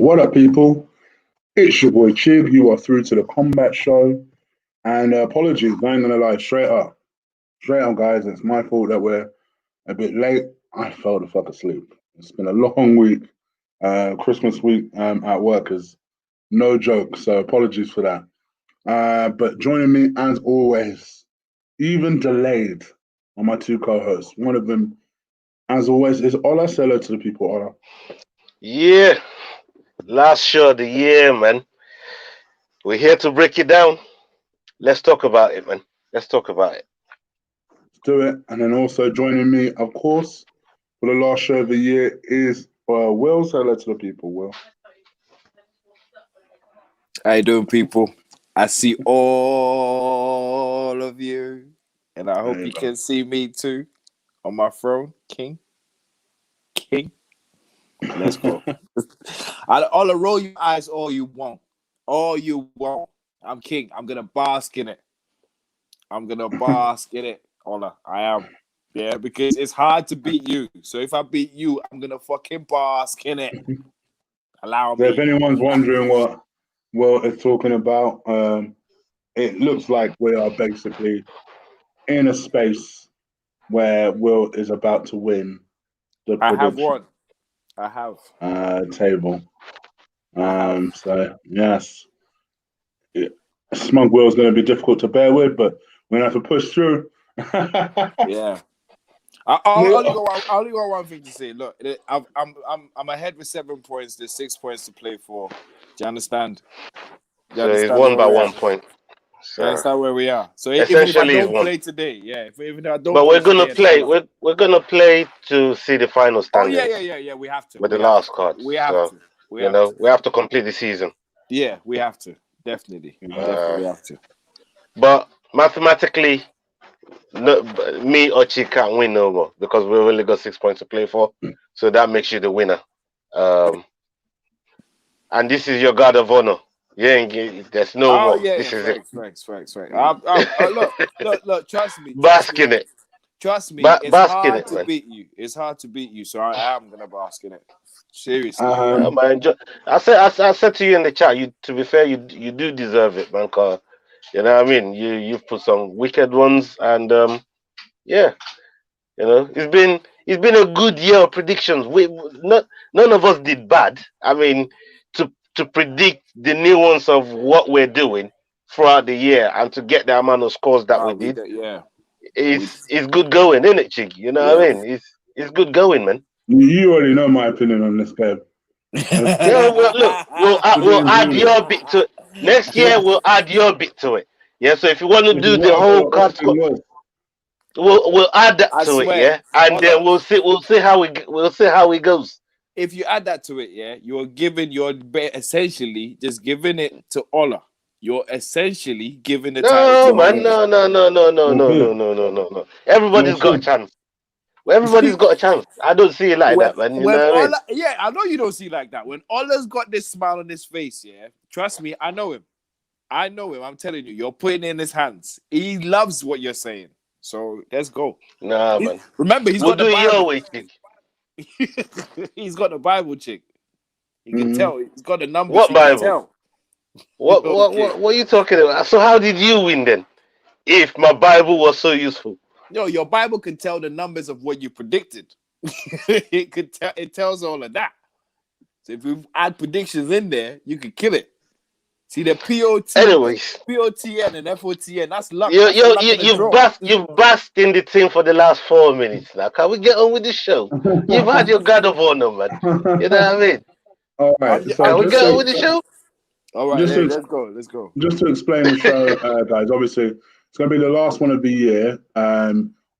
What up, people? It's your boy Chig. You are through to the combat show. And apologies, I ain't gonna lie, straight up. Straight up, guys, it's my fault that we're a bit late. I fell the fuck asleep. It's been a long week. Christmas week at work is no joke, so apologies for that. But joining me, as always, even delayed, are my two co-hosts. One of them, as always, is Ola. Say hello to the people, Ola. Yeah, last show of the year, man. We're here to break it down. Let's talk about it, man. Let's talk about it. Let's do it. And then also joining me, of course, for the last show of the year is Will. Say hello to the people, Will. How you doing, people? I see all of you, and I hope you can see me too on my throne, King. Let's go. I'll roll your eyes all you want. I'm king. I'm gonna bask in it. Ola, I am. Yeah, because it's hard to beat you. So if I beat you, I'm gonna fucking bask in it. Allow me. So if anyone's wondering what Will is talking about, it looks like we are basically in a space where Will is about to win the I prediction have one. I have. Table. So yes, Smug Will is going to be difficult to bear with, but we're going to have to push through. Yeah. I'll only got one thing to say. Look, I'm ahead with 7 points. There's 6 points to play for. Do you understand? So it's won by 1 point. So you understand where we are. So even if I don't play today, even if I don't. But we're gonna play. We're gonna play to see the final standing. Oh yeah. We have to. With the last card. We have to. We have to complete the season. Yeah, we have to. Definitely. We definitely have to. But mathematically, no, me or Chi can't win no more because we've only got 6 points to play for. So that makes you the winner. And this is your guard of honor. Yeah, there's no more. Yeah, this is Thanks. Look, trust me. Bask in it. Trust me, it's hard to beat you. It's hard to beat you, so I am gonna bask in it. Seriously. Man, I said to you in the chat, to be fair, you do deserve it, man, cause you know what I mean? You've put some wicked ones and yeah. You know, it's been a good year of predictions. None of us did bad. I mean, to predict the nuance of what we're doing throughout the year and to get the amount of scores that we did, it's good going, isn't it, Chig? You know what I mean? It's good going, man. You already know my opinion on this game. Yeah, we'll add your bit to it. Next year we'll add your bit to it. Yeah, so if you want to do the whole card score, we'll add that to it, yeah, and then we'll see how it goes. If you add that to it, yeah, you're essentially just giving it to Ola. You're essentially giving the title to man, no. Everybody's got a chance. Everybody's got a chance. I don't see it like that, man. You know what I mean? Yeah, I know you don't see it like that. When Ola's got this smile on his face, yeah, trust me, I know him. I'm telling you, you're putting it in his hands. He loves what you're saying. So let's go. Nah, man. Remember, he's got the Bible. He's got the Bible, chick. He can tell. He's got the numbers. What Bible? What are you talking about? So how did you win then? If my Bible was so useful. No, your Bible can tell the numbers of what you predicted. It tells all of that. So if you add predictions in there, you can kill it. See the POTN and FOTN. That's luck. You've basked in the team for the last 4 minutes now. Can we get on with the show? You've had your guard of honor, man. You know what I mean? All right. Can we get on with the show? All right, let's go. Just to explain the show, guys. Obviously, it's going to be the last one of the year.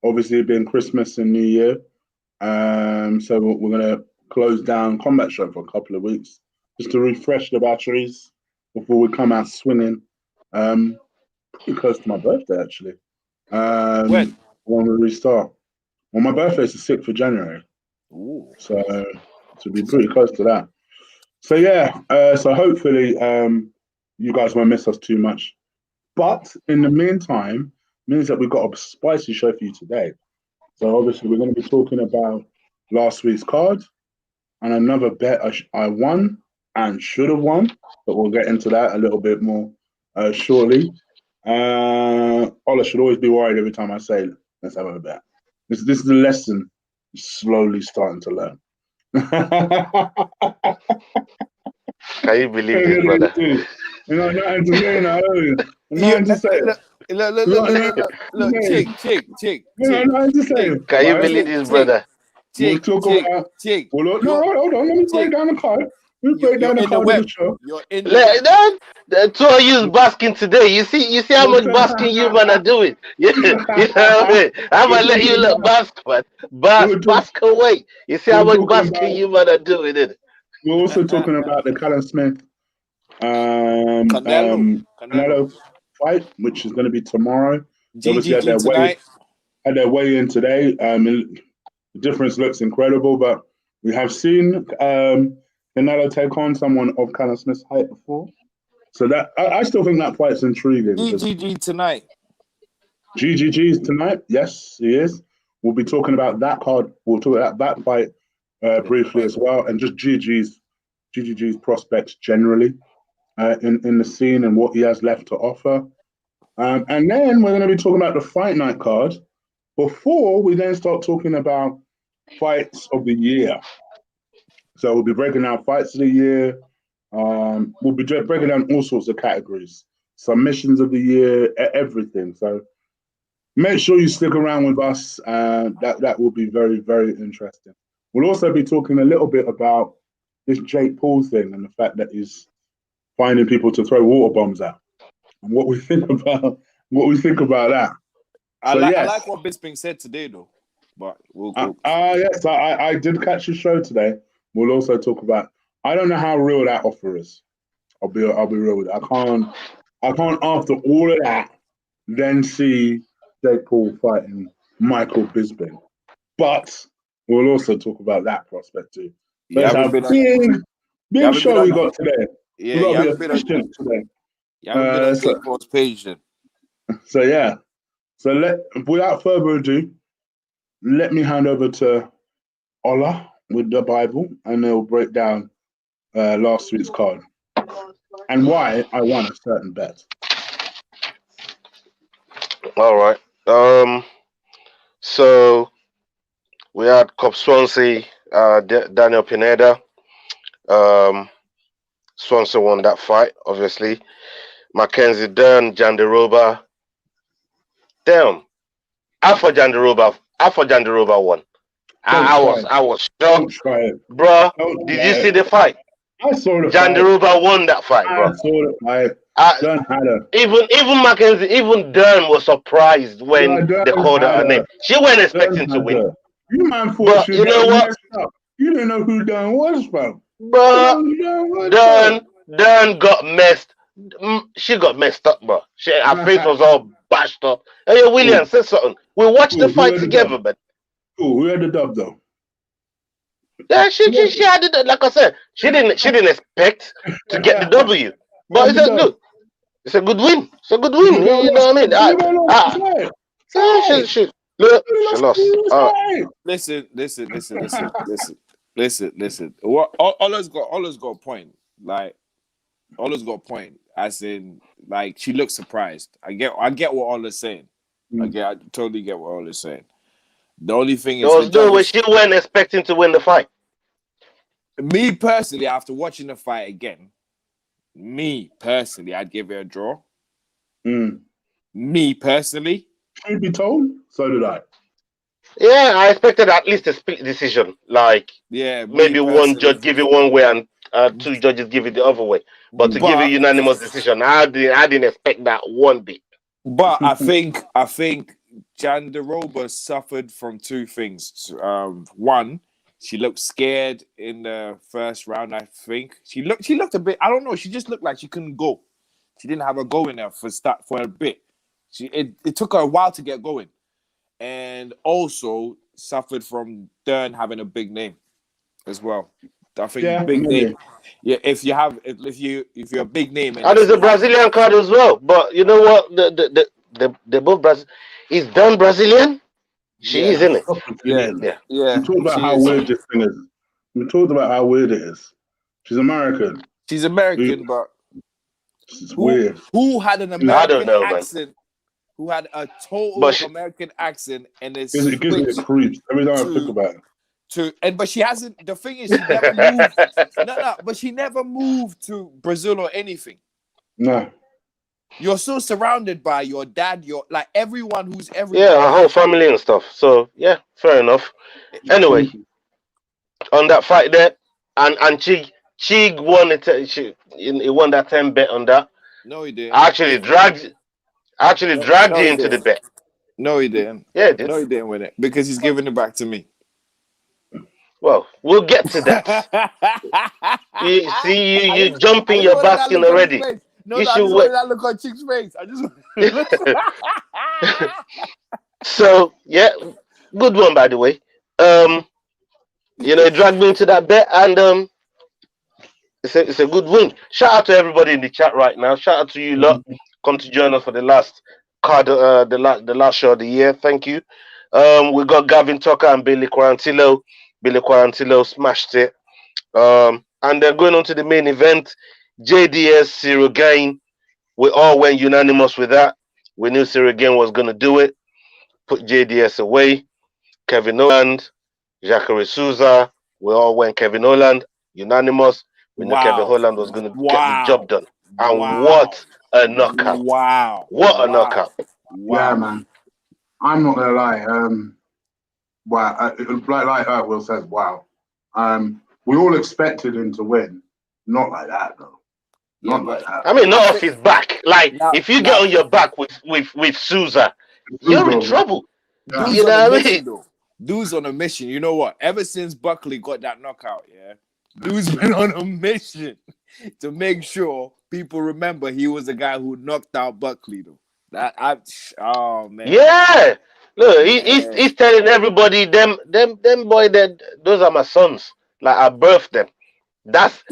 Obviously, it being Christmas and New Year. So we're going to close down Combat Show for a couple of weeks just to refresh the batteries before we come out swinging. Pretty close to my birthday, actually. When we restart. Well, my birthday is the 6th of January. Ooh. So to be pretty close to that. So yeah, so hopefully you guys won't miss us too much. But in the meantime, means that we've got a spicy show for you today. So obviously we're going to be talking about last week's card and another bet I won and should have won, but we'll get into that a little bit more shortly. Ola should always be worried every time I say, let's have a bet. This is a lesson slowly starting to learn. Can you believe this, brother? You know, nothing to say now. Nothing to say. Look, chick. Nothing to say. Can you believe this, brother? We'll talk about. Chick. No, hold on. Let me break down the card. Let me break down the card of the show. You're in the web. The two of you is basking today. You see how much basking you man are doing. Yeah, you know what I mean. I'm gonna let you look bask, man. Bask away. You see how much basking you man are doing it. We're also talking about the Callum Smith Canelo fight, which is going to be tomorrow. Obviously, had their weigh-in today. The difference looks incredible, but we have seen Canelo take on someone of Callum Smith's height before. So that I still think that fight's intriguing. GGG tonight. GGG's tonight. Yes, he is. We'll be talking about that card. We'll talk about that fight briefly as well, and just GGG's prospects generally in the scene and what he has left to offer. And then we're going to be talking about the fight night card before we then start talking about fights of the year. So we'll be breaking down fights of the year. We'll be breaking down all sorts of categories, submissions of the year, everything. So make sure you stick around with us. That will be very, very interesting. We'll also be talking a little bit about this Jake Paul thing and the fact that he's finding people to throw water bombs at, and what we think about that. I like what Bisping said today, though. But we'll go. Yes, I did catch his show today. We'll also talk about. I don't know how real that offer is. I'll be real with it. I can't after all of that then see Jake Paul fighting Michael Bisping. But we'll also talk about that prospect too. That's how big show we got today. Yeah, we got to be efficient today. Yeah, Jake Paul's page then. So yeah. So without further ado, let me hand over to Ola with the Bible, and they'll break down last week's card and why I won a certain bet. All right. So we had Cop Swansea, Daniel Pineda. Swansea won that fight, obviously. Mackenzie Dern, Jandiroba. Damn. Alpha Jandiroba won. I was shocked. Bro, did you see the fight? I saw the Jandiroba won that fight, bro. I saw the fight. Even Mackenzie, even Dern was surprised when they called her name. She wasn't expecting to win. You man thought you know what? You didn't know who Dern was, bro. Bro, Dern got messed. She got messed up, bro. Her face was all bashed up. Hey, William, say something. We watched the fight together, man. Cool. Who had the dub though? Yeah, she had it. Like I said, she didn't expect to get the W, but it's a good win. It's a good win. You know what I mean? She lost. Listen. What Ola's got a point. Like Ola's got a point. As in, like, she looks surprised. I get what Ola's saying. I totally get what Ola's saying. The only thing is, she wasn't expecting to win the fight. Me personally, after watching the fight again, I'd give it a draw. Me personally, truth be told, so did I. Yeah, I expected at least a split decision. Like, maybe one judge give it one way and two judges give it the other way. But to give a unanimous decision, I didn't expect that one bit. But I think Jandiroba suffered from two things. One, she looked scared in the first round. I think she looked a bit. I don't know. She just looked like she couldn't go. She didn't have a go in there for a bit. It took her a while to get going, and also suffered from Dern having a big name as well. I think big name. Yeah, if you're a big name, and there's a Brazilian card as well. But you know what? The both Brazil. Is Dern Brazilian? She is, isn't it? Yeah. We talked about how weird this thing is. We talked about how weird it is. She's American. She's American, but It's weird. who had an I don't American know, man. accent? Who had a total But American accent and It gives me the switched creeps every time I to- think about it. but she hasn't. The thing is, she never moved. But she never moved to Brazil or anything. No. You're so surrounded by your dad, your like everyone who's everyone. Yeah, her whole family and stuff. So yeah, fair enough. Anyway, on that fight there, and Chig won it. He won that 10 bet on that. No, he didn't. Actually dragged you he into the didn't. bet. No, he didn't. Yeah, it did. No, he didn't win it because he's giving it back to me. Well, we'll get to that. You jumping your basket already. No, You I should just wait. wanted that look on Chick's face. I just. So yeah, good one by the way. It dragged me into that bet, and it's a good win. Shout out to everybody in the chat right now. Shout out to you lot. Come to join us for the last card, the last show of the year. Thank you. We got Gavin Tucker and Billy Quarantillo. Billy Quarantillo smashed it. And then going on to the main event, JDS Cyril Gain. We all went unanimous with that. We knew Cyril Gain was going to do it. Put JDS away. Kevin Holland, Jacare Souza. We all went Kevin Holland, unanimous. We knew Kevin Holland was going to get the job done. And what a knockout. Wow. What a knockout. Yeah, man. I'm not going to lie. Wow. Like Will says, wow. We all expected him to win. Not like that, though. Not like that. I mean, not off his back. Like, if you get on your back with Souza, you're in trouble. Yeah. You know what I mean? Dude's on a mission. You know what? Ever since Buckley got that knockout, yeah, dude's been on a mission to make sure people remember he was the guy who knocked out Buckley, though. Oh man. Yeah. Look, he's telling everybody them boy that those are my sons. Like I birthed them. That's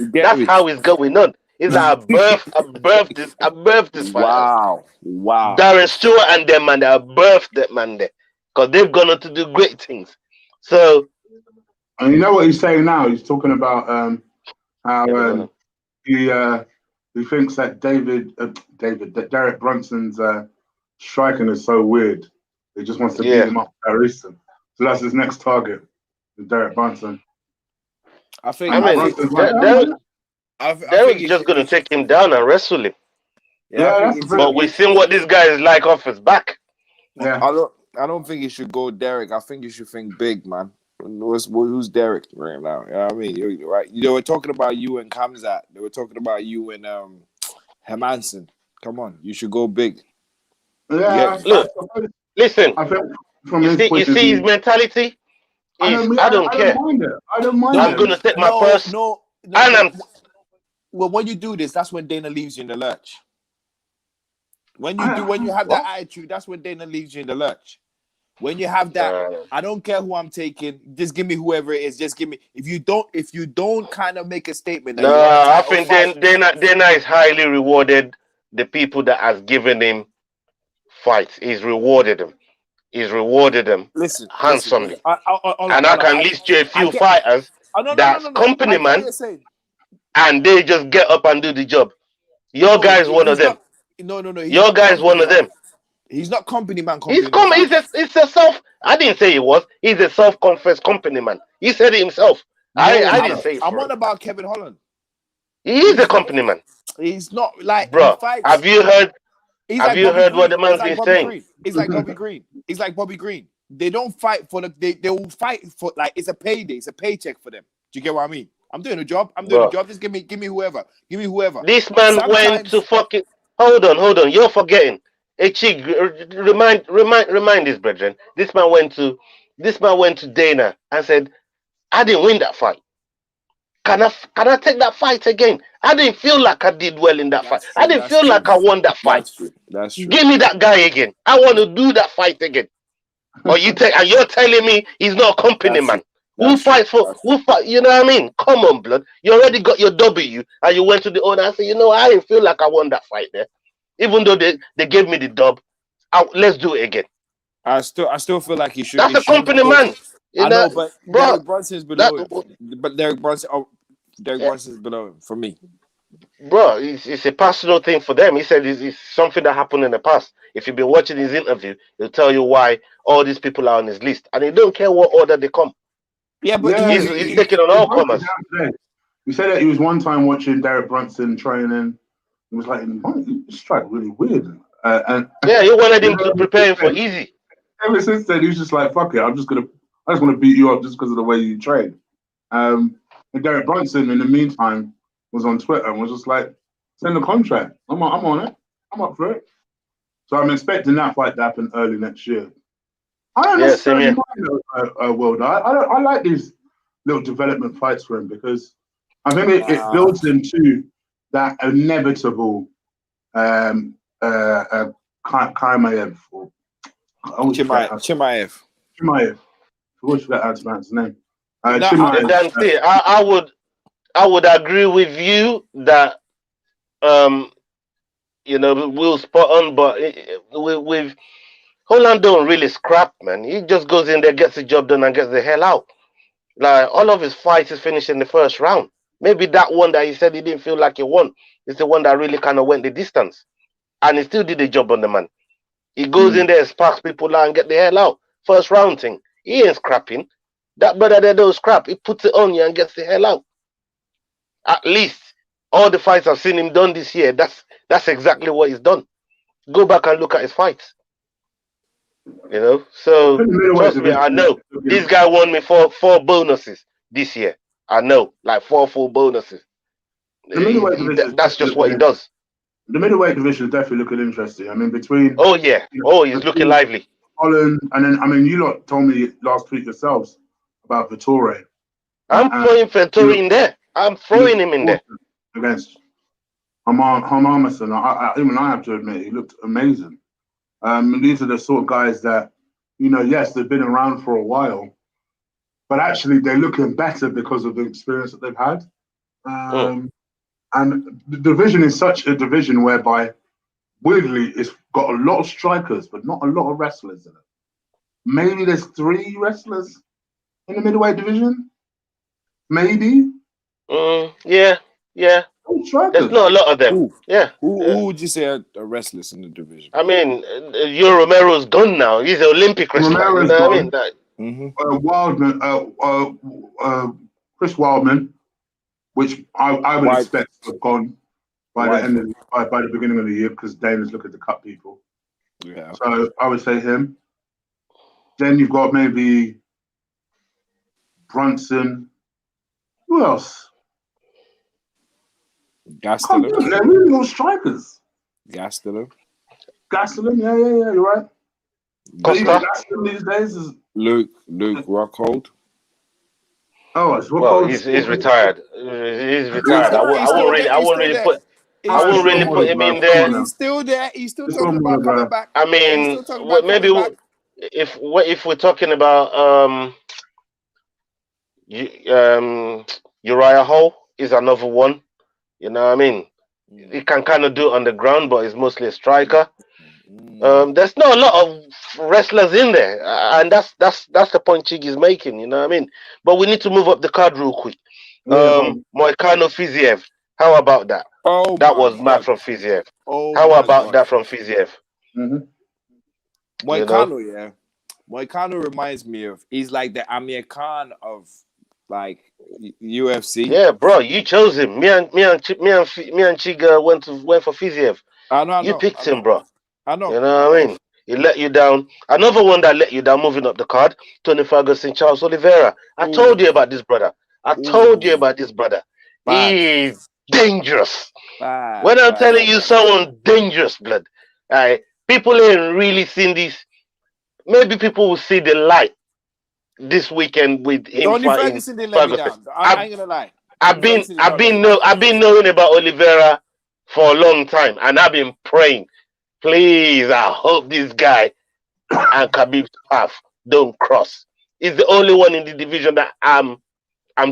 how it's going on. It's like I birthed this fight. Wow. Darren Stewart and them man, I birthed that man there. Because they've gone on to do great things. So and you know what he's saying now? He's talking about how he thinks that that Derek Brunson's striking is so weird. He just wants to beat him up very soon. So that's his next target, Derek Brunson. I think. Derek's just going to take him down and wrestle him. But we've seen what this guy is like off his back. Yeah. I don't think you should go Derek. I think you should think big, man. Who's Derek right now? You know what I mean? You're right. They were talking about you and Kamzat. They were talking about you and Hermanson. Come on, you should go big. Yeah. Look, listen. I think from you see his mentality? I don't care. I don't mind it. I'm going to take my purse. No. And Well, when you do this, that's when Dana leaves you in the lurch. When you have that attitude, that's when Dana leaves you in the lurch. When you have that, I don't care who I'm taking. Just give me whoever it is. Just give me. If you don't kind of make a statement. No, I think Dana is highly rewarded. The people that has given him fights, he's rewarded them. Listen, handsomely. And I can list you a few fighters that's company man, and they just get up and do the job. Your guy's one of them. No. Your guy's one of them. He's not company man. He's a self. I didn't say he was. He's a self-confessed company man. He said it himself. I didn't say it. I'm on about Kevin Holland. He is a company man. He's not like bro. Have you heard? Have you heard what the man's been saying? It's like Bobby Green. It's like Bobby Green. They don't fight for they will fight for like it's a payday. It's a paycheck for them. Do you get what I mean? I'm doing a job. Just give me whoever. Give me whoever. This man went to fucking. Hold on. You're forgetting. Hey, Chick, remind this, brethren. This man went to Dana and said, "I didn't win that fight. Can I take that fight again? I didn't feel like I did well in that fight. I didn't feel like I won that fight. That's true. Give me that guy again. I want to do that fight again." Or you're telling me he's not a company man. Who fight? You know what I mean? Come on, blood. You already got your W, and you went to the owner and said, I didn't feel like I won that fight there. Even though they gave me the dub, let's do it again. I still feel like he should. That's a company man. I know, but bro, Derek Brunson's below him. But Derek Brunson, Derek Brunson's below him for me. Bro, it's a personal thing for them. He said it's something that happened in the past. If you've been watching his interview, he'll tell you why all these people are on his list, and he don't care what order they come. Yeah, but he's taking on all comers. He said that he was one time watching Derek Brunson training. He was like, "You strike really weird." And yeah, he wanted him to prepare him for easy. Ever since then, he was just like, "Fuck it, I just want to beat you up just because of the way you train." And Derek Brunson, in the meantime, was on Twitter and was just like, "Send the contract. I'm on it. I'm up for it." So I'm expecting that fight to happen early next year. I don't necessarily mind Wilder. I like these little development fights for him because I think it builds him to that inevitable Chimaev or Chimaev. I always forget how to pronounce his name. I would agree with you that Will's spot on, but with Holland don't really scrap, man. He just goes in there, gets the job done, and gets the hell out. Like all of his fights is finished in the first round. Maybe that one that he said he didn't feel like he won is the one that really kind of went the distance, and he still did the job on the man. He goes in there, sparks people out, and get the hell out. First round thing. He ain't scrapping. That brother there don't scrap. He puts it on you and gets the hell out. At least all the fights I've seen him done this year, that's exactly what he's done. Go back and look at his fights. So trust me, I know this guy won me four bonuses this year. I know, like 4 full bonuses. That's just what he does. The middleweight division is definitely looking interesting. I mean, between he's looking lively. Holland, and then you lot told me last week yourselves about Vettori. I'm throwing Vettori in there. I'm throwing him in there against Harmason. Even I have to admit, he looked amazing. These are the sort of guys that, yes, they've been around for a while, but actually they're looking better because of the experience that they've had. And the division is such a division whereby, weirdly, it's got a lot of strikers, but not a lot of wrestlers in it. Maybe there's 3 wrestlers in the middleweight division. Maybe. Yeah. There's not a lot of them. Who would you say are wrestlers in the division? I mean, Romero's gone now. He's an Olympic wrestler. Romero's gone. Wildman, Chris Wildman, which I would expect to have gone by the beginning of the year because Dana's looking to cut people. Yeah. So I would say him. Then you've got maybe Brunson. Who else? Gastelum. They're really no strikers. Gastelum, yeah, you're right. Costa. Gastelum these days is Luke Rockhold. Oh, it's he's retired. He's retired. I won't really put him in there. He's still there. He's still talking about coming back. I mean, maybe if we're talking about Uriah Hall is another one. You know what I mean? He can kind of do it on the ground, but he's mostly a striker. There's not a lot of wrestlers in there, and that's the point Chigi's making. You know what I mean? But we need to move up the card real quick. Moicano Fiziev. How about that? That was mad from Fiziev. How about that from Fiziev? Moicano, yeah. Moicano reminds me of. He's like the Amir Khan of like UFC. Yeah, bro, you chose him. Me and Chiga went for Fiziev. I know. You picked him, bro. I know. You know what I mean? He let you down. Another one that let you down moving up the card, Tony Ferguson, Charles Oliveira. I told you about this brother. He's dangerous. When I'm telling you someone dangerous, blood, people ain't really seen this. Maybe people will see the light this weekend with him Tony fighting Ferguson didn't let me down. I ain't gonna lie. I've been knowing about Oliveira for a long time, and I've been praying. Please, I hope this guy and Khabib's path don't cross. He's the only one in the division that I'm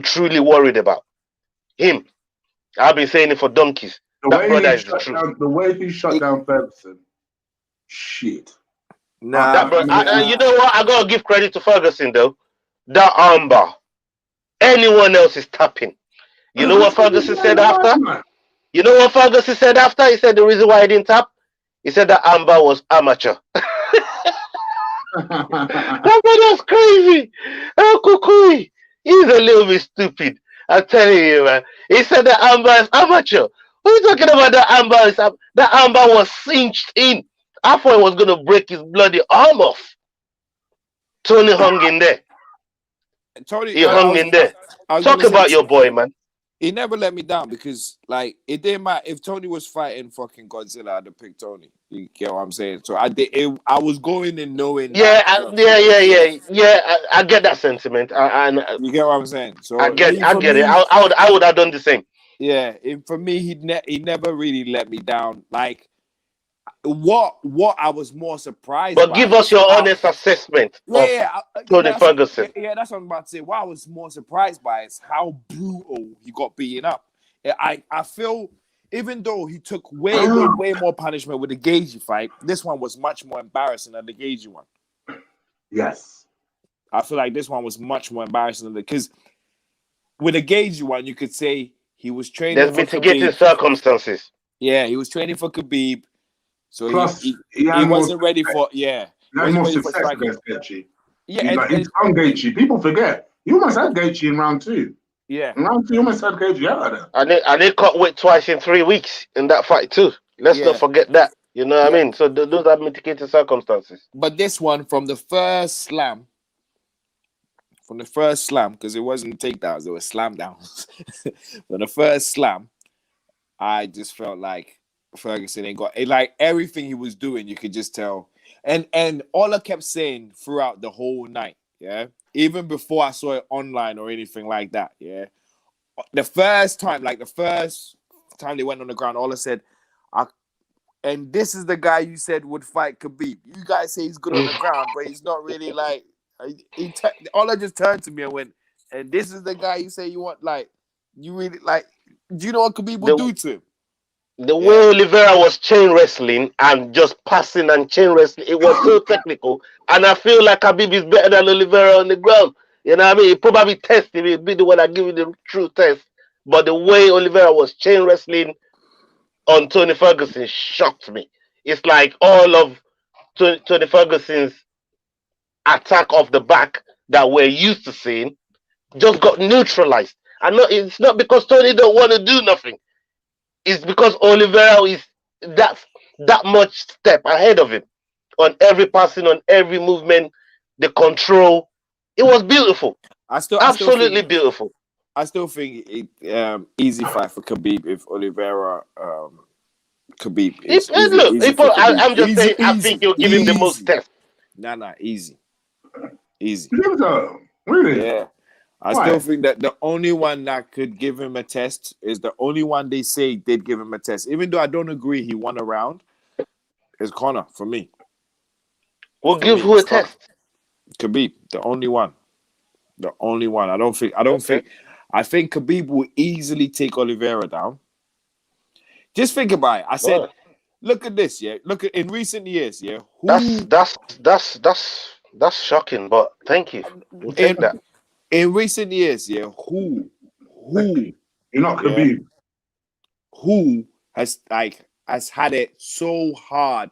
truly worried about. Him. I've been saying it for donkeys. That brother is the truth. The way he shut down Ferguson, shit. Nah, you know what? I gotta give credit to Ferguson though. That armbar. Anyone else is tapping. You know what Ferguson said after? You know what Ferguson said after? He said the reason why he didn't tap, he said that Amber was amateur. That's crazy. Oh, Kukui. He's a little bit stupid. I'm telling you, man. He said that Amber is amateur. What are you talking about? That Amber was cinched in. I thought he was going to break his bloody arm off. Tony hung in there. Tony, He hung in there. Talk about your boy, man. He never let me down because, like, it didn't matter if Tony was fighting fucking Godzilla. I'd have picked Tony. You get what I'm saying? So I was going in knowing. Yeah, I get that sentiment. You get what I'm saying? So I get it. I would have done the same. Yeah, for me, he never really let me down. Like, what I was more surprised. But give us your honest assessment. Tony Ferguson. Yeah, that's what I'm about to say. What I was more surprised by is how brutal he got beaten up. I feel, even though he took way more punishment with the Gagey fight, this one was much more embarrassing than the Gagey one. Yes. I feel like this one was much more embarrassing than because with the Gagey one, you could say he was training. There's mitigating circumstances. Yeah, he was training for Khabib. So plus, he wasn't ready for He had more success against Gaethje. Yeah, he's on Gaethje. People forget. He almost had Gaethje in round 2. Yeah. In round 2, he almost had Gaethje out of that. And they cut weight twice in 3 weeks in that fight too. Let's not forget that. You know what I mean? So those are mitigating circumstances. But this one, from the first slam, because it wasn't takedowns, it was slam downs. From the first slam, I just felt like Ferguson ain't got it. Like everything he was doing, you could just tell. And all I kept saying throughout the whole night, yeah, even before I saw it online or anything like that, yeah. The first time they went on the ground, all I said, and this is the guy you said would fight Khabib. You guys say he's good on the ground, but he's not really like. All I just turned to me and went, and this is the guy you say you want, like, you really like. Do you know what Khabib would do to him? The way Oliveira was chain wrestling and just passing and chain wrestling, it was so technical. And I feel like Khabib is better than Oliveira on the ground. You know what I mean? He probably tested me, be the one that give you the true test. But the way Oliveira was chain wrestling on Tony Ferguson shocked me. It's like all of Tony Ferguson's attack off the back that we're used to seeing just got neutralized. And it's not because Tony don't want to do nothing. It's because Oliveira is that much step ahead of him on every passing, on every movement, the control. It was beautiful. Absolutely beautiful. I still think easy fight for Khabib if Oliveira Khabib. I'm just saying. I think you'll give him the most test. Nah, easy. Really? Yeah. I still think that the only one that could give him a test is the only one they say did give him a test. Even though I don't agree he won a round, is Conor for me. We'll give who a test? Khabib, the only one. I think Khabib will easily take Oliveira down. Just think about it. I said, look at this, yeah. Look at in recent years, yeah. That's shocking, but thank you. We'll take that. In recent years, yeah, who you're not Khabib. Who has had it so hard,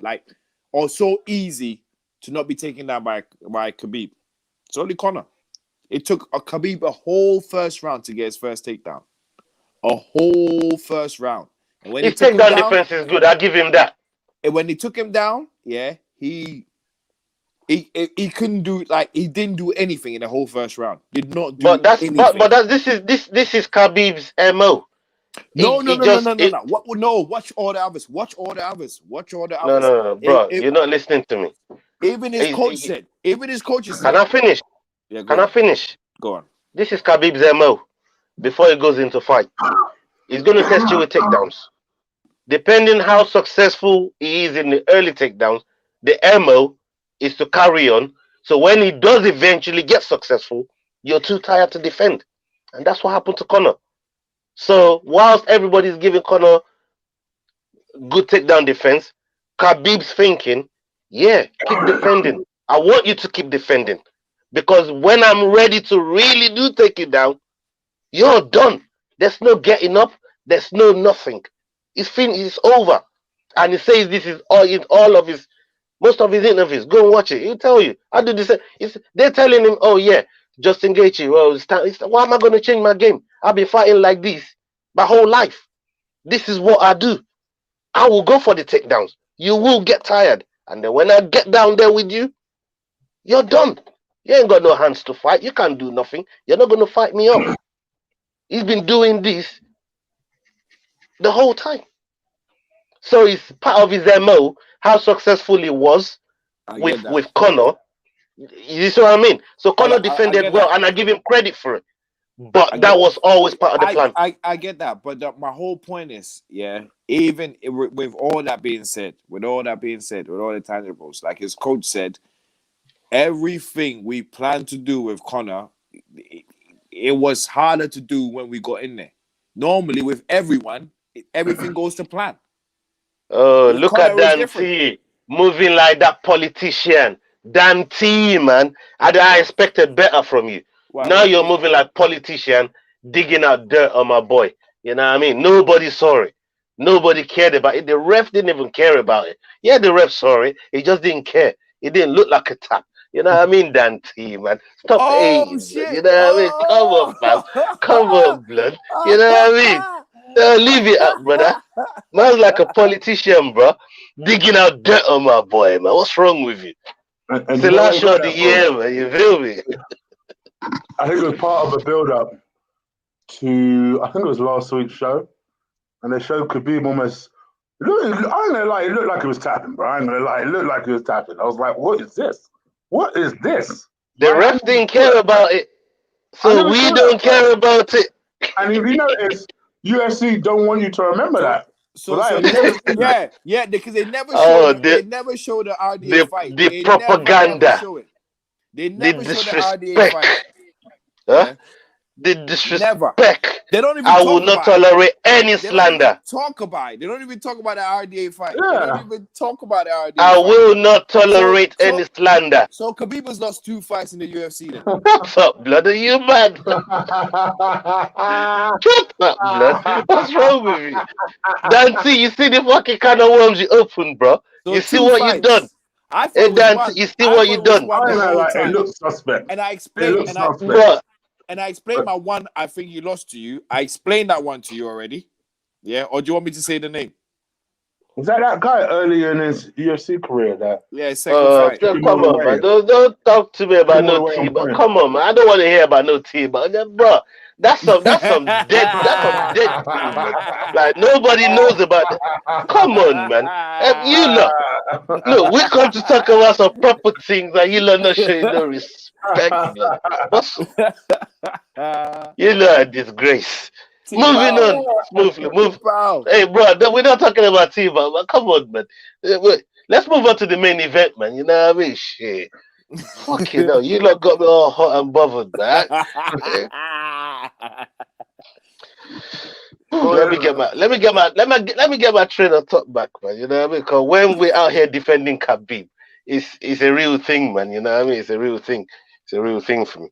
or so easy to not be taken down by Khabib? It's only Conor. It took Khabib a whole first round to get his first takedown. A whole first round. And when his takedown defense is good, I'll give him that. And when he took him down, yeah, he couldn't do he didn't do anything in the whole first round. Did not do anything. This is Khabib's MO. No. Watch all the others. No, bro. You're not listening to me. Even his coach said. Can I finish? Yeah, I finish? Go on. This is Khabib's MO. Before he goes into fight, he's going to test you with takedowns. Depending how successful he is in the early takedowns, the MO is to carry on. So when he does eventually get successful, you're too tired to defend. And that's what happened to Conor. So whilst everybody's giving Conor good takedown defense, Khabib's thinking, yeah, keep defending. I want you to keep defending. Because when I'm ready to really take you down, you're done. There's no getting up. There's no nothing. It's over. And he says this is all of his, most of his interviews. Go and watch it. He'll tell you. I do this. They're telling him, oh yeah, Justin Gaethje. Well, why am I going to change my game? I've been fighting like this my whole life. This is what I do. I will go for the takedowns. You will get tired. And then when I get down there with you, you're done. You ain't got no hands to fight. You can't do nothing. You're not going to fight me up. He's been doing this the whole time. So it's part of his MO, how successful he was with Conor. You see what I mean? So Conor defended well, and I give him credit for it. But that was always part of the plan. I get that, but my whole point is, even with all that being said, with all the tangibles, like his coach said, everything we planned to do with Conor, it was harder to do when we got in there. Normally, with everyone, everything goes to plan. Oh, look at Dan T moving like that politician. Dan T, man. I expected better from you. Wow. Now you're moving like politician, digging out dirt on my boy. You know what I mean? Nobody saw it. Nobody cared about it. The ref didn't even care about it. Yeah, the ref saw it. He just didn't care. It didn't look like a tap. You know what I mean, Dan T, man? Stop shit. You know what I mean? Come on, man. Come on, blood. You know what I mean? Leave it up, brother. Man's like a politician, bro. Digging out dirt on my boy, man. What's wrong with you? It's the last show of the year, man. You feel me? I think it was part of a build-up to, I think it was last week's show. And the show Khabib almost, I ain't gonna lie, it looked like it was tapping, bro. I ain't gonna lie, it looked like it was tapping. I was like, what is this? What is this? The ref didn't care about it. So we don't care about it. And if you notice, UFC don't want you to remember that. Because they never showed they never showed the RDA fight. The propaganda. They never showed the RDA fight. Huh? The disrespect. Never. They don't even I will not tolerate any slander. Talk about it. They don't even talk about the RDA fight. Yeah. They don't even talk about the RDA I will not tolerate any slander. So Khabib has lost 2 fights in the UFC then. What's up, blood? Are you mad? Shut up, blood. What's wrong with you? Dante, you see the fucking kind of worms you opened, bro. So you see what you done. Dante, you see what you done. It looks suspect. And I explained my one I think you lost to you. I explained that one to you already. Yeah? Or do you want me to say the name? Was that guy earlier in his UFC career? Second fight. Come on, man. Don't talk to me about no T, but come on, man. I don't want to hear about no T, but bro, that's some dead, like nobody knows about it. Come on, man. You look, we come to talk about some proper things and you not showing no respect. You a disgrace. Moving on smoothly. Hey, bro, we're not talking about T, but come on, man. Let's move on to the main event, man. You know what I mean? Shit. Fucking hell, you lot got me all hot and bothered, man. Let me get my train of thought back, man. You know what I mean? Because when we're out here defending Khabib, it's a real thing, man. You know what I mean? It's a real thing. It's a real thing for me.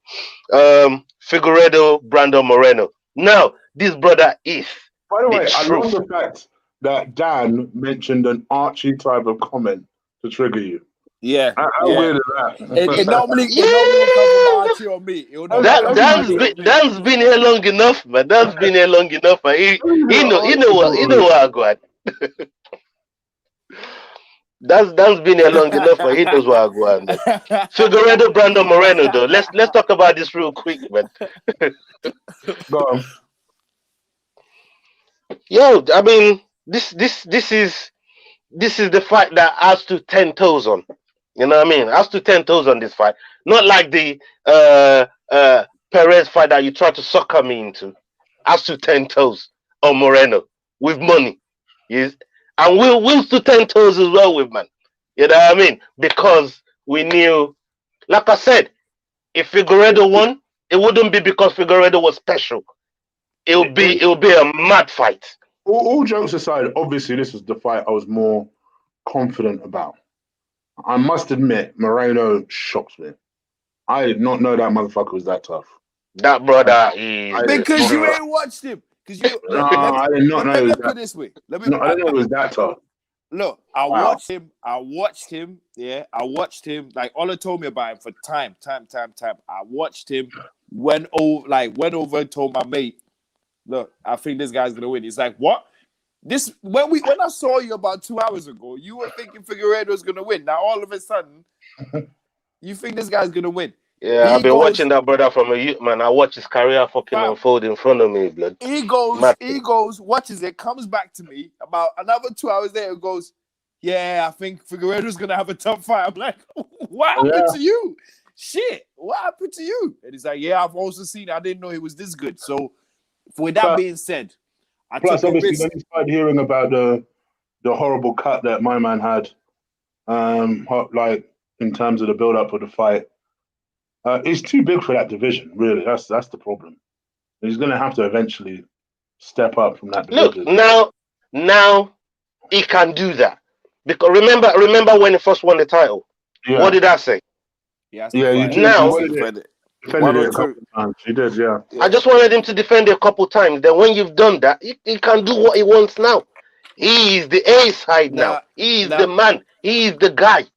Figueiredo, Brandon Moreno. Now, this brother is. By the way, I love the fact that Dan mentioned an Archie type of comment to trigger you. Yeah. How weird is that? It normally come from Archie or me. Dan's been here long enough, man. Dan's been here long enough, man. He know what I got. Dan's been here long enough, man. He knows what I got. Figueiredo, Brandon Moreno, though. Let's talk about this real quick, man. Go on. Yo, I mean, this is the fight that has to 10 toes on. You know what I mean? Has to 10 toes on this fight. Not like the Perez fight that you try to sucker me into. Has to 10 toes on Moreno with money. Yes. And we'll to 10 toes as well with man. You know what I mean? Because we knew, like I said, if Figueiredo won, it wouldn't be because Figueiredo was special. It would be a mad fight. All jokes aside, obviously this was the fight I was more confident about. I must admit, Moreno shocked me. I did not know that motherfucker was that tough. That brother is... Because you ain't watched him. Because you, No, I did not know it was let me put that. it this way. No, I didn't know it was that tough. Look, I Wow. watched him. Yeah, I watched him. Like Ola told me about him for time. I watched him. Went over and told my mate, "Look, I think this guy's gonna win." He's like, "What?" When I saw you about 2 hours ago, you were thinking Figueiredo was gonna win. Now all of a sudden, you think this guy's gonna win. Yeah, I've been watching that brother from a youth, man. I watch his career fucking unfold in front of me, blood. He goes, watches it, comes back to me about another 2 hours later, goes, yeah, I think Figueiredo's going to have a tough fight. I'm like, what happened to you? Shit, what happened to you? And he's like, yeah, I've also seen it. I didn't know he was this good. So, with that being said, I plus, took obviously, when you started hearing about the horrible cut that my man had, like in terms of the build-up of the fight, it's too big for that division, really. That's the problem. He's going to have to eventually step up from that division. Look, now he can do that. Because remember when he first won the title? Yeah. What did I say? Now, defended it a couple of times. He did, yeah. I just wanted him to defend it a couple of times. Then when you've done that, he can do what he wants now. He is the A side now. He is the man. He is the guy.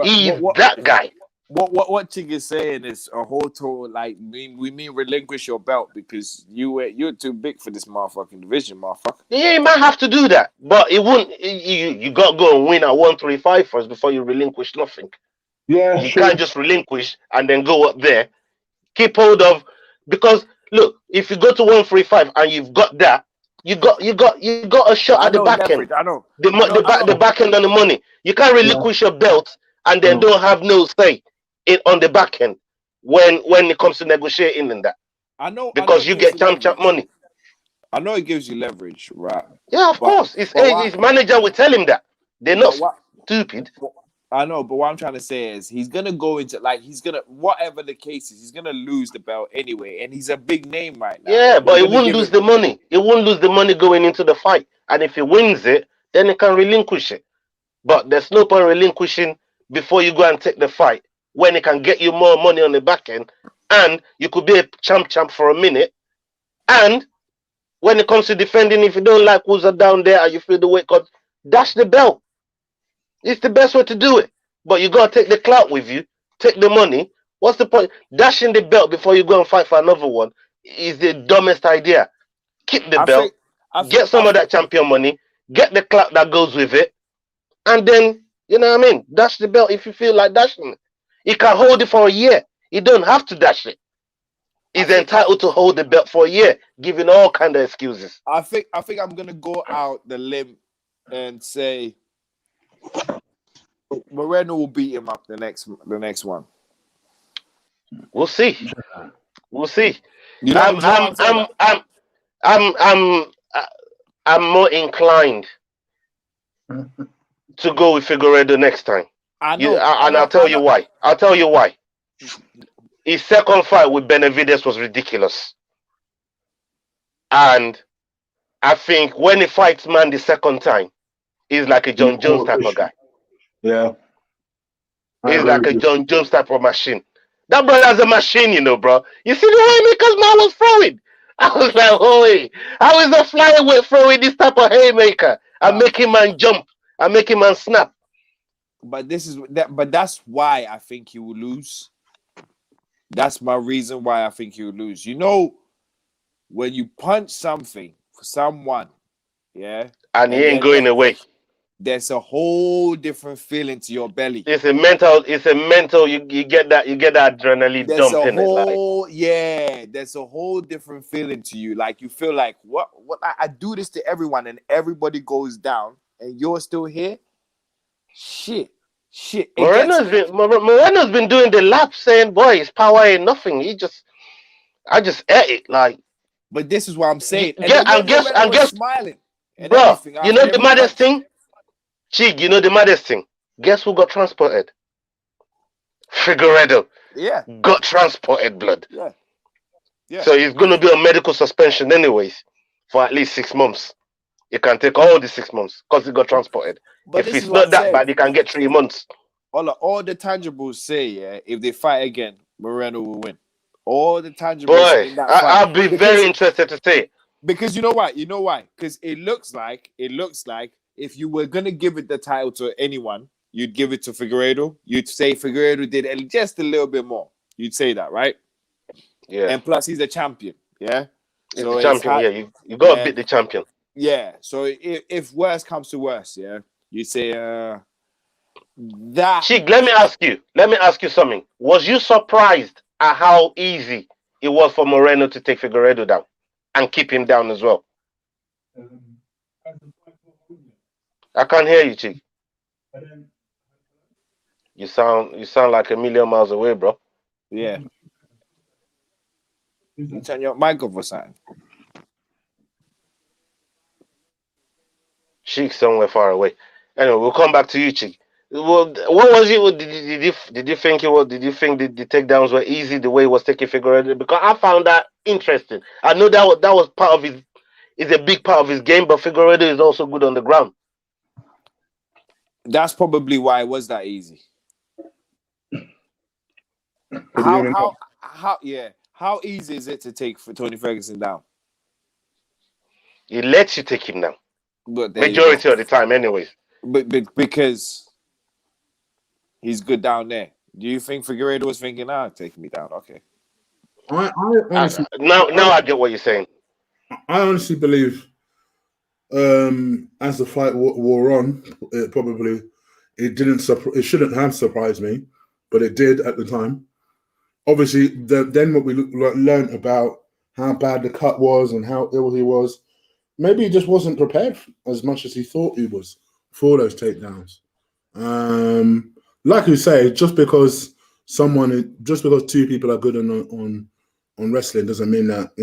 He is that guy. What Chig is saying is a whole total, like, we mean relinquish your belt because you're too big for this motherfucking division, motherfucker. Yeah, you might have to do that, but it won't. You got to go and win at 135 first before you relinquish nothing. Yeah, you can't just relinquish and then go up there. Keep hold of, because look, if you go to 135 and you've got that, you got a shot at the back end. I know the back end on the money. You can't relinquish your belt and then don't have no say on the back end when it comes to negotiating and that. I know because you get champ money. I know it gives you leverage, right? Yeah, of course. His manager will tell him that. They're not stupid. I know, but what I'm trying to say is he's gonna go into whatever the case is, he's gonna lose the belt anyway, and he's a big name right now. Yeah, but he wouldn't lose the money. He wouldn't lose the money going into the fight, and if he wins it, then he can relinquish it. But there's no point relinquishing before you go and take the fight when it can get you more money on the back end, and you could be a champ for a minute. And when it comes to defending, if you don't like who's down there and you feel the weight cut, dash the belt. It's the best way to do it. But you got to take the clout with you, take the money. What's the point? Dashing the belt before you go and fight for another one is the dumbest idea. Keep the belt, get some of that champion money, get the clout that goes with it, and then, you know what I mean? Dash the belt if you feel like dashing it. He can hold it for a year. He don't have to dash it. He's entitled to hold the belt for a year, giving all kind of excuses. I think I'm gonna go out the limb and say Moreno will beat him up the next one. We'll see. We'll see. You know, I'm more inclined to go with Figueiredo next time. I'll tell you why. I'll tell you why. His second fight with Benavidez was ridiculous. And I think when he fights man the second time, he's like a John Jones type of guy. Yeah. He's like a John Jones type of machine. That brother's a machine, you know, bro. You see the way Haymakers man was throwing? I was like, holy, how is a flyweight throwing this type of haymaker and making man jump and making man snap? But that's why I think he will lose. That's my reason why I think he will lose. You know, when you punch something for someone, yeah, and he ain't going away, there's a whole different feeling to your belly. It's a mental. You get that adrenaline dump in it. There's a whole different feeling to you. Like you feel like what I do this to everyone and everybody goes down and you're still here. Shit. Moreno's been doing the lap saying, boy, his power ain't nothing. I just ate it, like. But this is what I'm saying. And guess smiling. Bro, you know the maddest thing? Chig, you know the maddest thing? Guess who got transported? Figueiredo. Yeah. Got transported, blood. Yeah. So he's going to be on medical suspension anyways for at least 6 months. He can take all the 6 months because he got transported. But if it's not that bad, he can get 3 months. All the tangibles say, if they fight again, Moreno will win. All the tangibles. Boy, I'll be very interested to see. Because you know why? You know why? Because it looks like if you were gonna give it the title to anyone, you'd give it to Figueiredo. You'd say Figueiredo did just a little bit more. You'd say that, right? Yeah. And plus, he's a champion. Yeah. He's So the champion. Yeah, you got to beat the champion. Yeah. So if worst comes to worst, yeah, you say that. Chick, let me ask you something. Was you surprised at how easy it was for Moreno to take Figueiredo down and keep him down as well? I can't hear you, Chick. You sound like a million miles away, bro. Yeah. You turn your mic off or something. Chick somewhere far away. Anyway, we'll come back to you, Chick. Well, what was it? Did you think it was? Did you think the takedowns were easy the way he was taking Figueiredo? Because I found that interesting. I know that was part of his. Is a big part of his game, but Figueiredo is also good on the ground. That's probably why it was that easy. How easy is it to take for Tony Ferguson down? He lets you take him down. But Majority of the time, anyways. But because he's good down there. Do you think Figueiredo was thinking, take me down? Okay. I honestly now I get what you're saying. I honestly believe, as the fight wore on, it shouldn't have surprised me, but it did at the time. Obviously, then what we learned about how bad the cut was and how ill he was, maybe he just wasn't prepared as much as he thought he was for those takedowns. Like you say, just because two people are good on wrestling doesn't mean that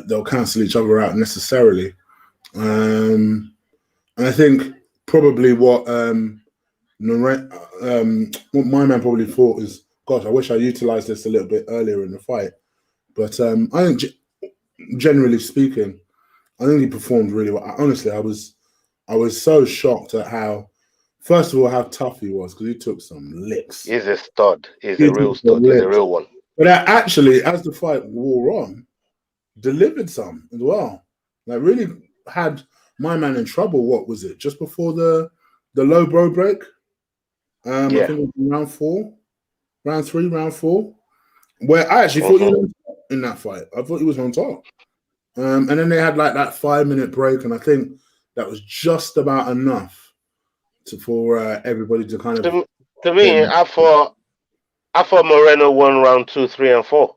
they'll cancel each other out necessarily. And I think probably what my man probably thought is, gosh, I wish I utilized this a little bit earlier in the fight. But I think, generally speaking, I think he performed really well. Honestly, I was so shocked at first of all, how tough he was, because he took some licks. He's a stud. He's a real stud. He's a real one. But actually, as the fight wore on, delivered some as well. Like, really had my man in trouble. What was it? Just before the low blow break? I think it was round 4, where I actually thought he was on top in that fight. I thought he was on top. And then they had like that 5-minute break, and I think that was just about enough for everybody to kind of. To me, I thought Moreno won round 2, 3, and 4.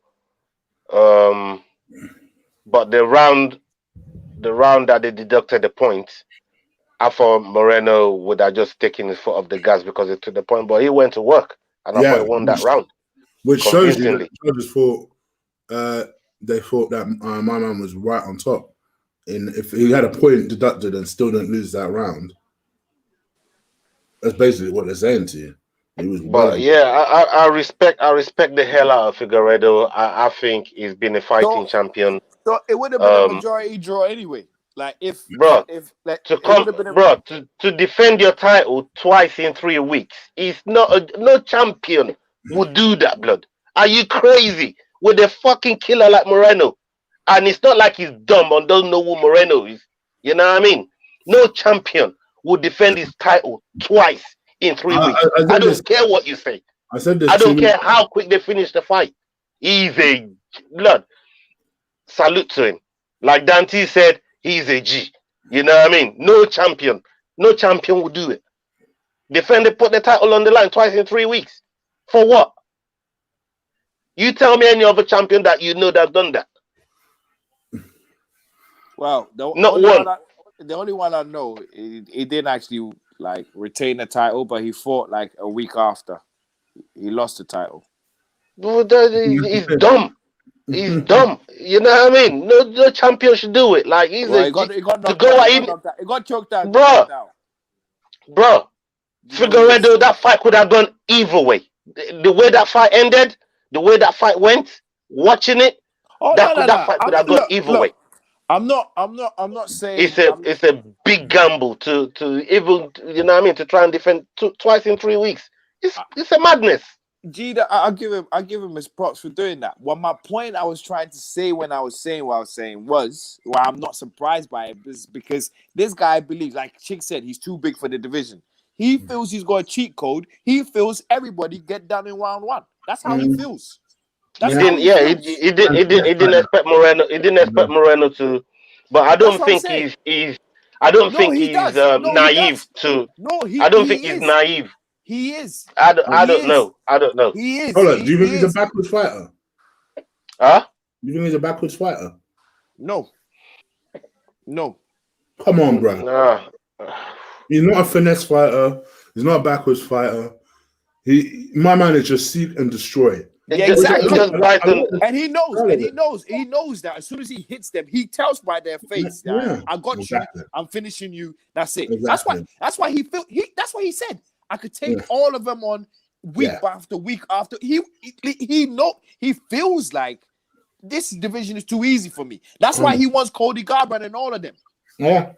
But the round that they deducted the points, I thought Moreno would have just taken his foot off the gas because it took the point. But he went to work, and I thought he won that round. Which shows you that the judges thought they thought that my man was right on top. And if he had a point deducted and still didn't lose that round, that's basically what they're saying to you. I respect the hell out of Figueiredo. I think he's been a fighting champion. So it would have been a majority draw anyway. Like to defend your title twice in 3 weeks, it's no champion would do that, blood. Are you crazy? With a fucking killer like Moreno, and it's not like he's dumb and doesn't know who Moreno is. You know what I mean? No champion would defend his title twice in 3 weeks. I don't care what you say. I said this. I don't care how quick they finish the fight. He's a blood. Salute to him. Like Dante said, he's a G. You know what I mean? No champion would do it. Put the title on the line twice in 3 weeks. For what? You tell me any other champion that you know that's done that. Well, the only one I know, he didn't actually like retain the title, but he fought like a week after he lost the title. He's dumb. He's dumb. You know what I mean? No champion should do it. Like he got choked out. Bro, Figueiredo, that fight could have gone either way. The way that fight ended, the way that fight went, watching it, that fight could have gone either way. I'm not saying it's a big gamble to even, you know what I mean, to try and defend twice in 3 weeks. It's a madness. I'll give him his props for doing that. Well, my point I was trying to say when I was saying what I was saying was, well, I'm not surprised by it, is because this guy believes, like Chick said, he's too big for the division. He feels he's got a cheat code. He feels everybody get done in round one. That's how he feels. He didn't expect Moreno. He didn't expect Moreno to, but I don't think he's. I don't think he's naive to. No, I don't think he's naive. He is. I don't know. He is. Hold on. Do you think he's a backwards fighter? Huh? You think he's a backwards fighter? No. Come on, bro. Nah. He's not a finesse fighter. He's not a backwards fighter. My man is just seek and destroy. Yeah, exactly. And he knows that as soon as he hits them, he tells by their face, I got you, I'm finishing you. That's it. Exactly. That's why he said I could take all of them on week after week after. He feels like this division is too easy for me. That's why he wants Cody Garbrandt and all of them. Yeah.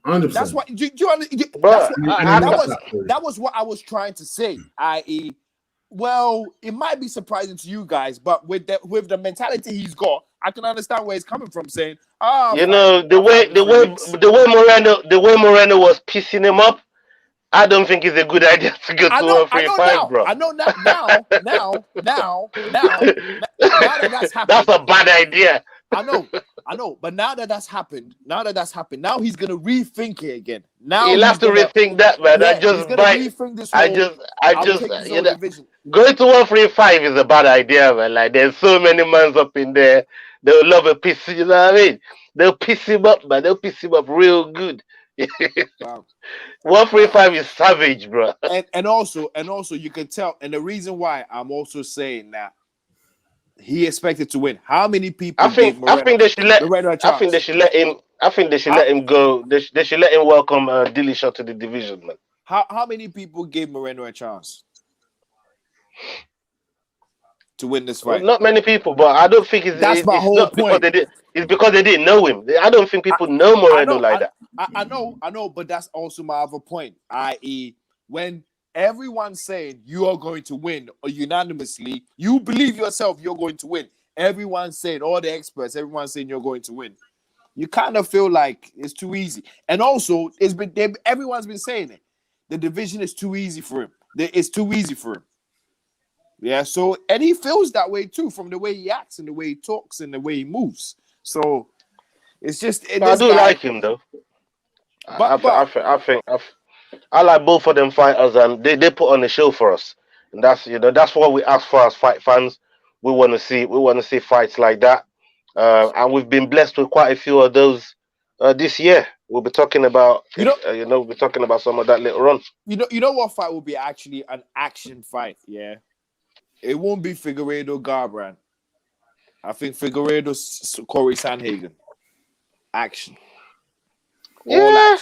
100%. That's why that was what I was trying to say, i.e., well, it might be surprising to you guys, but with the mentality he's got, I can understand where he's coming from. Saying, the way Moreno was pissing him up, I don't think it's a good idea to go to 135, bro. I know now that that's happened. That's a bad idea. I know. But now that that's happened, now he's gonna rethink it again. Now he'll have to rethink that, man. Going to 135 is a bad idea, man. Like, there's so many mans up in there. They'll love a piss. You know what I mean? They'll piss him up, man. They'll piss him up real good. Wow. 135 is savage, bro. And also, you can tell. And the reason why I'm also saying that he expected to win. How many people? I think they should let him. I think they should let him go. They should let him welcome Dillashaw to the division, man. How many people gave Moreno a chance to win this fight? Well, not many people, but I don't think it's my whole point. It's because they didn't know him. I don't think people know Moreno like that. I know, but that's also my other point. I.e., when everyone's saying you are going to win or unanimously, you believe yourself you're going to win. Everyone's saying, all the experts, everyone's saying you're going to win. You kind of feel like it's too easy. And also, everyone's been saying it. The division is too easy for him. It's too easy for him. Yeah, so, and he feels that way too, from the way he acts and the way he talks and the way he moves. So it's just. I do like him though. I like both of them fighters, and they put on a show for us, and that's what we ask for as fight fans. We want to see fights like that, and we've been blessed with quite a few of those this year. We'll be talking about we'll be talking about some of that later on. You know what fight will be actually an action fight? Yeah, it won't be Figueiredo Garbrandt. I think Figueiredo Corey Sandhagen. Action. I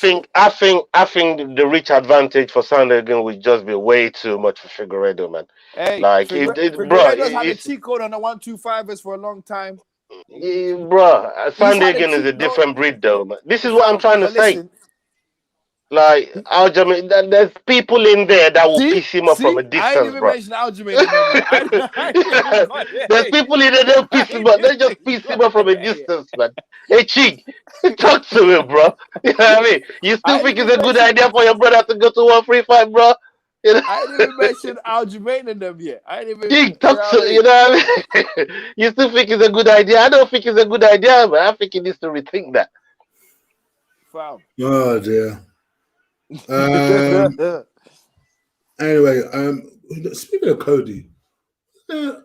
think the reach advantage for Sandhagen would just be way too much for Figueiredo, man. Hey, like Figueiredo's had a cheat code on the 125ers for a long time. Bro, Sandhagen is a different breed, though, man. This is what I'm trying to say. Like, Aljamain, there's people in there that will piss him off from a distance, bro. There's people in there that will piss him off. They just piss him off from a distance, man. Hey, Chick, talk to me, bro. You know what I mean? You still think it's a good idea for your brother to go to 135, bro? You know? I didn't even mention Aljamain in them yet. Chick, talk to you know what I mean? You still think it's a good idea? I don't think it's a good idea, man. I think he needs to rethink that. Wow. Oh, dear. Anyway, speaking of Cody,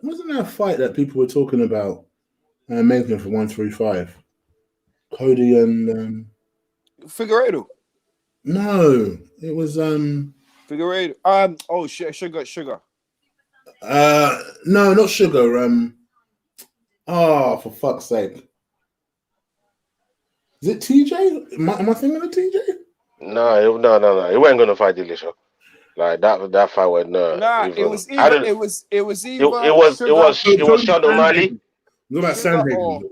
wasn't there a fight that people were talking about making for 135? Cody and Figueiredo. No, it was Figueiredo. Sugar. No, not Sugar. For fuck's sake. Is it TJ? Am I thinking of TJ? No. He wasn't gonna fight Dillashaw. Like that fight was it was either. It was Sean O'Malley. Not about Sandhagen.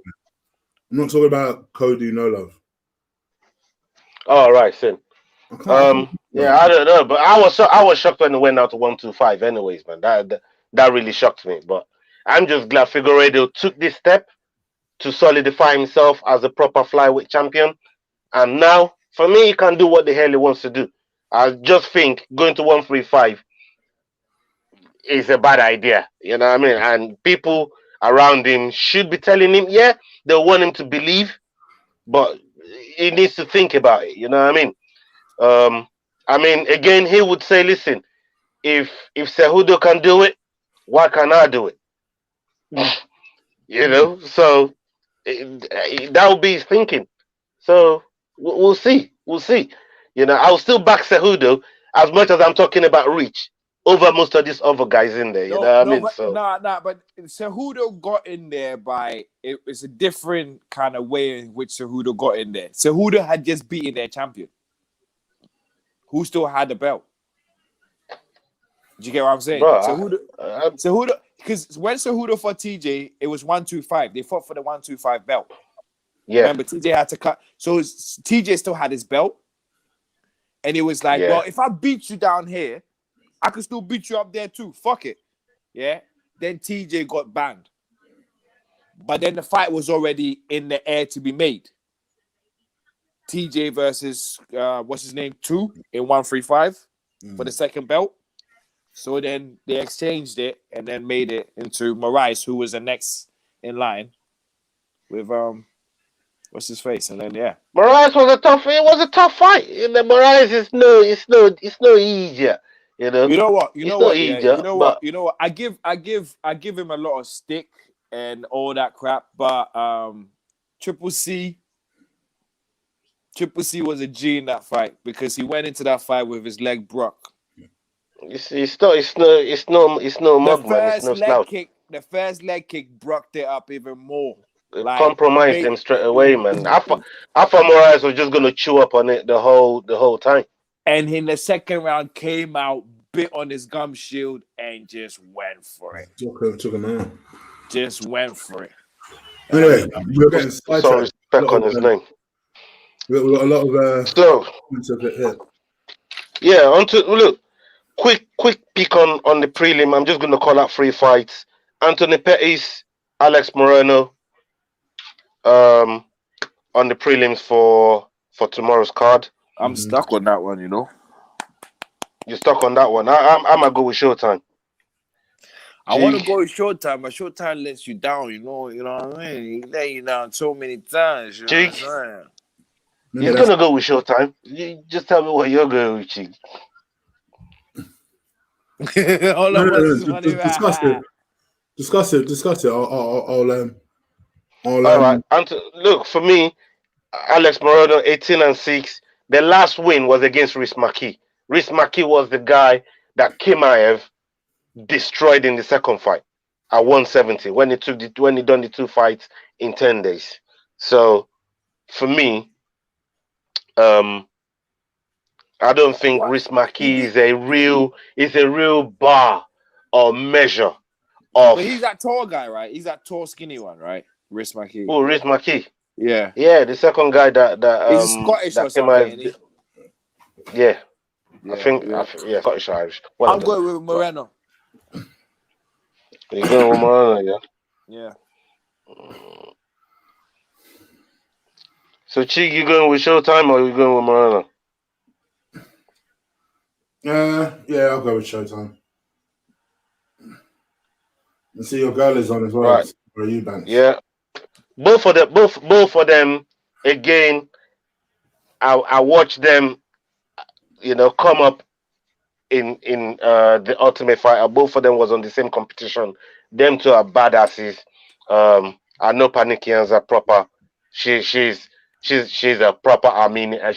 I'm not talking about Cody No Love. Oh right, sin. Yeah, I don't know, but I was shocked when it went out to 125. Anyways, man, that really shocked me. But I'm just glad Figueiredo took this step to solidify himself as a proper flyweight champion, and now for me, he can do what the hell he wants to do. I just think going to 135 is a bad idea. You know what I mean? And people around him should be telling him, yeah, they want him to believe, but he needs to think about it. You know what I mean? Again, he would say, listen, if Cejudo can do it, why can't I do it? You know, so that would be his thinking. So we'll see. We'll see. You know, I'll still back Cejudo as much as I'm talking about reach over most of these other guys in there. You know what I mean? But Cejudo got in there it was a different kind of way in which Cejudo got in there. Cejudo had just beaten their champion, who still had the belt. Do you get what I'm saying? Bro, Cejudo, because when Cejudo fought TJ, it was 125. They fought for the 125 belt. Yeah. Remember, TJ had to cut. So TJ still had his belt. And it was like, well, if I beat you down here, I could still beat you up there too. Fuck it. Yeah. Then TJ got banned. But then the fight was already in the air to be made. TJ versus, what's his name? 2 in 135 for the second belt. So then they exchanged it and then made it into Moraes, who was the next in line with, what's his face? And then, Moraes was a tough fight. You know, Moraes is no easier. You know. You know what? Easier, You know what? I give him a lot of stick and all that crap, but Triple C was a G in that fight because he went into that fight with his leg broke. It's no mug, man. It's no slouch. The first leg kick broke it up even more. Like, compromised him straight away, man. I thought Moraes was just gonna chew up on it the whole time. And in the second round, came out, bit on his gum shield, and just went for it. Took him out. Just went for it. Anyway, we're getting some respect on his name. We've got a lot of comments of it here. Yeah, look. Quick pick on the prelim. I'm just gonna call out 3 fights. Anthony Pettis, Alex Moreno. On the prelims for tomorrow's card. I'm stuck on that one, you know. You're stuck on that one. I'm gonna go with Showtime. I want to go with Showtime, but Showtime lets you down, you know what I mean? He let you down so many times, you know what I'm saying? You're gonna go with Showtime. You just tell me what you're going with, Cheek. Discuss it. All right. Look, for me, Alex Moreno, 18-6. The last win was against Rhys McKee. Rhys McKee was the guy that Chimaev destroyed in the second fight at 170 when he done the 2 fights in 10 days. So for me, I don't think Rhys McKee is a real bar or measure of. But he's that tall guy, right? He's that tall, skinny one, right? Rhys McKee. Oh, Rhys McKee. Yeah. Yeah, the second guy that he's Scottish or something. Yeah. I think Scottish Irish. I'm going with Moreno. You're going with Moreno, yeah. So, Cheek, you going with Showtime or you going with Moreno? Yeah, I'll go with Showtime. And see your girl is on as well. Right. Or are you Banks? Yeah. Both of them again. I watched them, come up in the Ultimate Fighter. Both of them was on the same competition. Them two are badasses. I know Panikians are proper. She's a proper Armenian, and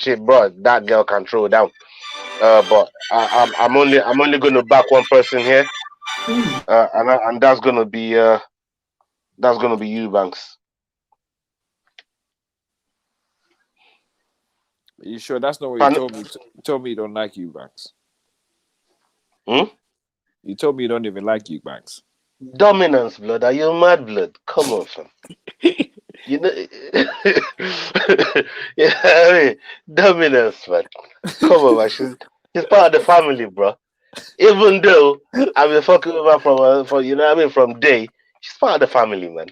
that girl can throw down. But I'm only going to back one person here, and that's going to be Eubanks. Are you sure that's not what you told me? You told me you don't like Eubanks. You told me you don't even like Eubanks. Dominance, blood. Are you mad, blood? Come on, fam. You know, yeah, I mean, dominance, man. Come on, man. She's part of the family, bro. Even though I've been fucking with her from you know what I mean, from day, she's part of the family, man.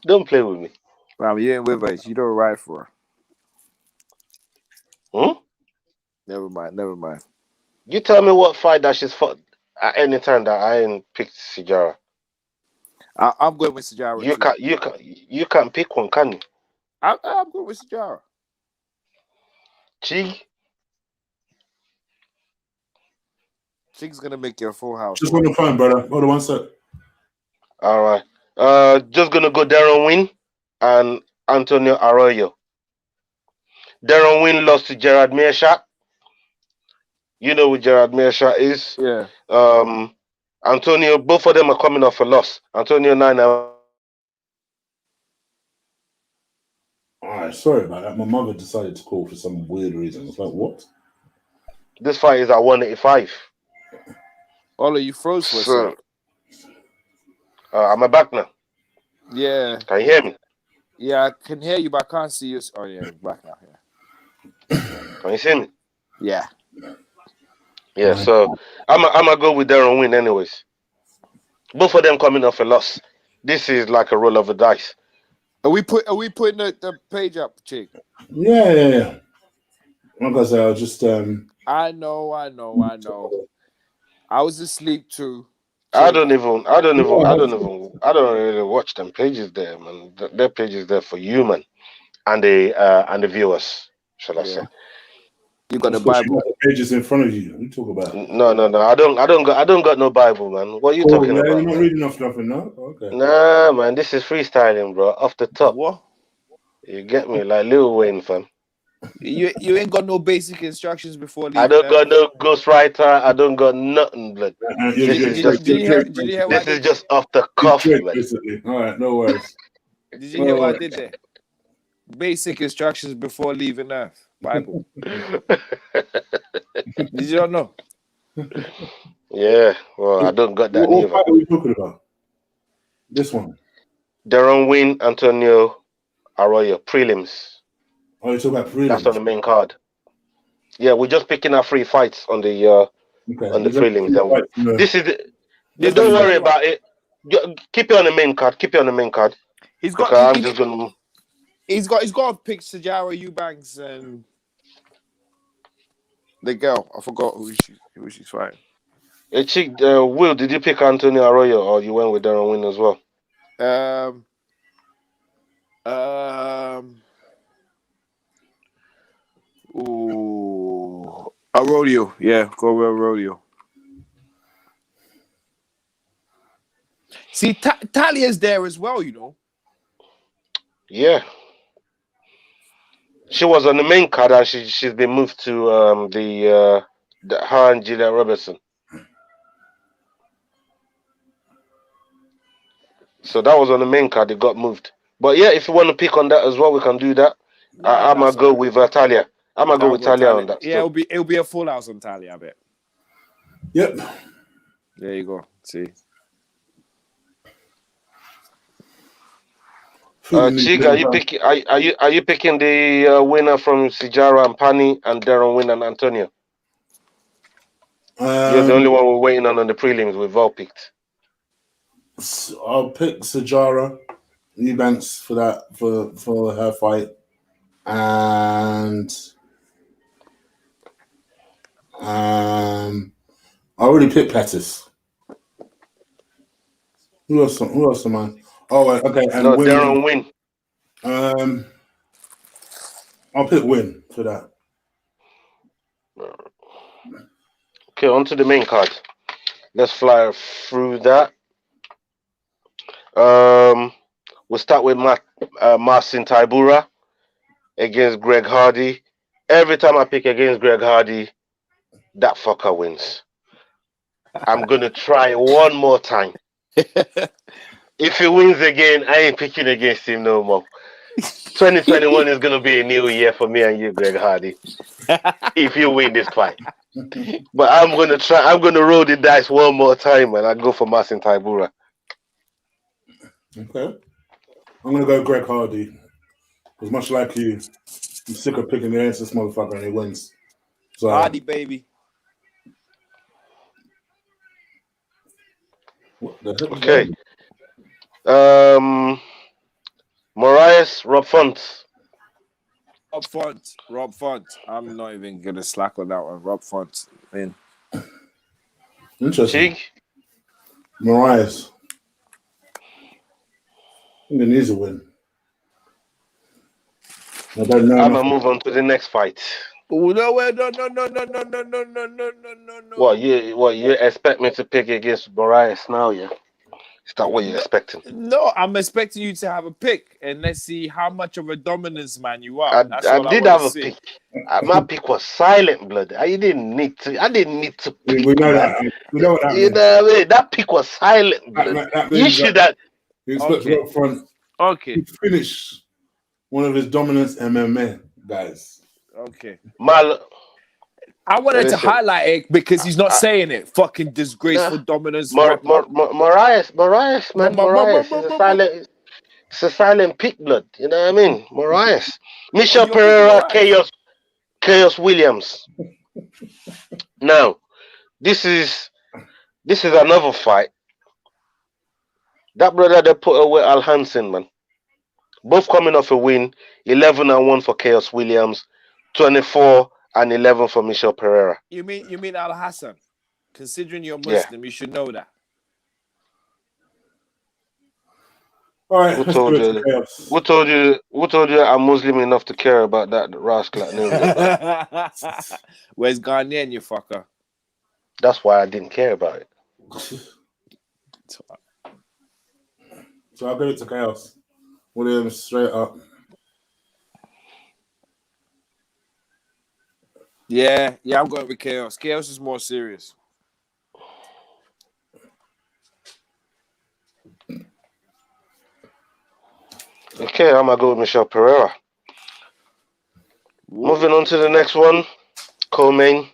Don't play with me. Fam, you ain't with her. You don't ride for her. Hmm? Never mind. Never mind. You tell me what fight that she's fought at any time that I ain't picked Sijara. I'm going with Sajara You too. can't pick one, can you? I'm going with Sajara. Chig? Chig's gonna make you a full house. Just on the phone, brother. Hold on one sec. All right. Just gonna go Darren Wynn and Antonio Arroyo. Darren Wynn lost to Gerard Meerschaert. You know who Gerard Meerschaert is. Yeah. Antonio, both of them are coming off a loss. Antonio 9. All right, sorry about that. My mother decided to call for some weird reason. I was like, what? This fight is at 185. All of you froze for a So, sec. I'm back now. Yeah. Can you hear me? Yeah, I can hear you, but I can't see you. Oh, yeah, you're back now. Yeah. Can you see me? Yeah. Yeah, so I'm gonna go with Darren Wynn anyways. Both of them coming off a loss. This is like a roll of the dice. Are we putting the page up, Chig? Yeah. Like I said, I was just I know. I was asleep too. I don't really watch them pages there, man. Their pages there for you, man, and the viewers, shall I say? You got the of course, Bible. you got the pages in front of you. What you talk about? No. I don't got no Bible, man. What are you talking about? You're not Man? reading off nothing, no? Okay. Nah, man. This is freestyling, bro. Off the top. What? You get me, like Lil Wayne, fam. You ain't got no basic instructions before leaving. I don't got no ghostwriter. I don't got nothing, blood. Did you hear what I did? Just off the cuff, man. Basically. All right, no worries. Did you hear what I did there? Basic instructions before leaving Earth. Bible. Did you not know? Yeah, well, I don't got that What neither. fight are we talking about? This one. Darren Wynn, Antonio Arroyo, prelims. Oh, you're talking about prelims? That's on the main card. Yeah, we're just picking our 3 fights on the prelims. This is don't worry about it. Keep it on the main card. He's got to pick Sajara Eubanks and the girl. I forgot who she's fighting. Hey, Chick, Will, did you pick Antonio Arroyo or you went with Darren Wynn as well? Arroyo. Yeah, go with Arroyo. See, Talia's there as well, you know. Yeah. She was on the main card and she's been moved to her and Julia Robertson. So that was on the main card. It got moved. But yeah, if you want to pick on that as well, we can do that. I'm gonna go with Talia. I'm gonna go with Talia on that. Yeah, it'll be a full house on Talia, I bet. Yep. There you go. See. Chig, are you picking the winner from Sijara and Pani and Darren Wynn and Antonio? You're the only one we're waiting on the prelims. We've all picked. I'll pick Sajara Eubanks for that for her fight, and I already picked Pettis. Who else am I? Oh, okay. And no, Darren Wynn. I'll pick Wynn for that. Okay, on to the main card. Let's fly through that. We'll start with Marcin Tybura against Greg Hardy. Every time I pick against Greg Hardy, that fucker wins. I'm gonna try one more time. If he wins again, I ain't picking against him no more. 2021 is gonna be a new year for me and you, Greg Hardy. If you win this fight. But I'm gonna roll the dice one more time and I go for Marcin Tybura. Okay. I'm gonna go Greg Hardy. Because much like you, I'm sick of picking against this motherfucker and he wins. So Hardy, baby. what the heck is Okay. that? Marias, Rob Font. Rob Font. I'm not even gonna slack on that one. Rob Font. Man. Interesting. Chig. Marias. I think it needs a win. I don't know. I'm gonna move on to the next fight. Oh no! What you expect me to pick against Marias now? Yeah, is that what you're expecting? No, I'm expecting you to have a pick, and let's see how much of a dominance man you are. That's I all did I have want a to see. pick. My pick was silent, blood. I didn't need to pick. We know man. that. We know what that You means. know what I mean? That pick was silent, blood. That You means should that have. you expect Okay. Rob Front Okay. to finish one of his dominance MMA guys. Okay. Mal. I wanted to Listen, highlight it because he's not saying it. Fucking disgraceful dominance. Marias, man, Marias is a silent pick, blood. You know what I mean? Marias, Michel you're picking Pereira, Marias. Chaos Williams. Now, this is another fight. That brother they put away Al Hansen, man. Both coming off a win, 11-1 for Chaos Williams, 24-11 for Michel Pereira. You mean Al Hassan? Considering you're Muslim, you should know that. All right, Who let's told go to you? chaos. Who told you I'm Muslim enough to care about that rascal at noon? Where's Ghanaian, you fucker? That's why I didn't care about it. So I'll give it to chaos. Williams straight up. Yeah, I'm going with Chaos. Chaos is more serious. Okay, I'm gonna go with Michel Pereira. Whoa. Moving on to the next one, co-main.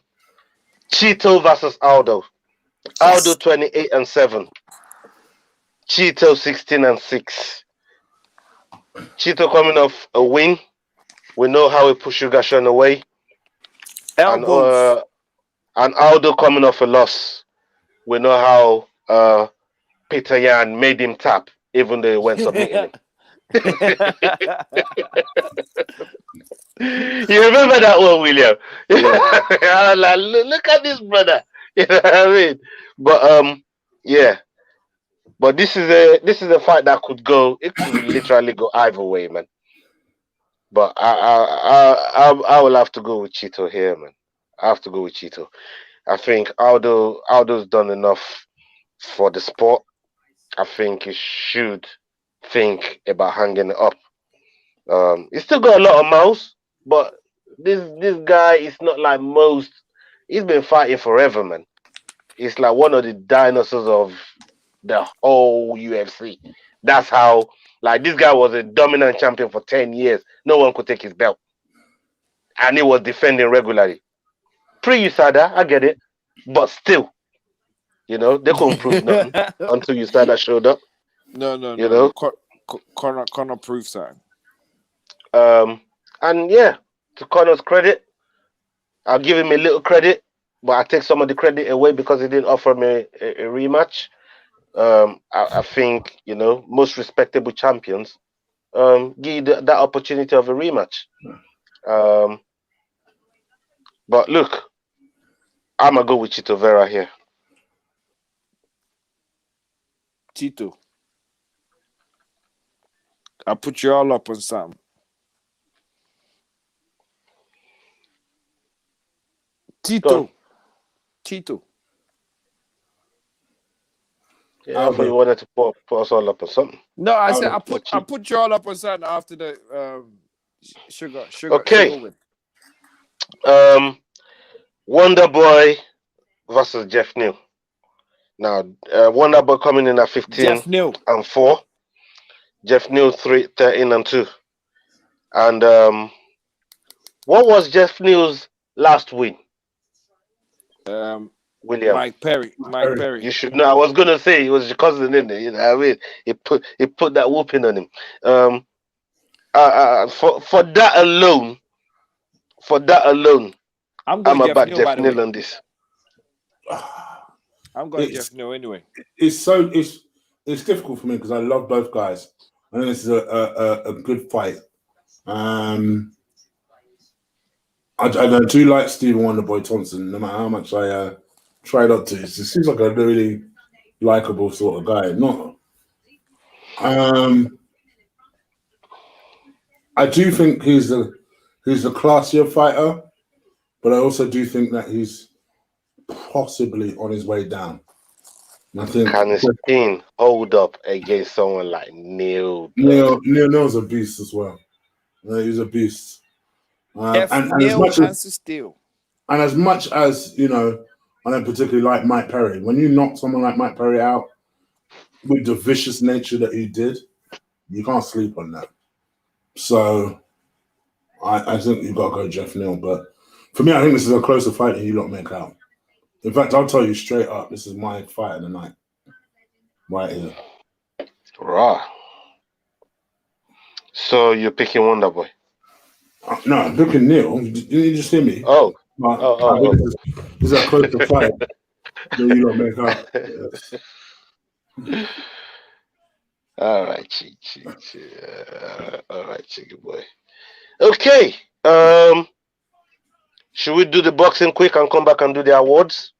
Cheeto versus Aldo. Aldo 28-7. Cheeto 16-6. Cheeto coming off a win. We know how he pushed Sugar Sean away. Elbows. And Aldo coming off a loss. We know how Peter Yan made him tap, even though he went submitting him. You remember that one, William? Yeah. Like, look at this brother. You know what I mean? But yeah. But this is a fight that could go. It could literally go either way, man. But I will have to go with Cheeto here, man. I have to go with Cheeto. I think Aldo's done enough for the sport. I think he should think about hanging it up. He's still got a lot of mouths, but this guy is not like most. He's been fighting forever, man. He's like one of the dinosaurs of the whole UFC. That's how, like, this guy was a dominant champion for 10 years. No one could take his belt. And he was defending regularly. Pre-USADA, I get it. But still, you know, they couldn't prove nothing until USADA showed up. No. You know? Connor proved something. And yeah, to Connor's credit, I'll give him a little credit, but I take some of the credit away because he didn't offer me a rematch. I think, you know, most respectable champions give you that opportunity of a rematch. But look, I'm going to go with Chito Vera here. Tito. I put you all up on something. Tito. Yeah, I thought you wanted to put us all up on something. No, I said I put you all up on something after the sugar. Okay. Sugar win. Wonder Boy versus Geoff Neal. Now, Wonder Boy coming in at 15-4. Geoff Neal 13-2. And what was Geoff Neal's last win? William. Mike Perry. Mike Perry. You should know. I was gonna say it was your cousin in there. You know what I mean? It put that whooping on him. For that alone, I'm going I'm Jeff about Neal, by Jeff the Neal way. on this. I'm going Jeff Neal anyway. It's difficult for me because I love both guys. I think this is a good fight. I do like Stephen Wonderboy Thompson, no matter how much I try not to. It seems like a really likable sort of guy. I do think he's a classier fighter, but I also do think that he's possibly on his way down. And I think Can Steen hold up against someone like Neal? Neal's a beast as well. He's a beast. And as much as Steel. And as much as, I don't particularly like Mike Perry, when you knock someone like Mike Perry out with the vicious nature that he did, you can't sleep on that. So I think you've got to go Jeff Neal. But for me, I think this is a closer fight than you lot make out. In fact, I'll tell you straight up, this is my fight of the night. Right here. Right. So you're picking Wonderboy? No, I'm picking Neal. Didn't you just hear me? Oh. This is a closer fight than you lot make out. Yes. All right, cheeky boy. Okay. Should we do the boxing quick and come back and do the awards?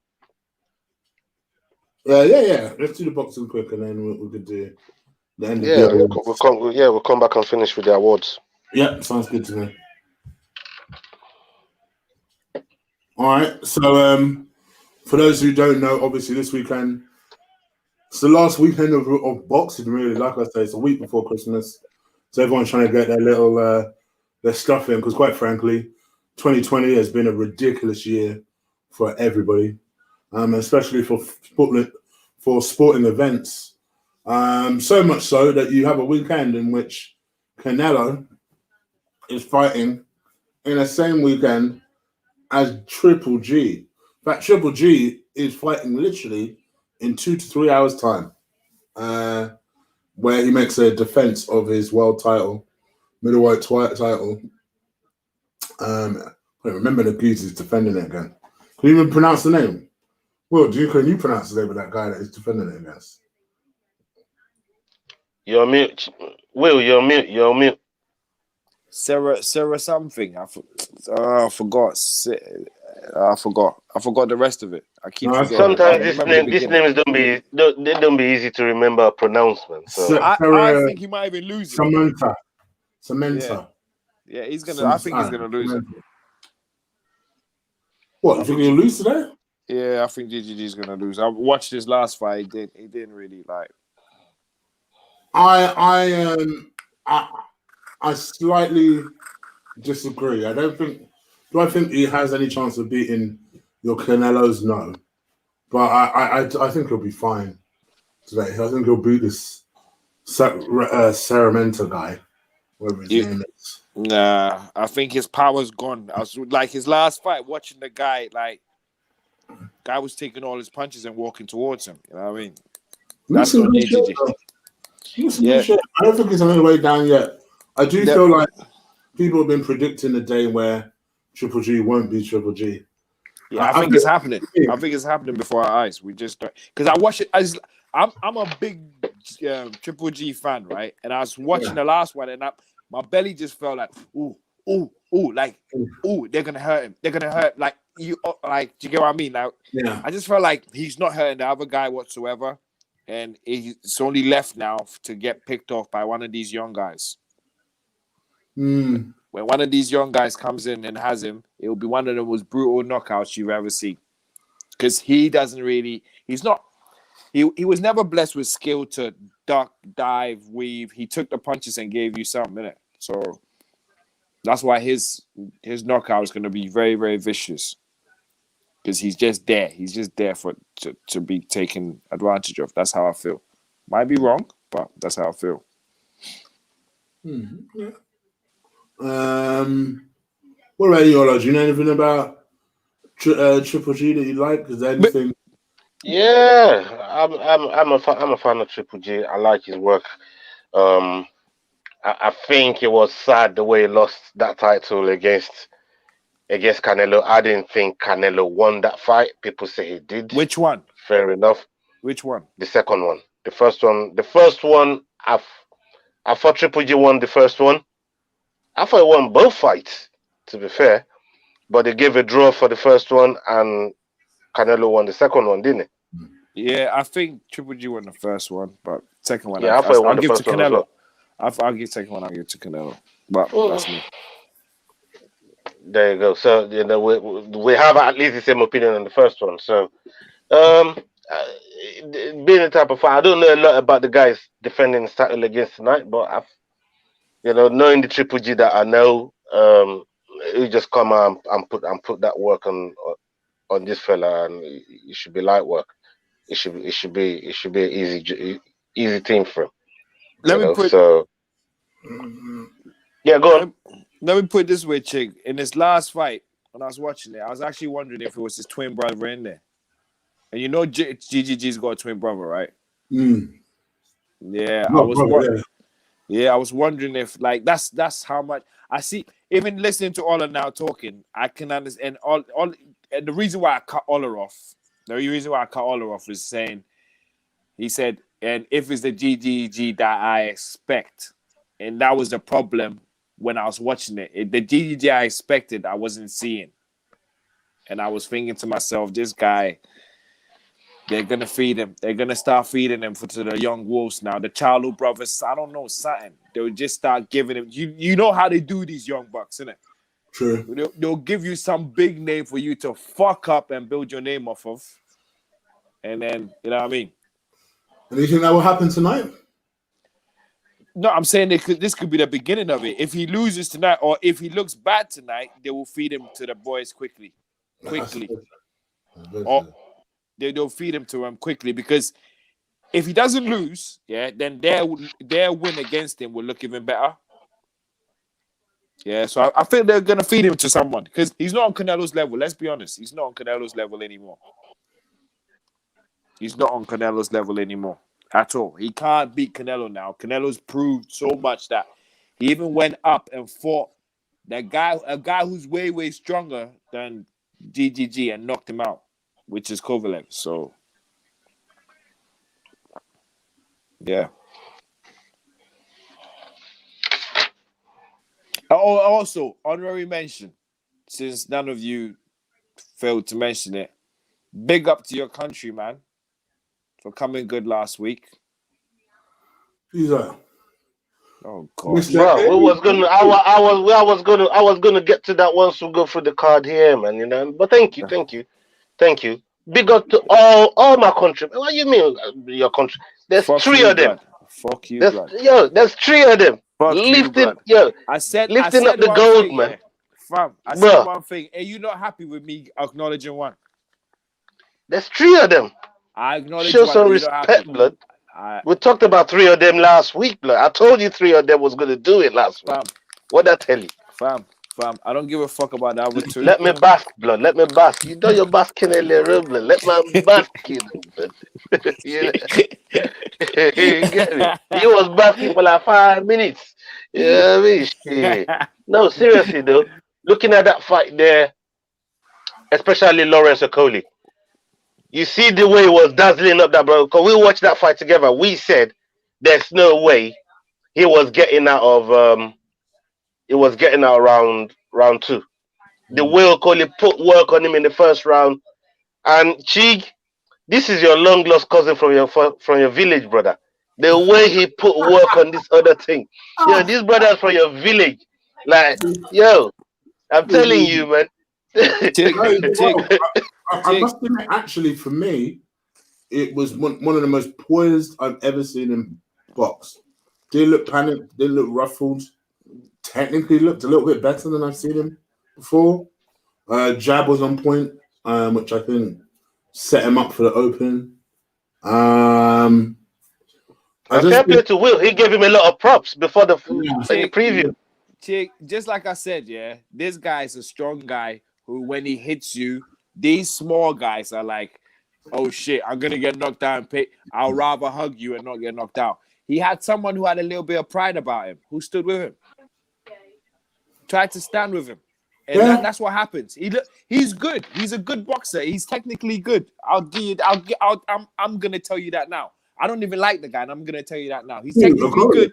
Yeah. Let's do the boxing quick and then we could do the end of the awards. We'll come back and finish with the awards. Yeah, sounds good to me. All right. So for those who don't know, obviously this weekend, it's the last weekend of boxing, really. Like I say, it's a week before Christmas. So everyone's trying to get their little their stuff in because, quite frankly, 2020 has been a ridiculous year for everybody, especially for sporting events. So much so that you have a weekend in which Canelo is fighting in the same weekend as Triple G. In fact, Triple G is fighting literally in 2 to 3 hours' time, where he makes a defense of his world title, middleweight title. I don't remember the geese is defending it again. Can you even pronounce the name? Will, can you pronounce the name of that guy that is defending it against? You're mute. Will, you're mute. Sarah something. I forgot. I forgot the rest of it. I keep forgetting. Sometimes these names don't be easy to remember pronouncement. So I think he might even lose it. Samantha. Yeah, he's gonna. I think he's gonna lose it. What? You think he'll lose today? Yeah, I think GGG's gonna lose. I watched his last fight. He didn't really like. I slightly disagree. I don't think. Do I think he has any chance of beating your Canelos? No, but I think he'll be fine today. I think he'll beat this Saramenta guy, whatever his name is. Nah, I think his power's gone. I was like his last fight, watching the guy, guy was taking all his punches and walking towards him. You know what I mean? That's not GGG. Yeah. I don't think he's on his way down yet. I do feel like people have been predicting the day where Triple G won't be Triple G. Yeah, I think it's happening. I think it's happening before our eyes. We just because I watch it. I'm a big Triple G fan, right? And I was watching the last one, and my belly just felt like, ooh, they're gonna hurt him. They're gonna hurt do you get what I mean? I just felt like he's not hurting the other guy whatsoever, and it's only left now to get picked off by one of these young guys. When one of these young guys comes in and has him, it will be one of the most brutal knockouts you've ever seen. Because he doesn't really, he was never blessed with skill to duck, dive, weave. He took the punches and gave you something in it. So that's why his knockout is going to be very, very vicious. Because he's just there. He's just there to be taken advantage of. That's how I feel. Might be wrong, but that's how I feel. What about you, Ola? Do you know anything about Triple G that you like? Is there anything? Yeah, I'm a fan of Triple G. I like his work. Um, I think it was sad the way he lost that title against Canelo. I didn't think Canelo won that fight. People say he did. Which one? Fair enough. Which one? The second one. The first one, I thought Triple G won the first one. I thought he won both fights, to be fair. But they gave a draw for the first one and Canelo won the second one, didn't he? Yeah, I think Triple G won the first one, but second one, Yeah, I thought he won I'll the give to first one as Canelo. well. I'll give second one. I'll give to Canelo, but that's me. There you go. So we have at least the same opinion on the first one. So, being the type of fight, I don't know a lot about the guys defending his title against tonight, but knowing the Triple G that I know, he just come out and put that work on this fella, and it should be light work. It should be an easy team for him. Yeah, go on. Let me put it this way, Chick. In this last fight, when I was watching it, I was actually wondering if it was his twin brother in there. And you know, GGG's got a twin brother, right? Yeah, I was wondering if that's how much I see. Even listening to Ola now talking, I can understand all. And the reason why I cut Ola off, is saying, he said, and if it's the GGG that I expect, and that was the problem when I was watching it. The GGG I expected, I wasn't seeing, and I was thinking to myself, this guy. They're gonna feed him. They're gonna start feeding him to the young wolves now. The Charlo brothers, I don't know, something. They'll just start giving him. You know how they do these young bucks, innit? True. They'll give you some big name for you to fuck up and build your name off of, and then you know what I mean. And you think that will happen tonight? No, I'm saying this could be the beginning of it. If he loses tonight, or if he looks bad tonight, they will feed him to the boys quickly. They'll feed him to him quickly, because if he doesn't lose, then their win against him will look even better. Yeah, so I think they're gonna feed him to someone, because he's not on Canelo's level. Let's be honest, he's not on Canelo's level anymore. He's not on Canelo's level anymore at all. He can't beat Canelo now. Canelo's proved so much that he even went up and fought a guy who's way stronger than GGG and knocked him out, which is Kovalev. So, yeah. Oh, also, honorary mention, since none of you failed to mention it, big up to your country, man, for coming good last week. Who's that? Oh God! Bro, I was gonna get to that once we go through the card here, man. You know, but thank you. Big up to all my country. What do you mean your country? There's Fuck three you, of them. blood. Fuck you, blood. There's three of them. Fuck lifting, you, I said up the gold, thing, man. Fam, I said one thing. Are you not happy with me acknowledging one? There's three of them. I acknowledge. Show some respect, blood. We talked about three of them last week, blood. I told you three of them was gonna do it last week. What'd I tell you? Fam, I don't give a fuck about that one too. Let me bask, blood. Let me bask. You know you're basking in the room, blood. Let me bask in, blood. You get me? He was basking for like 5 minutes. You know what I mean? Shit. No, seriously though. Looking at that fight there, especially Lawrence Okoli. You see the way he was dazzling up that, bro. Because we watched that fight together. We said there's no way he was getting out of round two. The way Okoli put work on him in the first round. And Chig, this is your long lost cousin from your village, brother. The way he put work on this other thing. Yo, this brother's from your village. Like, yo, I'm telling you, man. I must admit, actually, for me, it was one of the most poised I've ever seen him box. Didn't look panicked, didn't look ruffled. Technically looked a little bit better than I've seen him before. Jab was on point, which I think set him up for the open. Fair play to Will. He gave him a lot of props before the preview. Chick, just like I said, this guy is a strong guy who, when he hits you, These small guys are like, oh shit, I'm gonna get knocked out and pay. I'll rather hug you and not get knocked out. He had someone who had a little bit of pride about him, who stood with him, tried to stand with him. And that's what happens. He's good. He's a good boxer. He's technically good. I'm gonna tell you that now. I don't even like the guy, and I'm gonna tell you that now. He's technically good.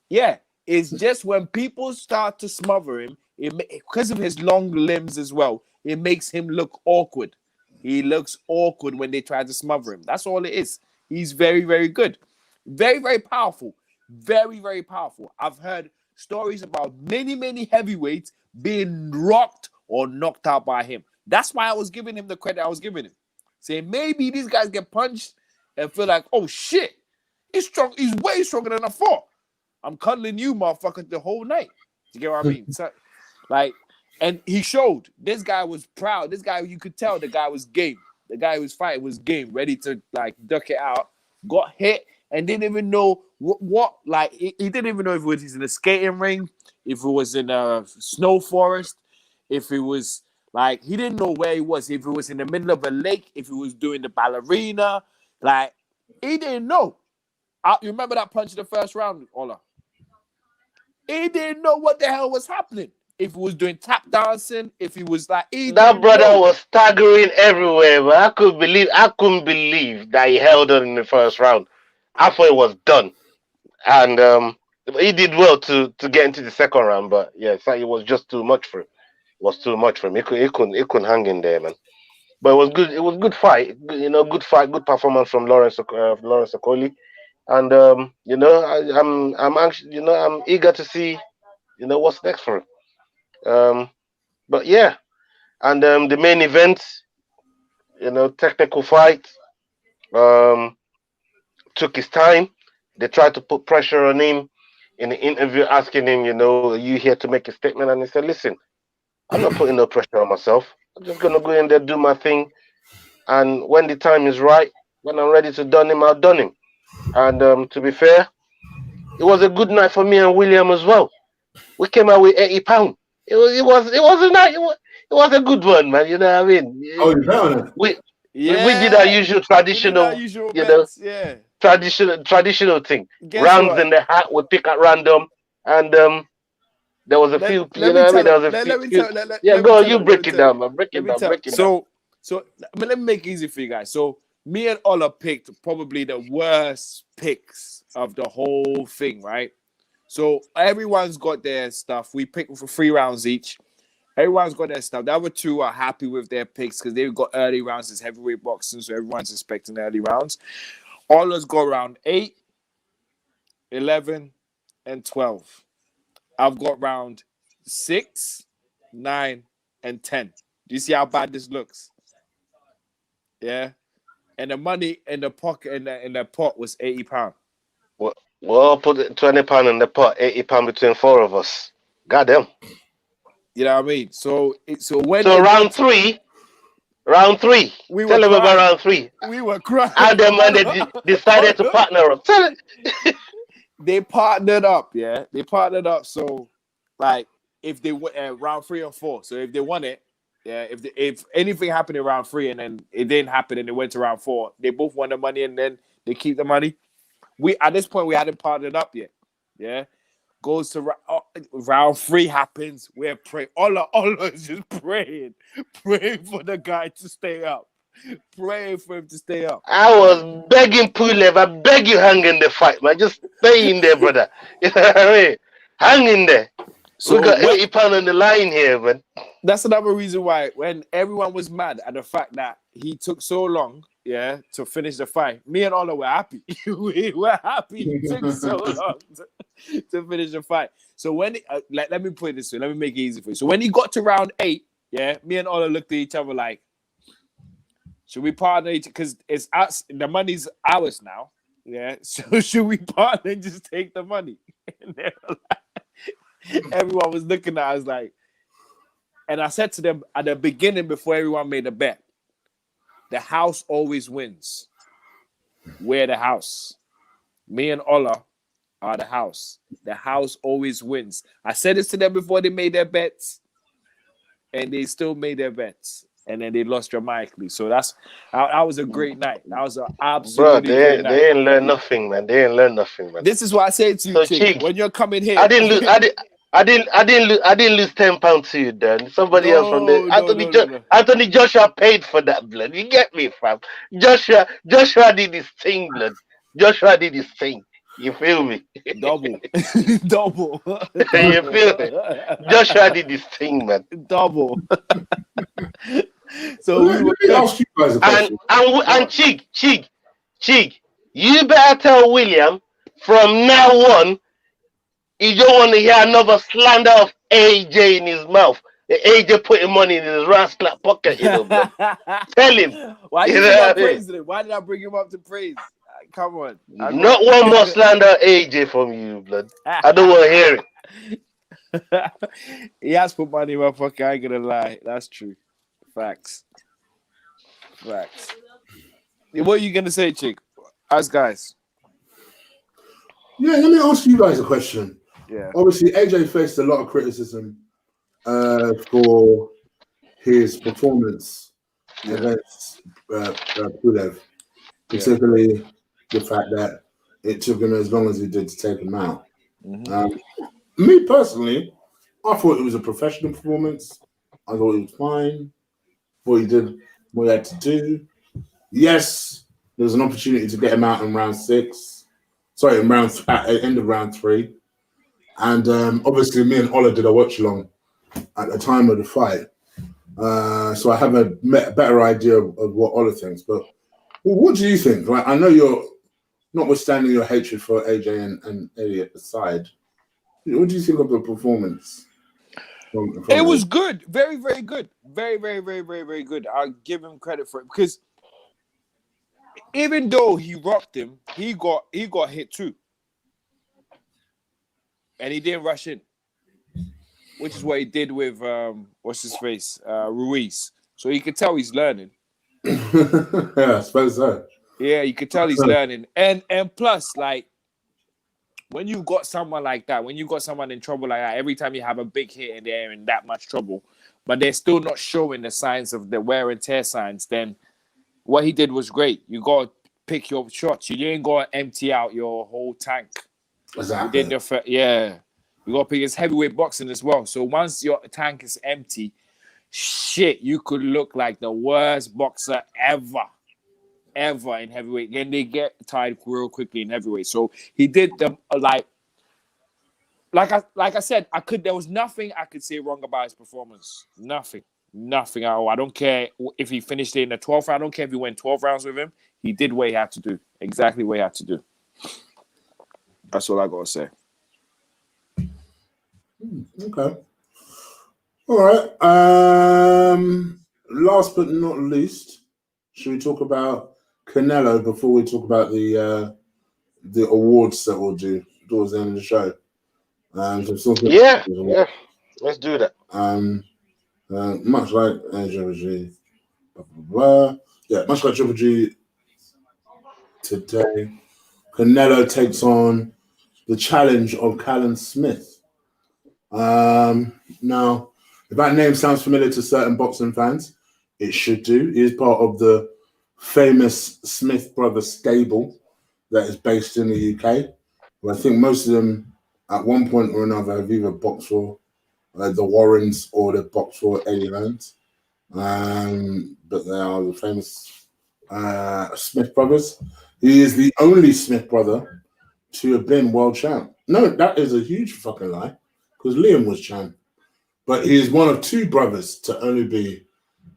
Yeah, it's just when people start to smother him, because of his long limbs as well, it makes him look awkward. He looks awkward when they try to smother him. That's all it is. He's very, very good. Very, very powerful. Very, very powerful. I've heard stories about many, many heavyweights being rocked or knocked out by him. That's why I was giving him the credit I was giving him. Saying maybe these guys get punched and feel like, oh shit, he's strong. He's way stronger than I thought. I'm cuddling you, motherfucker, the whole night. You get what I mean? So, like, and he showed. This guy was proud. This guy, you could tell the guy was game. The guy who was fighting was game, ready to like duck it out. Got hit and didn't even know what like he didn't even know if it was in a skating ring, if it was in a snow forest, if it was like he didn't know where he was, if it was in the middle of a lake, if he was doing the ballerina, like he didn't know. You remember that punch in the first round, Ola? He didn't know what the hell was happening. If he was doing tap dancing, if he was like that brother was staggering everywhere, but I couldn't believe that he held on in the first round. I thought it was done. And he did well to get into the second round, but yeah, so it was just too much for him. It was too much for him. He couldn't hang in there, man. But it was good. It was good fight. You know, good fight, good performance from Lawrence Okoli. And I'm anxious. You know, I'm eager to see, what's next for him. But yeah, and the main event, technical fight, took his time. They tried to put pressure on him in the interview, asking him, are you here to make a statement? And he said, listen, I'm not putting no pressure on myself. I'm just gonna go in there, do my thing, and when the time is right, when I'm ready to done him, I'll done him. And to be fair, it was a good night for me and William as well. We came out with £80. It was a good one, man. You know what I mean? We did our usual traditional, traditional thing. Rounds in the hat, we pick at random, and there was a few. You know what I mean? There was a few. Yeah, go on. You break it down, man. Break it down. So let me make it easy for you guys. So me and Ola picked probably the worst picks of the whole thing, right? So everyone's got their stuff. We picked for 3 rounds each. Everyone's got their stuff. The other two are happy with their picks because they've got early rounds as heavyweight boxing, so everyone's expecting early rounds. Ola's got round 8, 11, and 12. I've got round 6, 9, and 10. Do you see how bad this looks? Yeah. And the money in the pocket in the pot was £80. Well, put £20 in the pot, £80 between 4 of us. Goddamn. You know what I mean? So round three. Tell them about round 3. We were crying. And then when they decided to partner up. Tell it. They partnered up, yeah. They partnered up. So, like, if they went round 3 or 4, so if they won it, yeah. If anything happened in round 3 and then it didn't happen and they went to round 4, they both won the money and then they keep the money. At this point we hadn't partnered up yet, yeah. Goes to round 3 happens. We're praying. Ola is just praying for the guy to stay up. Praying for him to stay up. I was begging Pulev, I beg you, hang in the fight, man. Just stay in there, brother. You know what I mean? Hang in there. So we got £80 on the line here, man. That's another reason why when everyone was mad at the fact that he took so long, yeah, to finish the fight, me and Ola were happy. We were happy it took so long to finish the fight. So when let me put it this way, let me make it easy for you. So when he got to round 8, yeah, me and Ola looked at each other like, should we partner each? Because it's us, the money's ours now. Yeah. So should we partner and just take the money? And everyone was looking at us like, and I said to them at the beginning before everyone made a bet, the house always wins. We're the house. Me and Ola are the house. The house always wins. I said this to them before they made their bets, and they still made their bets. and then they lost dramatically. So that was a great night. That was an Bro, absolutely great night. they ain't learn nothing, man. They ain't learn nothing, man. This is what I say to you, So, Chick. Cheek, When you're coming here, I didn't lose. I didn't lose £10 to you, Dan. Somebody else from there. Anthony Joshua paid for that, blood. You get me, fam? Joshua did his thing, blood. Joshua did his thing. You feel me? Double. You feel me? Joshua did his thing, man. Double. So let me ask you guys a question. And Cheek, you better tell William from now on, you don't want to hear another slander of AJ in his mouth. AJ putting money in his rascal pocket, you know. Tell him. Why you know what I mean? Why did I bring him up to praise? Come on. Not one more slander AJ from you, blood. I don't want to hear it. He has put money in my pocket, I ain't gonna lie. That's true. Facts. What are you gonna say, Chick? Us guys. Yeah, let me ask you guys a question. Yeah. Obviously, AJ faced a lot of criticism for his performance against Pulev, particularly the fact that it took him as long as it did to take him out. Mm-hmm. Me personally, I thought it was a professional performance. I thought it was fine. Thought he did what he had to do. Yes, there was an opportunity to get him out in round 6. Sorry, in at the end of round 3. And obviously, me and Ola did a watch along at the time of the fight. So I have a better idea of what Ola thinks. But what do you think? Like, I know you're, notwithstanding your hatred for AJ and Elliot aside, what do you think of the performance? It was good. Very, very good. Very, very, very, very, very good. I'll give him credit for it because even though he rocked him, he got hit too. And he didn't rush in, which is what he did with what's his face, Ruiz. So you could tell he's learning. Yeah, I suppose so. Yeah, you could tell he's learning, and plus, like when you got someone like that, when you got someone in trouble like that, every time you have a big hit and they're in that much trouble, but they're still not showing the signs of the wear and tear signs, then what he did was great. You got to pick your shots. You ain't got to empty out your whole tank. Exactly. You got to pick his heavyweight boxing as well. So once your tank is empty, shit, you could look like the worst boxer ever in heavyweight. And they get tired real quickly in heavyweight. So he did them like I said, there was nothing I could say wrong about his performance. Nothing at all. I don't care if he finished it in the 12th round. I don't care if he went 12 rounds with him. He did what he had to do. Exactly what he had to do. That's all I gotta say. Okay. All right. Last but not least, should we talk about Canelo before we talk about the awards that we'll do towards the end of the show? Yeah. Let's do that. Much like Triple G, blah, blah, blah. Yeah, much like Triple G today, Canelo takes on the challenge of Callum Smith. Now, if that name sounds familiar to certain boxing fans, it should do. He is part of the famous Smith brothers stable that is based in the UK. Where I think most of them, at one point or another, have either boxed for the Warrens or they've boxed for Eddie Hearns. But they are the famous Smith brothers. He is the only Smith brother to have been world champ. No, that is a huge fucking lie, because Liam was champ. But he is one of 2 brothers to only be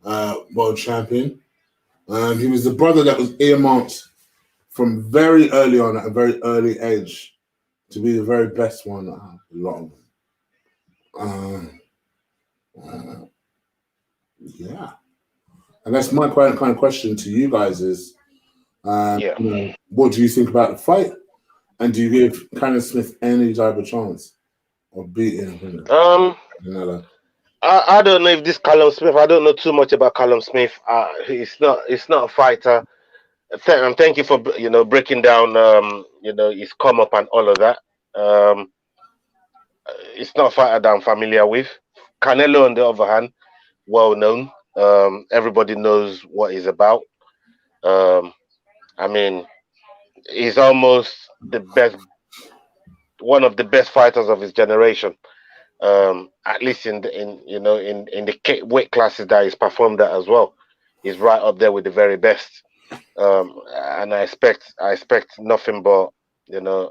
world champion. He was the brother that was earmarked from very early on, at a very early age, to be the very best one. A lot of them. Yeah. And that's my kind of question to you guys is, what do you think about the fight? And do you give Callum Smith any type of chance of beating him? I don't know if this Callum Smith. I don't know too much about Callum Smith. He's not a fighter. Thank you for breaking down his come up and all of that. It's not a fighter that I'm familiar with. Canelo, on the other hand, well known. Everybody knows what he's about. I mean, he's almost the best, one of the best fighters of his generation. At least in the weight classes that he's performed at as well. He's right up there with the very best. And I expect nothing but a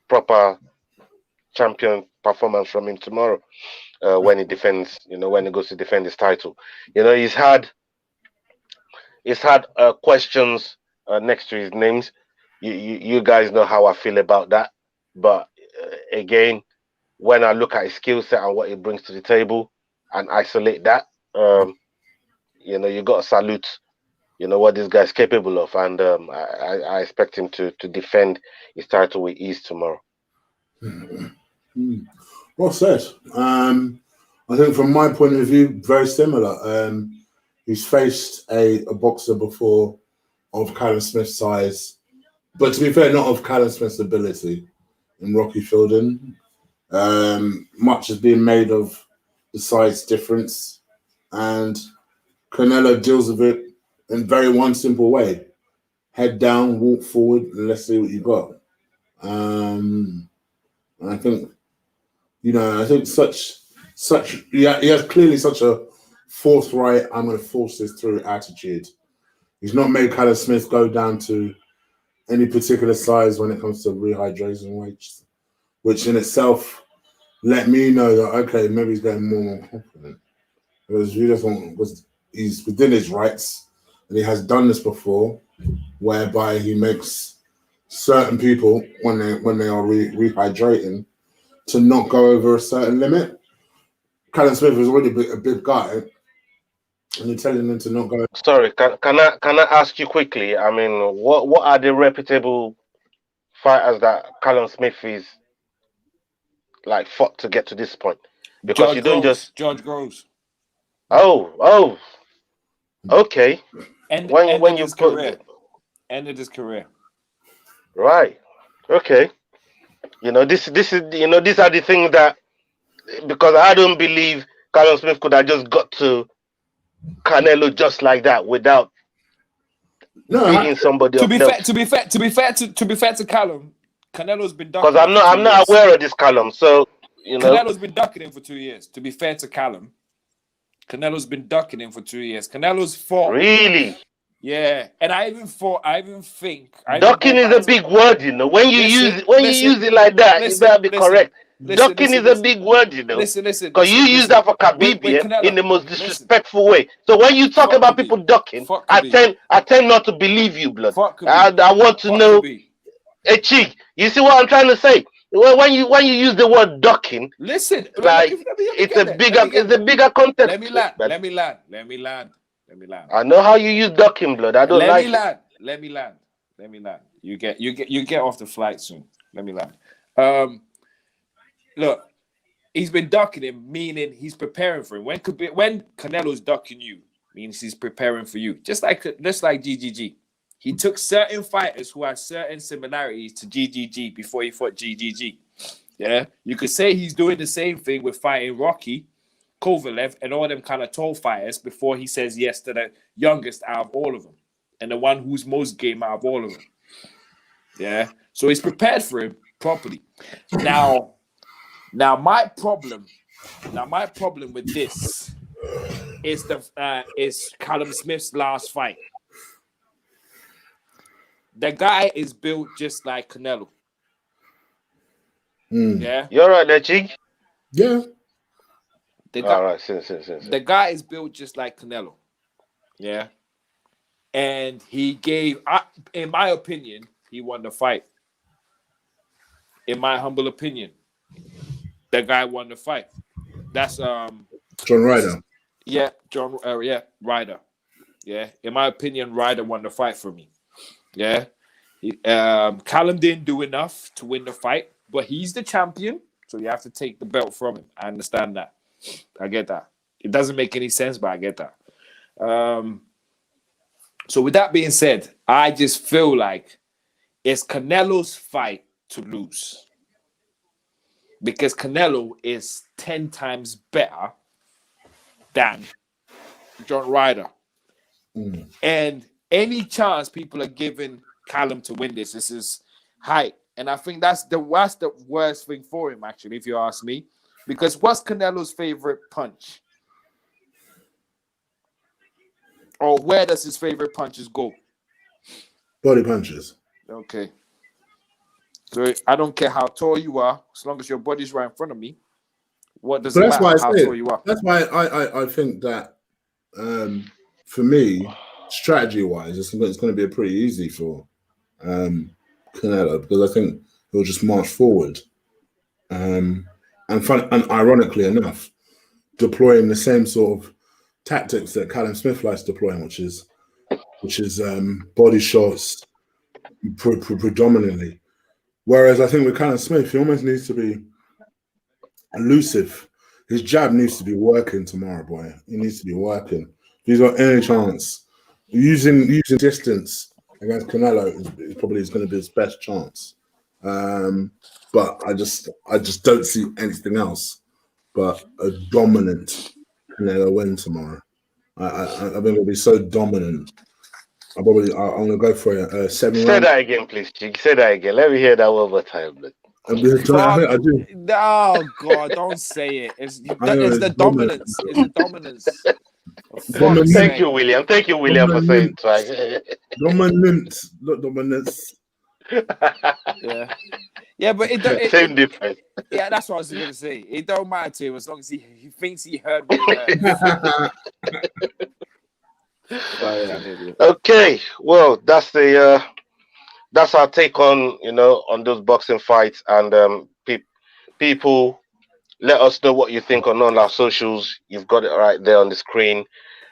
proper champion performance from him tomorrow when he defends. When he goes to defend his title. He's had questions next to his names. You guys know how I feel about that. But again, when I look at his skill set and what he brings to the table and isolate that, you got to salute, what this guy's capable of. And I expect him to defend his title with ease tomorrow. Well said. I think from my point of view, very similar. He's faced a boxer before of Callum Smith's size, but to be fair, not of Callum Smith's ability, in Rocky Fielding. Much has been made of the size difference, and Canelo deals with it in very one simple way: head down, walk forward, and let's see what you got. And I think, he has clearly such a forthright, I'm going to force this through attitude. He's not made Callum Smith go down to any particular size when it comes to rehydration weights, which in itself let me know that, okay, maybe he's getting more and more confident. Because he's within his rights, and he has done this before, whereby he makes certain people, when they are rehydrating, to not go over a certain limit. Callum Smith is already a big guy, and you're telling him to not go. Sorry, can I ask you quickly? I mean, what are the reputable fighters that Callum Smith is like fought to get to this point? Because George you don't Groves. just George Groves. Oh, okay. Ended his career. Right. Okay. This is these are the things that, because I don't believe Callum Smith could have just got to Canelo just like that without beating somebody To be else. fair to Callum, Canelo's been ducking. Because I'm not aware of this Callum, so Canelo's been ducking him for 2 years. To be fair to Callum, Canelo's been ducking him for 2 years. Canelo's fought. Really? Yeah, and I even think ducking is a big word, When you use it like that, you better be correct. Ducking is a big word, Listen. Because you use that for Khabib in the most disrespectful way. So when you talk about people ducking, I tend not to believe you, blood. I want to know. Hey, Chick, you see what I'm trying to say? When you use the word ducking, listen, like it's a bigger context. Let me land. I know how you use ducking, blood. I don't like it. Let me land. You get off the flight soon. Let me land. Look, he's been ducking him, meaning he's preparing for him. When Canelo's ducking you, means he's preparing for you. Just like GGG. He took certain fighters who had certain similarities to GGG before he fought GGG. Yeah, you could say he's doing the same thing with fighting Rocky, Kovalev, and all them kind of tall fighters before he says yes to the youngest out of all of them and the one who's most game out of all of them. Yeah, so he's prepared for him properly. Now my problem with this is Callum Smith's last fight. The guy is built just like Canelo. Yeah, you're right there, Chick. Yeah. All right, the guy is built just like Canelo. Yeah. And he gave, in my opinion, he won the fight. In my humble opinion, the guy won the fight. That's John Ryder. Yeah, Ryder. Yeah, in my opinion, Ryder won the fight for me. Yeah. Callum didn't do enough to win the fight, but he's the champion, so you have to take the belt from him. I understand that. I get that. It doesn't make any sense, but I get that. So with that being said, I just feel like it's Canelo's fight to lose. Because Canelo is 10 times better than John Ryder. Mm. And any chance people are giving Callum to win this is height. And I think that's the worst thing for him, actually, if you ask me. Because what's Canelo's favorite punch? Or where does his favorite punches go? Body punches. Okay. So I don't care how tall you are, as long as your body's right in front of me. What does So it that's matter why how tall you are? that's why I think that for me, strategy-wise, it's going to be pretty easy for Canelo, because I think he'll just march forward. And ironically enough, deploying the same sort of tactics that Callum Smith likes deploying, which is body shots predominantly. Whereas I think with Callum Smith, he almost needs to be elusive. His jab needs to be working tomorrow, boy. He needs to be working. If he's got any chance, using distance against Canelo is probably going to be his best chance. But I just don't see anything else but a dominant Canelo win tomorrow. I think it'll be so dominant. I'm going to go for a 7 Say round. that again, please, Chick. Say that again. Let me hear that one more time. I do. Oh God! Don't say it. It's the dominance. It's the dominance. Thank you, William. Thank you, William, for saying it. Dominant, not dominance. Yeah, but same difference. Yeah, that's what I was going to say. It don't matter to him as long as he thinks he heard what he heard. Okay, well, that's our take on those boxing fights, and people, let us know what you think on all our socials. You've got it right there on the screen,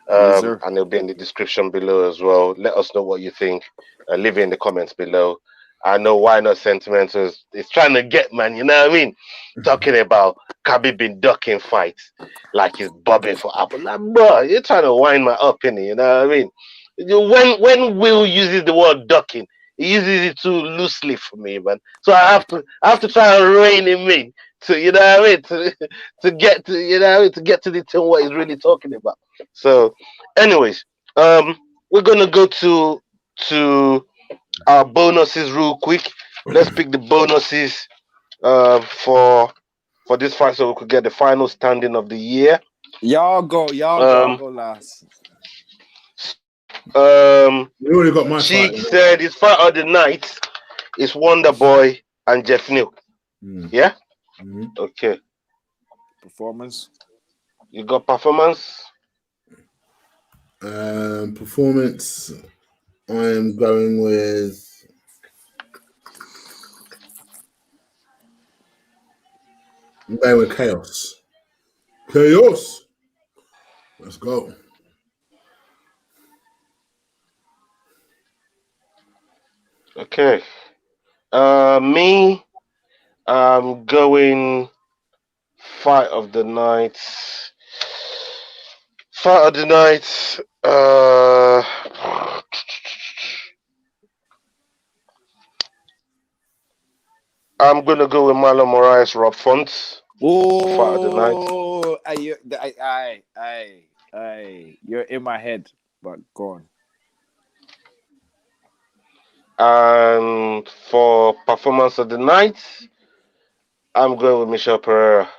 Yes, and it'll be in the description below as well. Let us know what you think. Leave it in the comments below. I know Why Not Sentimental is trying to get, man, you know what I mean? Talking about Khabib been ducking fights like he's bobbing for apple. Like, bro, you're trying to wind my up, innit? You know what I mean? When Will uses the word ducking, he uses it too loosely for me, man. So I have to try and rein him in to, you know what I mean, to get to, you know what I mean, to get to the thing what he's really talking about. So, anyways, we're gonna go to our bonuses real quick. Let's pick the bonuses for this fight so we could get the final standing of the year. Y'all go last. You already got my Cheek fight. said his fight of the night is Wonder Boy and Geoff Neal. Yeah? Mm-hmm. Okay. Performance. You got performance? Performance. I'm going with Chaos. Chaos. Let's go. Okay. Me, I'm going fight of the night. Fight of the night. I'm gonna go with Marlon Moraes, Rob Font. Fight of the night. You're in my head, but go on. And for performance of the night, I'm going with Michel Pereira.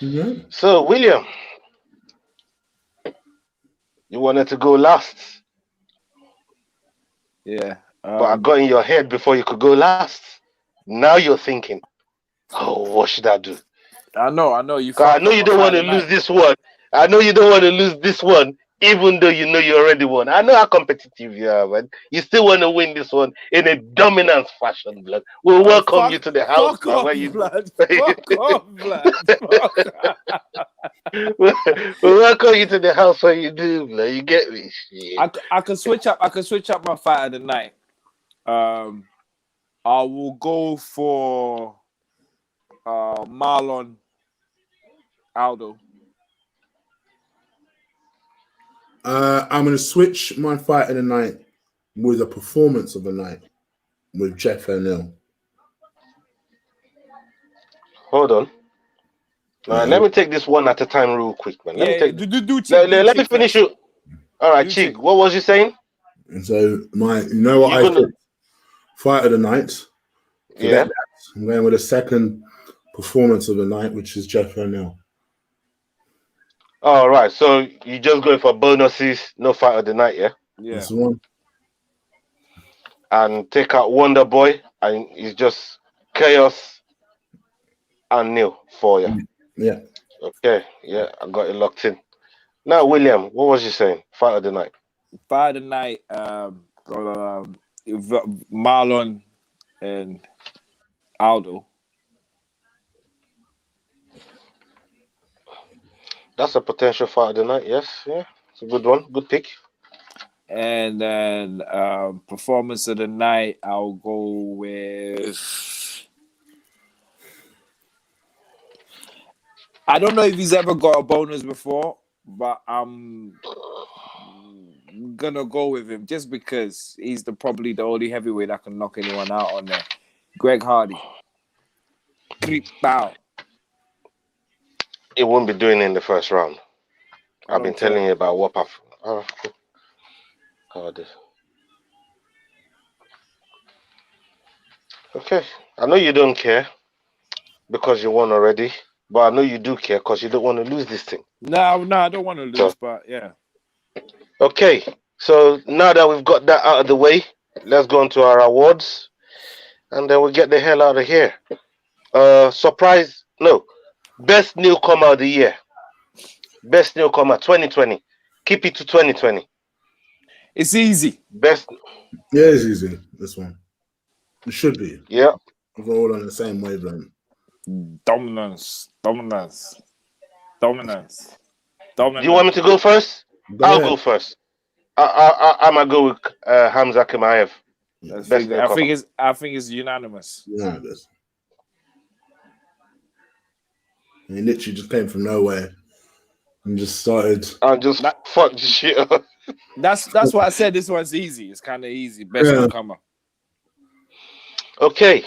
Mm-hmm. So, William, you wanted to go last. Yeah. But I got in your head before you could go last. Now you're thinking, oh, what should I do? I know. I know you don't want to lose this one. I know you don't want to lose this one, even though you know you already won. I know how competitive you are, man. You still want to win this one in a dominant fashion, blood. We'll welcome you to the house. Fuck off, blood. Fuck off, blood. We'll welcome you to the house when you do, blood. You get me? I can switch up. I can switch up my fight of the night. I will go for Marlon Aldo. I'm going to switch my fight of the night with a performance of the night with Geoff and Neal. Hold on. All right, let me take this one at a time real quick, man. Let me take. Let me finish it. All right, Chig, what was you saying? And so I picked? Fight of the night. Yeah. I'm going with a second performance of the night, which is Geoff and Neal. All right, so you just going for bonuses, no fight of the night, yeah? Yeah. That's the one. And take out Wonder Boy, and it's just Chaos and Neal for you. Yeah. Okay, yeah, I got it locked in. Now, William, what was you saying? Fight of the night. Fight of the night, Marlon and Aldo. That's a potential fight of the night, yes. Yeah, it's a good one. Good pick. And then performance of the night, I'll go with... I don't know if he's ever got a bonus before, but I'm gonna go with him just because he's probably the only heavyweight that can knock anyone out on there. Greg Hardy. Creep bow. It won't be doing it in the first round. I've been telling you about what I've. Oh, God. Okay, I know you don't care because you won already, but I know you do care because you don't want to lose this thing. No, I don't want to lose, but yeah. Okay, so now that we've got that out of the way, let's go on to our awards, and then we'll get the hell out of here. Best newcomer of the year. Best newcomer 2020. Keep it to 2020. It's easy. Best. Yeah, it's easy. This one. It should be. Yeah. We're all on the same wavelength. Dominance. Do you want me to go first? I'll go first. I'm gonna go with Hamza Chimaev. I think it's unanimous. Unanimous. He literally just came from nowhere and just started. And just fuck the shit up. That's why I said this one's easy. It's kind of easy. Best newcomer. Okay.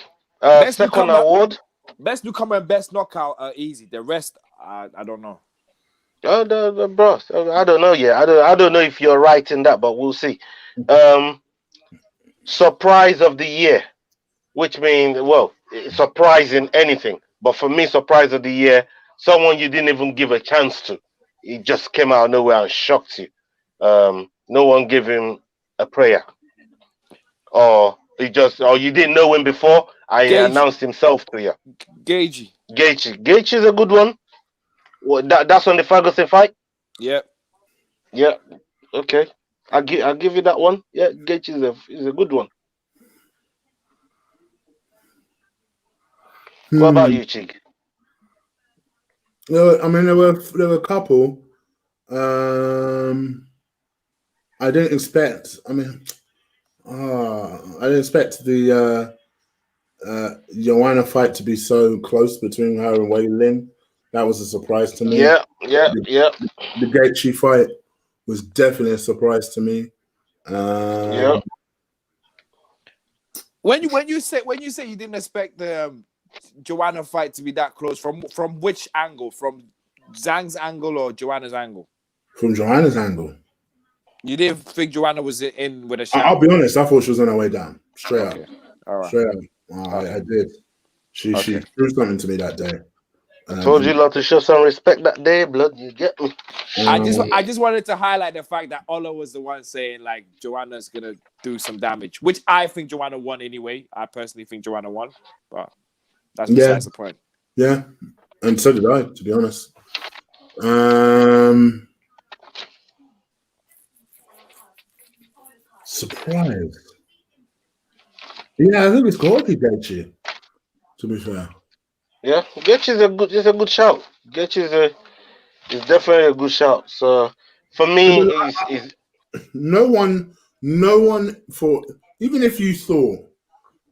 Second award. Best newcomer and best knockout are easy. The rest, I don't know. Oh, the bro. I don't know yet. I don't know if you're right in that, but we'll see. Surprise of the year, which means, well, surprising anything. But for me, surprise of the year, someone you didn't even give a chance to. He just came out of nowhere and shocked you. No one gave him a prayer. Or you didn't know him before, and he announced himself to you. Gaethje is a good one. Well, that's on the Ferguson fight? Yep. Yeah. Okay. I'll give you that one. Yeah, Gaethje is a good one. What about you, Chig? No, I mean there were a couple. I didn't expect. I didn't expect the Joanna fight to be so close between her and Wei Ling. That was a surprise to me. Yeah. The Gaethje fight was definitely a surprise to me. Yeah. When you say you didn't expect the Joanna fight to be that close, from which angle? From Zhang's angle or Joanna's angle? From Joanna's angle. You didn't think Joanna was in with a shot? I'll be honest. I thought she was on her way down. Straight up. All right. Straight up. I did. She threw something to me that day. I told you not to show some respect that day, blood. You get me? I just wanted to highlight the fact that Ola was the one saying like Joanna's gonna do some damage, which I think Joanna won anyway. I personally think Joanna won, but that's besides the point. Yeah, and so did I, to be honest. Surprise. Yeah, I think it's got to be Gaethje, to be fair. Yeah, Gaethje is a good shout. Gaethje is definitely a good shout. So for me, is no one for, even if you thought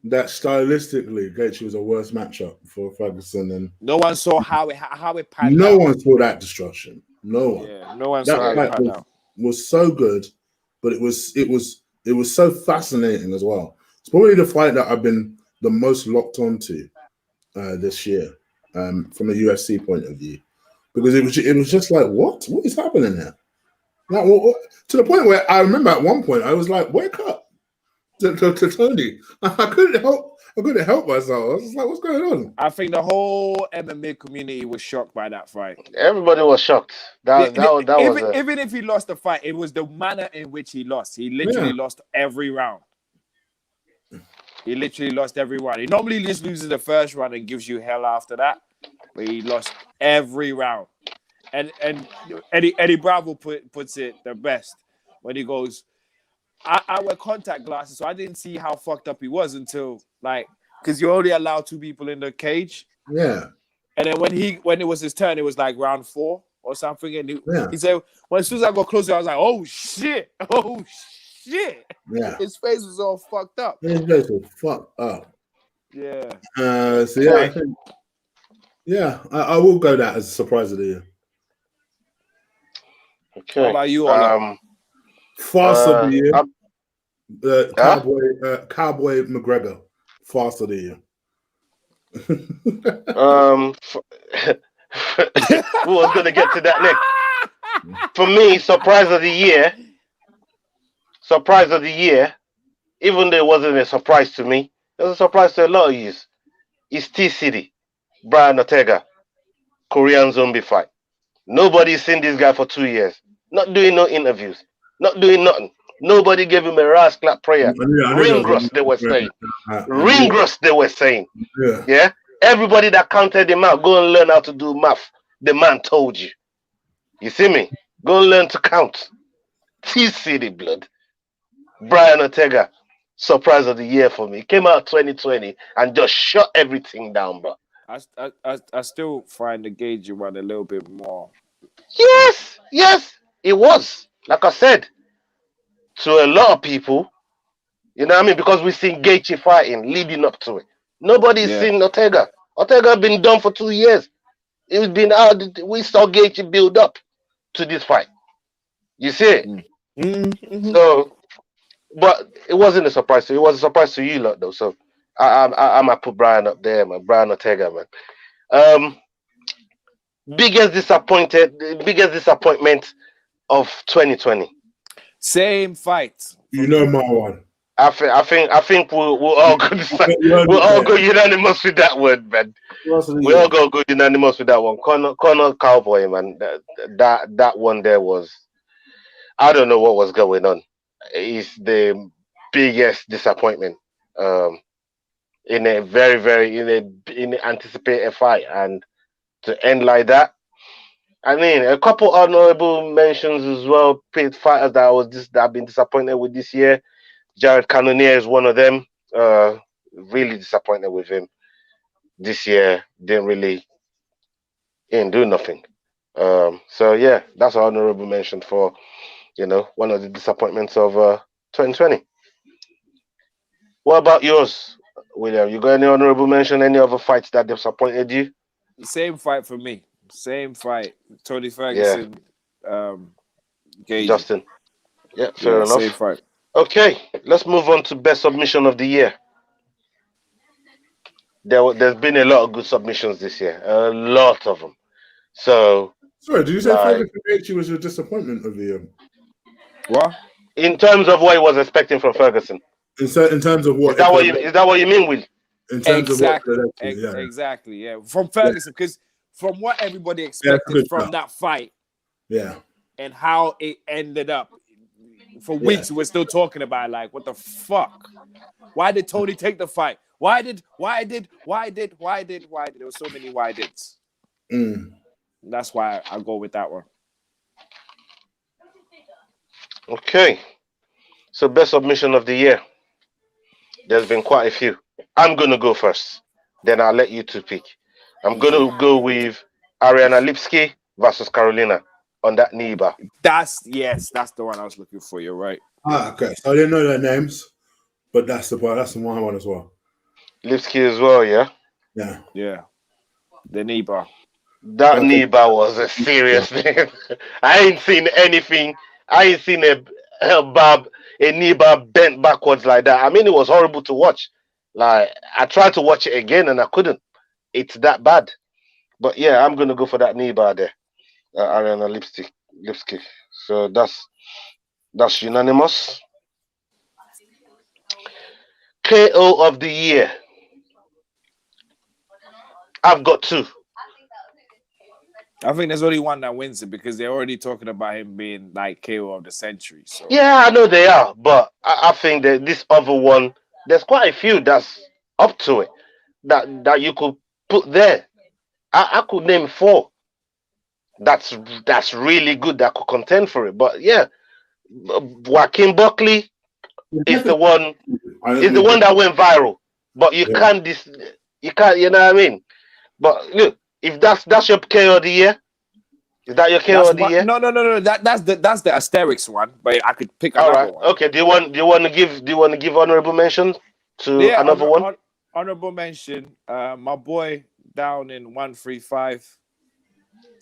that stylistically Gaethje was a worse matchup for Ferguson, and no one saw how it panned out. No one saw that destruction. No one. Yeah, no one saw how it panned out. Was so good, but it was so fascinating as well. It's probably the fight that I've been the most locked onto this year. from a UFC point of view, because it was just like, what is happening there? Like, to the point where I remember at one point I was like, wake up to Tony. I couldn't help myself. I was just like, what's going on? I think the whole MMA community was shocked by that fight. Everybody was shocked. Even if he lost the fight, it was the manner in which he lost. He literally lost every round. He literally lost every round. He normally just loses the first round and gives you hell after that, but he lost every round. And Eddie Bravo puts it the best when he goes, I wear contact glasses, so I didn't see how fucked up he was until, like, because you only allow 2 people in the cage. Yeah. And then when it was his turn, it was like round 4 or something. And he said, well, as soon as I got closer, I was like, oh shit. Yeah. His face was all fucked up. His face was fucked up. Yeah. So yeah, I think, I will go that as a surprise of the year. Okay. How about you, Ola? Fast of the year. Cowboy McGregor. Fast of the year. Who was going to get to that next? For me, surprise of the year, even though it wasn't a surprise to me, it was a surprise to a lot of you. It's T-City, Brian Ortega, Korean zombie fight. Nobody's seen this guy for 2 years. Not doing no interviews. Not doing nothing. Nobody gave him a rascal prayer. Ring rust, they were saying. Ring rust, they were saying. Yeah. Everybody that counted him out, go and learn how to do math. The man told you. You see me? Go and learn to count. T-City blood. Brian Ortega, surprise of the year for me. Came out 2020 and just shut everything down, bro. I still find the Gage one a little bit more. Yes, it was. Like I said, to a lot of people, you know what I mean? Because we've seen Gaethje fighting leading up to it. Nobody's seen Ortega. Ortega been done for 2 years. It's been out. We saw Gaethje build up to this fight. You see it? Mm-hmm. So, but it wasn't a surprise. It was a surprise to you lot, though. So I might put Brian up there, man. Brian Ortega, man. Biggest disappointment of 2020. Same fight. You know my one. I think we'll all go unanimous with that word, man. We all go unanimous with that one. Conor Cowboy, man. That one there was, I don't know what was going on. It's the biggest disappointment. In a very in an anticipated fight, and to end like that. I mean, a couple honorable mentions as well. Paid fighters that I've been disappointed with this year. Jared Cannonier is one of them. Really disappointed with him this year. Didn't do nothing. So yeah, that's an honorable mention for, one of the disappointments of 2020. What about yours, William? You got any honorable mention? Any other fights that disappointed you? Same fight for me. Same fight. Tony Ferguson. Justin. Yeah, fair enough. Same fight. Okay, let's move on to best submission of the year. There's been a lot of good submissions this year. A lot of them. So. Sorry, did you say Ferguson was your disappointment of the year? What? In terms of what he was expecting from Ferguson. In terms of what? Is that what you mean, Will? In terms of what? Exactly. Yeah. From Ferguson, because from what everybody expected from that fight. Yeah. And how it ended up. For weeks, we're still talking about, like, what the fuck? Why did Tony take the fight? Why did? There were so many why dids. That's why I go with that one. Okay. So best submission of the year. There's been quite a few. I'm going to go first. Then I'll let you two pick. I'm going to go with Ariana Lipski versus Carolina on that knee bar. That's the one I was looking for. You're right. Okay. So I didn't know their names, but that's the one as well. Lipski as well, yeah? Yeah. The knee bar. That knee bar was a serious thing. I ain't seen anything. I ain't seen a knee bar bent backwards like that. I mean, it was horrible to watch. Like, I tried to watch it again and I couldn't. It's that bad. But yeah, I'm gonna go for that knee bar there. Ariana Lipstick. So that's unanimous. KO of the year. I've got two. I think there's only one that wins it because they're already talking about him being like KO of the century. So Yeah, I know they are, but I think that this other one, there's quite a few that's up to it that you could put there. I could name four. That's really good that could contend for it. But yeah, Joaquin Buckley is the one that went viral. But you can't you can't, you know what I mean? But look, if that's your KO of the year, is that your KO of the year? No. That's the Asterix one, but I could pick All another right. one. Okay. Do you want to give honorable mention to another one? Honorable mention. My boy down in 135.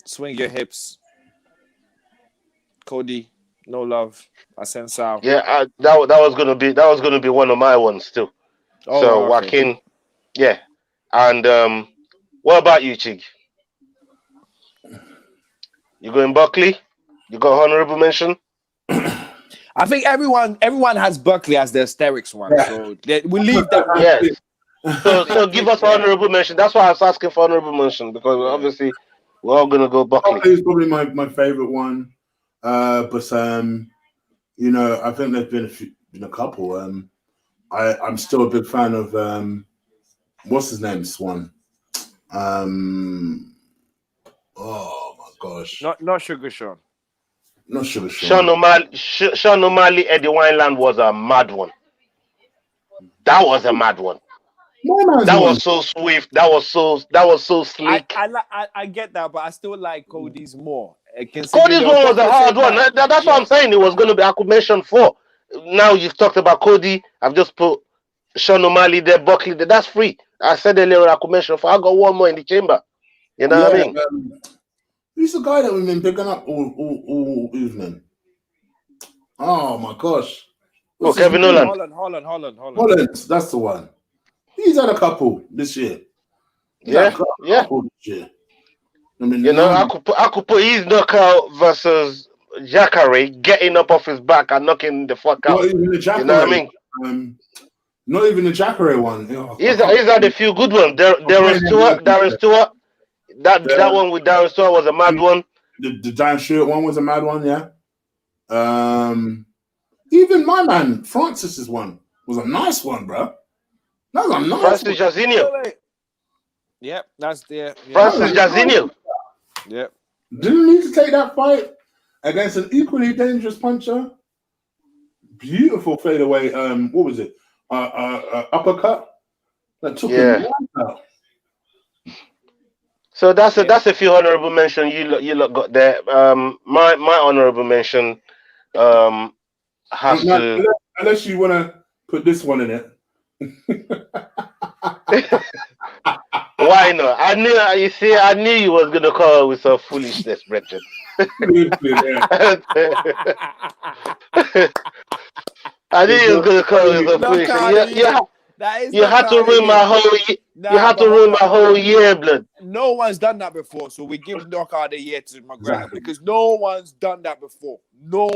Swing your hips. Cody, no love. Asensao. Yeah, that was gonna be one of my ones too. Oh, So okay. Joaquin, yeah, and what about you, Chig? You going Buckley? You got honorable mention? I think everyone has Buckley as the Asterix one, so we leave that. Yes. So give us honorable mention. That's why I was asking for honorable mention because obviously we're all gonna go Buckley. Buckley is probably my favorite one, but you know, I think there's been a couple. I'm still a big fan of what's his name, Swan. Oh my gosh, Not Sugar Sean. Not Sugar Sean. Sean O'Malley, Eddie Wineland was a mad one. That was a mad one. That was so swift. That was so sleek. I get that, but I still like Cody's more. Cody's one was a hard one. That's what I'm saying. It was going to be. I could mention four. Now you've talked about Cody. I've just put Sean O'Malley there, Buckley there. That's free. I said earlier I could mention four. I got one more in the chamber. You know what I mean? Who's the guy that we've been picking up all evening? Oh my gosh! Kevin Nolan. Holland. That's the one. He's had a couple this year. Yeah. This year. I mean, I could put his knockout versus Jacare getting up off his back and knocking the fuck out. Not even the Jacare. You know what I mean? Not even the Jacare one. He's had a few good ones. Darren Stewart. That one with Darren Stewart was a mad one. The Darren Stewart one was a mad one, yeah. Even my man Francis's one was a nice one, bro. That was a nice Francis Jairzinho. Yep, that's there. Yeah. Francis Jairzinho. Yep. Didn't need to take that fight against an equally dangerous puncher. Beautiful fadeaway. What was it? Uppercut that took him out. So that's a few honorable mention you lot got there. My honorable mention has to, unless you want to put this one in it. Why not? I knew you was gonna call with some foolishness, Brethren. I knew you was gonna call with some foolishness. You had to ruin my whole. You had to ruin my whole year, blood. No one's done that before, so we give knockout of the year to McGregor because no one's done that before. No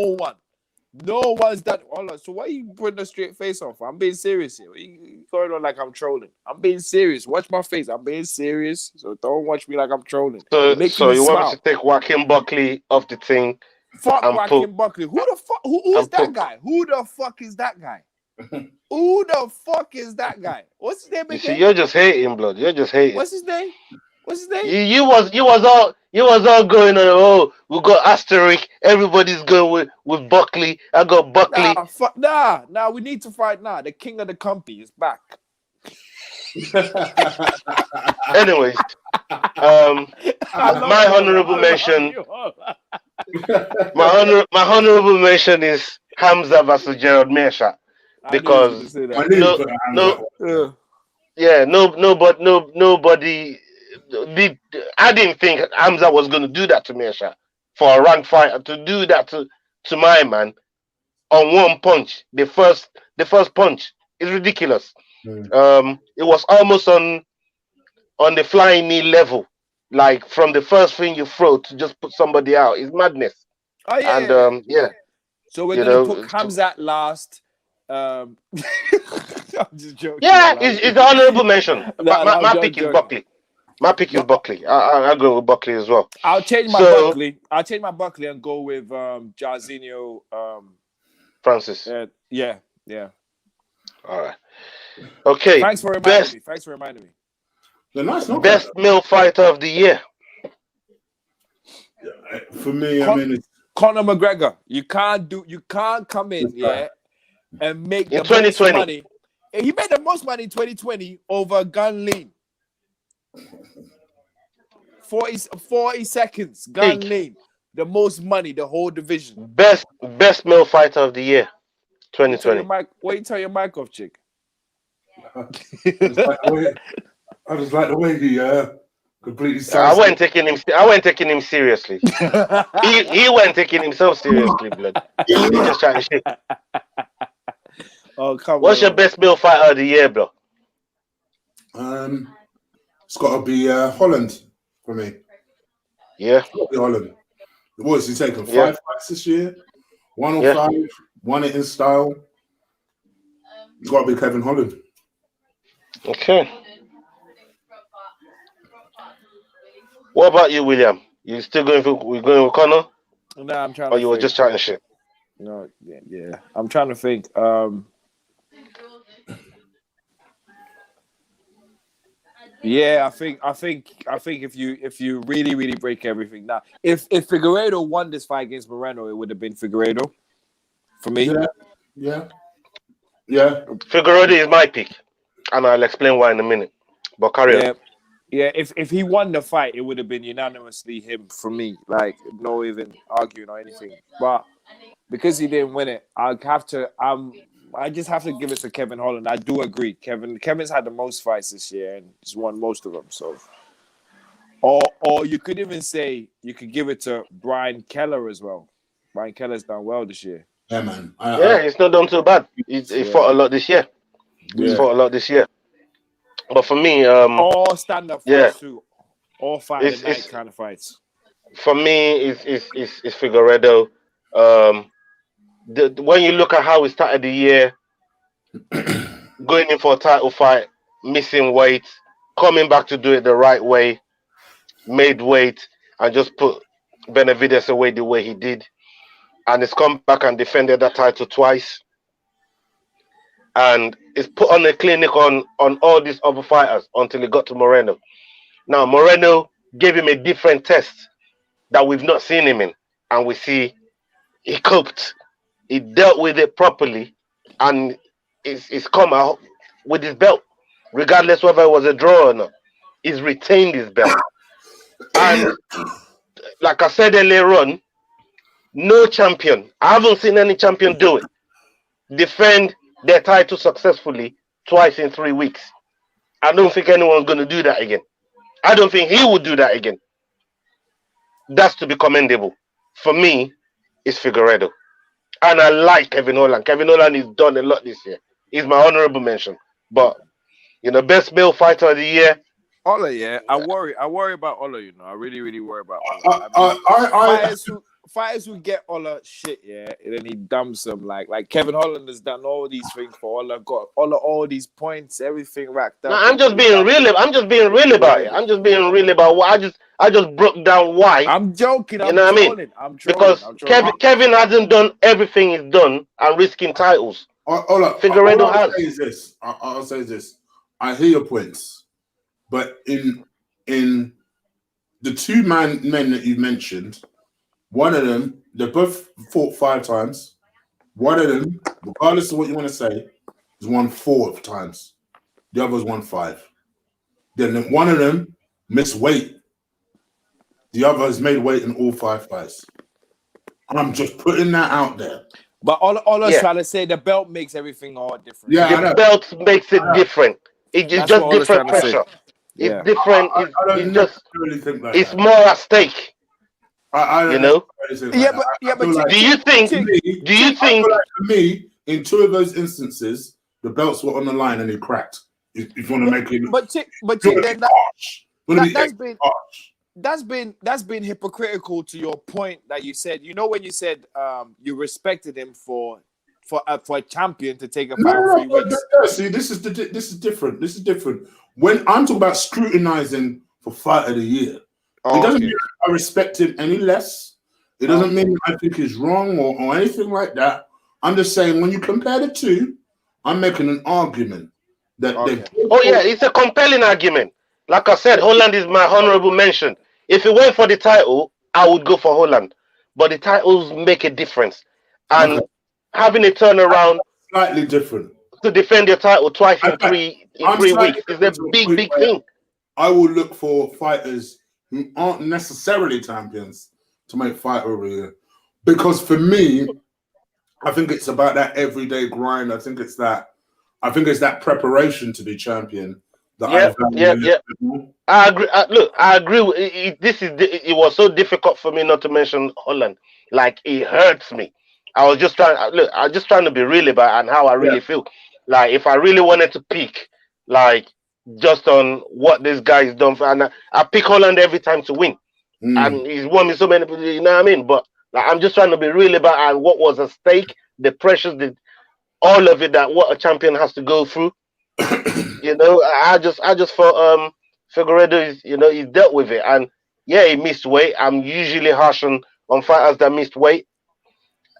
one's done. Hold on. So why are you putting a straight face on? I'm being serious here. You going on like I'm trolling? I'm being serious. Watch my face. I'm being serious. So don't watch me like I'm trolling. So you want me to take Joaquin Buckley off the thing? Fuck Joaquin Buckley. Who the fuck? Who is that guy? Who the fuck is that guy? Who the fuck is that guy? What's his name again? You're just hating, blood. You're just hating. What's his name? You was all going on. Oh, we got asterisk. Everybody's going with Buckley. I got Buckley. Nah. We need to fight now. The king of the company is back. Anyways, my honorable mention. My honorable mention is Hamza versus Gerald Meerschaert. Because nobody. I didn't think Hamza was going to do that to Meerschaert for a ranked fighter to do that to my man on one punch. The first punch is ridiculous. It was almost on the flying knee level. like from the first thing you throw to just put somebody out is madness. Oh yeah, And yeah. So we're you gonna know, put Hamzat last. I'm just joking. yeah, it's an honorable mention. My pick is joking. Buckley. My pick is Buckley. I'll go with Buckley as well. I'll change my Buckley. I'll change my Buckley and go with Jairzinho. Francis. Yeah. All right. Okay. Thanks for reminding me. The nice best male fighter of the year. Yeah, for me, I mean, it's Conor McGregor. You can't come in, and make in the 2020 most money. He made the most money in 2020 over Gun Lean. 40 seconds, Gun Lean. The most money, the whole division. Best male fighter of the year, 2020. What you tell your mic off, chick? I just like the way he completely. I wasn't taking him seriously. he wasn't taking himself seriously, blood. He just trying to shit. Oh, come on. What's your best male fighter of the year, bro? It's got to be Holland for me. Yeah. It's got to be Holland. The boys, he's taken 5 fights this year. 105, won it in style. It's got to be Kevin Holland. Okay. What about you, William? You still going with Conor? No, I'm trying. Or you were just trying to shit? No, yeah. I'm trying to think. Yeah, I think if you really break everything down, if Figueiredo won this fight against Moreno, it would have been Figueiredo for me. Yeah. Figueiredo is my pick, and I'll explain why in a minute. But carry on. Yeah. If he won the fight, it would have been unanimously him for me. Like no even arguing or anything. But because he didn't win it, I just have to give it to Kevin Holland. I do agree. Kevin's had the most fights this year and he's won most of them. So, or you could even say you could give it to Brian Keller as well. Brian Keller's done well this year. Yeah, man. He's not done too bad. He fought a lot this year. He's fought a lot this year. But for me, all stand-up fights too. All fight night kind of fights. For me, it's Figueiredo. When you look at how we started the year, going in for a title fight, missing weight, coming back to do it the right way, made weight, and just put Benavidez away the way he did, and he's come back and defended that title twice, and it's put on a clinic on all these other fighters until he got to Moreno. Now Moreno gave him a different test that we've not seen him in, and we see he coped. He dealt with it properly, and it's come out with his belt, regardless whether it was a draw or not. He's retained his belt. And like I said earlier on, no champion, I haven't seen any champion do it, defend their title successfully twice in 3 weeks. I don't think anyone's going to do that again. I don't think he would do that again. That's to be commendable. For me, it's Figueiredo. And I like Kevin Holland. Kevin Holland has done a lot this year. He's my honorable mention. But, best male fighter of the year. Ola, yeah. I worry about Ola, I really, really worry about Ola. Fighters who get Ola shit, and then he dumps them. Like Kevin Holland has done all these things for Ola, got Ola all these points, everything racked up. No, I'm just being real about it. I'm just being real about what I just broke down why. I'm joking. You know what I mean? Because Kevin hasn't done everything he's done and risking titles. Figueiredo has. I'll say this. I hear your points, but in the two men that you mentioned, one of them, they both fought 5 times. One of them, regardless of what you want to say, has won 4 times. The other's won 5. Then one of them missed weight. The other has made weight in all 5 fights. I'm just putting that out there. But all I was trying to say, the belt makes everything all different. Yeah, the belt makes it different. It's just different pressure. It's different. It's more at stake. But do you think for me, in 2 of those instances, the belts were on the line and he cracked. If you want to make it, but that's been hypocritical to your point that you said. You know when you said you respected him for a champion to take a fight in 3 weeks. See, this is different. This is different. When I'm talking about scrutinizing for fight of the year, it doesn't mean I respect him any less. It doesn't mean I think he's wrong or anything like that. I'm just saying when you compare the two, I'm making an argument that it's a compelling argument. Like I said, Holland is my honorable mention. If he went for the title, I would go for Holland. But the titles make a difference. And having a turnaround slightly different to defend your title twice in 3 weeks is a big thing. I will look for fighters who aren't necessarily champions to make fight over here. Because for me, I think it's about that everyday grind. I think it's that preparation to be champion. I agree. I agree. It was so difficult for me not to mention Holland. Like it hurts me. I was just trying to be real about and how I really feel. Like if I really wanted to pick, like just on what this guy has done, and I pick Holland every time to win, and he's won me so many. You know what I mean? But like, I'm just trying to be real about and what was at stake, the pressures, all of it that what a champion has to go through. You know, I just thought Figueiredo is, he's dealt with it, and he missed weight. I'm usually harsh on fighters that missed weight,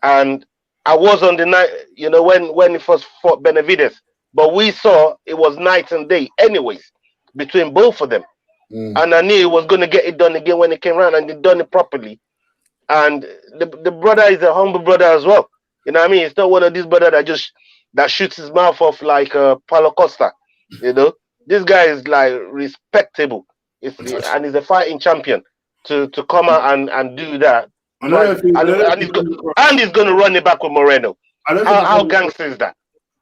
and I was on the night, when he first fought Benavides, but we saw it was night and day, anyways, between both of them, and I knew he was going to get it done again when he came around, and he done it properly. And the brother is a humble brother as well. You know what I mean? It's not one of these brothers that shoots his mouth off like Paulo Costa. This guy is like respectable. And he's a fighting champion to come out and do that. And he's going to run it back with Moreno. How gangster is that?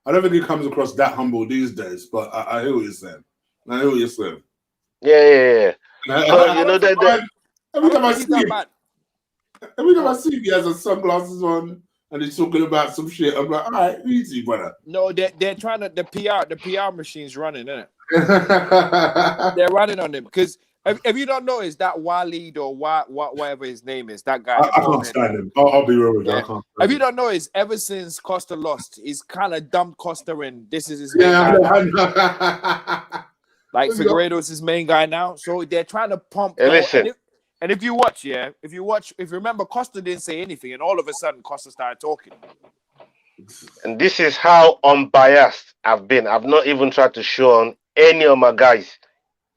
I don't think he comes across that humble these days, but I hear what you're saying. Yeah. Every time I see him, he has his sunglasses on and he's talking about some shit. I'm like, all right, easy, brother. No, they're trying to the PR machine's running, isn't it? They're running on him because if you don't notice that Waleed or whatever his name is, that guy. I can't stand him. I'll be real with you. I can't. If you don't notice, ever since Costa lost, he's kind of dumped Costa in. This is his main guy now. Like Figueiredo is his main guy now, so they're trying to pump. Hey, listen. And if you remember, Costa didn't say anything, and all of a sudden Costa started talking. And this is how unbiased I've been. I've not even tried to show on any of my guys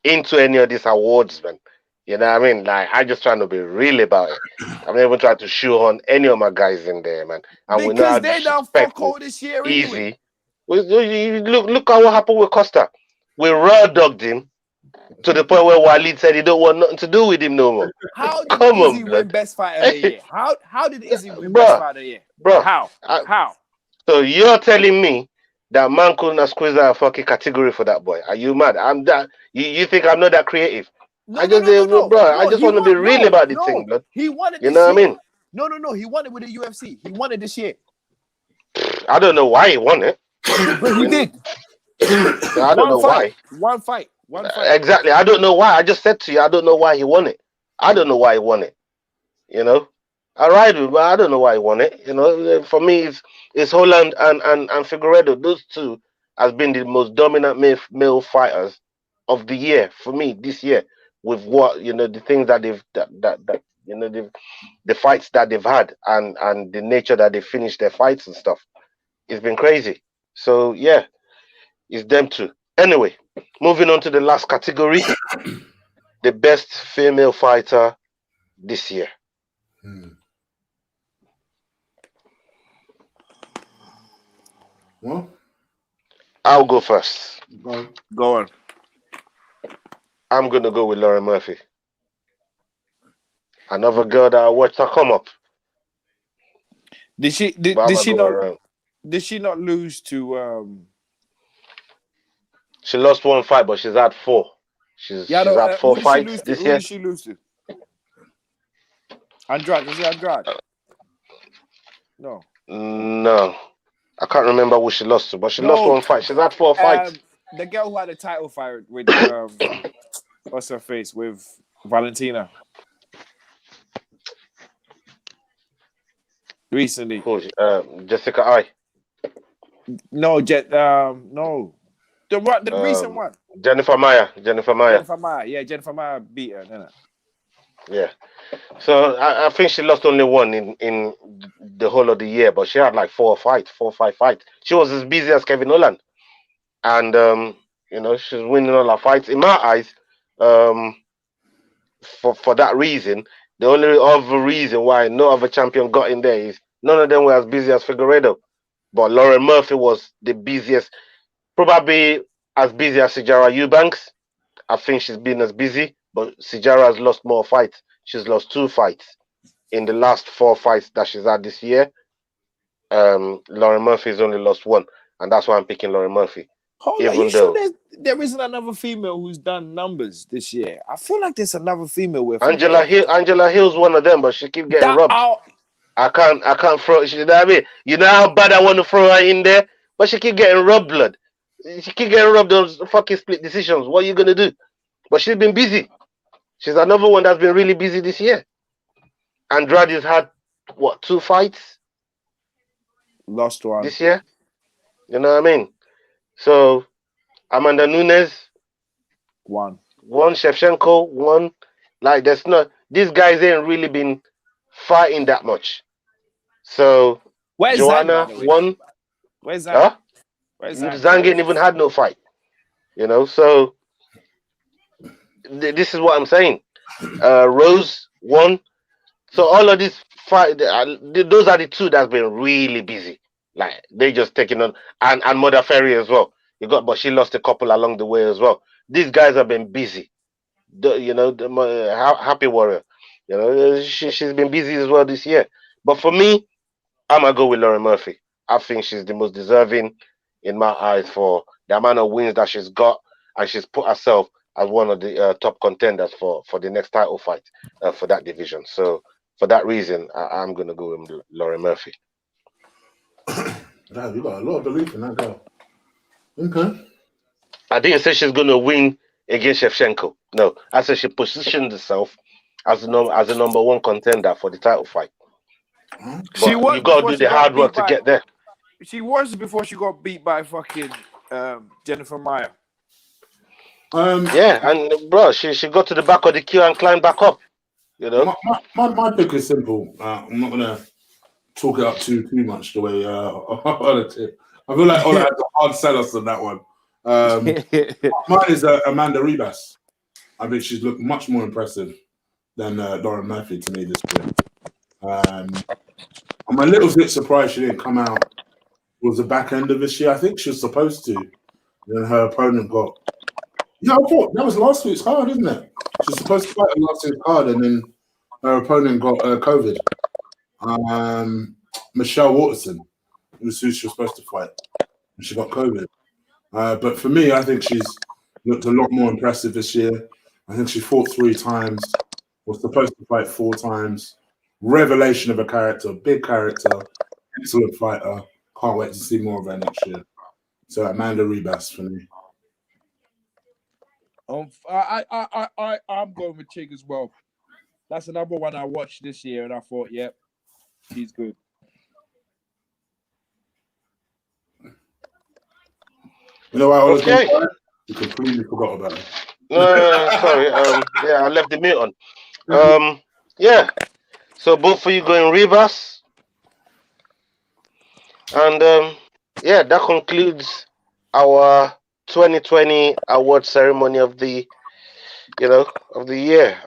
into any of these awards, man. You know what I mean? Like, I just trying to be real about it. I've never tried to show on any of my guys in there, man. And because they done fuck all this year easy. Anyway. Look at what happened with Costa. We raw dogged him to the point where Waleed said he don't want nothing to do with him no more. How did Izzy win best fighter of the year? How did Izzy win best fighter of the year? Bro, how? So you're telling me that man couldn't have squeezed out a fucking category for that boy? Are you mad? I'm that. You think I'm not that creative? I just want to be real about the thing, blood. He won it. You know what I mean? No. He won it with the UFC. He won it this year. I don't know why he won it. But he did. I don't know why. One fight. Exactly. I don't know why. I just said to you, I don't know why he won it. I don't know why he won it. I ride with, but I don't know why he won it. For me, it's Holland and Figueiredo. Those two has been the most dominant male fighters of the year for me this year. With what the things that they've the fights that they've had and the nature that they finished their fights and stuff. It's been crazy. So yeah, it's them two. Anyway, moving on to the last category, the best female fighter this year. Well, I'll go first. Go on. I'm gonna go with Lauren Murphy. Another girl that I watched her come up. Did she not lose to She lost one fight, but she's had four. She's had four fights this year. Who did she lose to? Andrade. Was it Andrade? No. No. I can't remember who she lost to, but she lost one fight. She's had four fights. The girl who had a title fight with what's her face? With Valentina. Recently. Jessica I. No, no. The recent one. Jennifer Maya. Jennifer Maya. Yeah, Jennifer Maya beat her, didn't it? Yeah. So I think she lost only one in the whole of the year, but she had like 4 or 5 fights. She was as busy as Kevin Holland. And she's winning all her fights. In my eyes, for that reason, the only other reason why no other champion got in there is none of them were as busy as Figueiredo. But Lauren Murphy was the busiest, probably as busy as Sijara Eubanks. I think she's been as busy, but Sijara has lost more fights. She's lost 2 fights in the last 4 fights that she's had this year. Lauren Murphy's only lost 1, and that's why I'm picking Lauren Murphy. Hold on, you sure there isn't another female who's done numbers this year? I feel like there's another female with Angela Hill's one of them, but she keep getting robbed. I can't throw. You know what I mean? You know how bad I want to throw her in there, but she keep getting robbed, blood. She keep getting robbed those fucking split decisions. What are you gonna do? But she's been busy. She's another one that's been really busy this year. Andrade's had 2 fights? Lost 1 this year. You know what I mean? So Amanda Nunes 1. Shevchenko 1. Like these guys ain't really been fighting that much. So where's Joanna Zhang, 1. Where's Zhang? Huh? Where's Zhang? Zhang ain't even had no fight. So this is what I'm saying. Rose 1. So all of these fight, those are the 2 that's been really busy. Like they just taking on, and Mother Ferry as well. But she lost a couple along the way as well. These guys have been busy. Happy Warrior. She's been busy as well this year. But for me, I'm gonna go with Lauren Murphy. I think she's the most deserving in my eyes for the amount of wins that she's got, and she's put herself as one of the top contenders for the next title fight for that division. So for that reason, I'm gonna go with Lauren Murphy. Damn, you got a lot of belief in that girl. Okay. I didn't say she's gonna win against Shevchenko. No, I said she positioned herself as a number 1 contender for the title fight. But you gotta do the hard work to get there. She was before she got beat by fucking Jennifer Maya. Yeah, and bro, she got to the back of the queue and climbed back up. My pick is simple. I'm not gonna talk it up too much the way I feel like Ola had to hard sell us on that one. Mine is Amanda Ribas. I think she's looked much more impressive than Lauren Murphy to me this year. I'm a little bit surprised she didn't come out towards the back end of this year. I think she was supposed to. Then her opponent got. Yeah, I thought that was last week's card, isn't it? She was supposed to fight on last week's card, and then her opponent got COVID. Michelle Waterson, who she was supposed to fight, and she got COVID. But for me, I think she's looked a lot more impressive this year. I think she fought 3 times, was supposed to fight 4 times. Revelation of a character, big character, excellent fighter. Can't wait to see more of her next year. So Amanda Ribas for me. I'm going with Chig as well. That's another one I watched this year, and I thought, yep, she's good. You know what I was going You completely forgot about it. Sorry. Yeah, I left the mute on. Yeah. So both of you going Ribas. And yeah, that concludes our 2020 award ceremony of the year.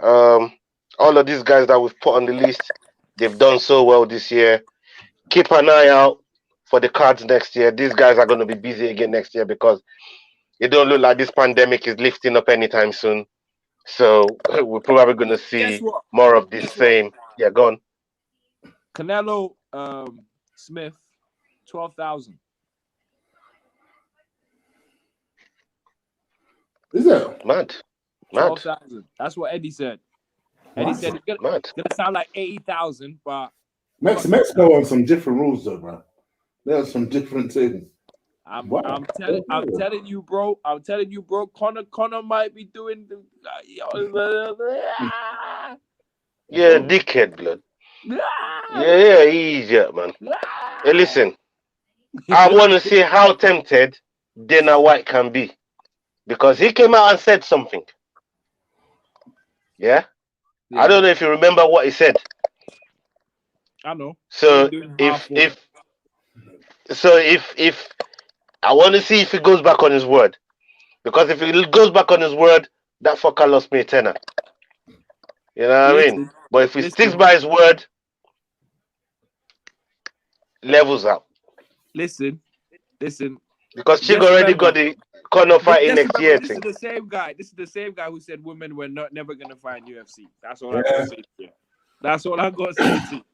All of these guys that we've put on the list, they've done so well this year. Keep an eye out for the cards next year. These guys are going to be busy again next year because it don't look like this pandemic is lifting up anytime soon. So we're probably going to see more of this same. Yeah, go on. Canelo Smith, 12,000. Is it? Mad. 12,000. That's what Eddie said. Eddie said it's gonna sound like 80,000, but Mexico on some different rules though, bro. There's some different things. I'm Wow. telling you, bro. Connor might be doing the. You're a dickhead, blood. Yeah, easy, man. Hey, listen. I want to see how tempted Dana White can be, because he came out and said something. Yeah? I don't know if you remember what he said. I know. So if I want to see if he goes back on his word, because if he goes back on his word, that fucker lost me a tenner. You know what I mean? But if he sticks by his word, levels out. Listen. Because Chig already got the corner fighting next year. This is the same guy. This is the same guy who said women were never gonna fight in UFC. That's all I gotta say to you. That's all I gotta say to you.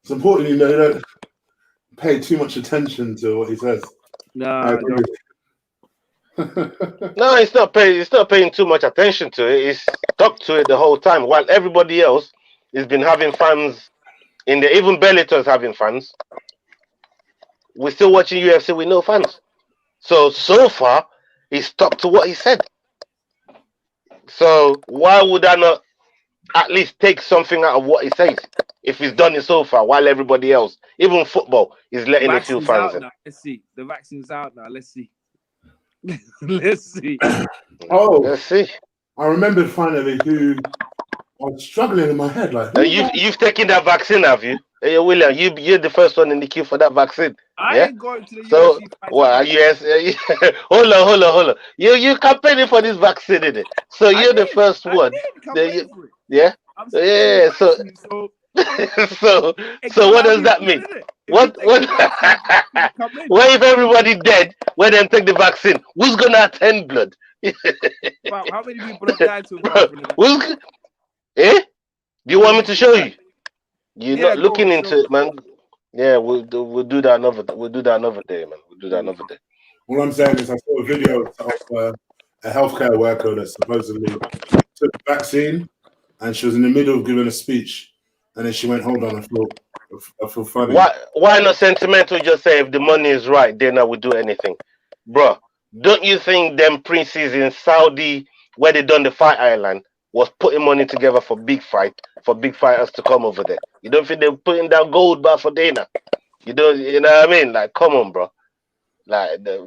It's important, you don't pay too much attention to what he says. Nah, No, it's not paying. It's not paying too much attention to it. It's stuck to it the whole time, while everybody else has been having fans in there. Even Bellator's having fans. We're still watching UFC with no fans. So far, he's stuck to what he said. So why would I not at least take something out of what he says if he's done it so far, while everybody else, even football, is letting a few fans in? Now. Let's see. The vaccine's out now. Let's see. Let's see. Let's see. I remembered finally who I was struggling in my head. Like, you've taken that vaccine, have you? Hey, William, you're the first one in the queue for that vaccine. I ain't going to the so, UFC. Hold on. You campaigning for this vaccine, isn't it? So you're the first one. Yeah. So what does that mean? What if everybody dead when they take the vaccine? Who's gonna attend, blood? Wow, how many people have died so far? Do you want me to show you? You're not looking into it, man. Yeah, we'll do that another day, man. We'll do that another day. All I'm saying is I saw a video of a healthcare worker that supposedly took the vaccine, and she was in the middle of giving a speech, and then she went, "Hold on, I feel funny." Why not sentimental? Just say if the money is right, then I would do anything, bro. Don't you think them princes in Saudi, where they done the fight island, was putting money together for big fighters to come over there? You don't think they're putting down gold bar for Dana? You know what I mean? Like, come on, bro. Like, Dana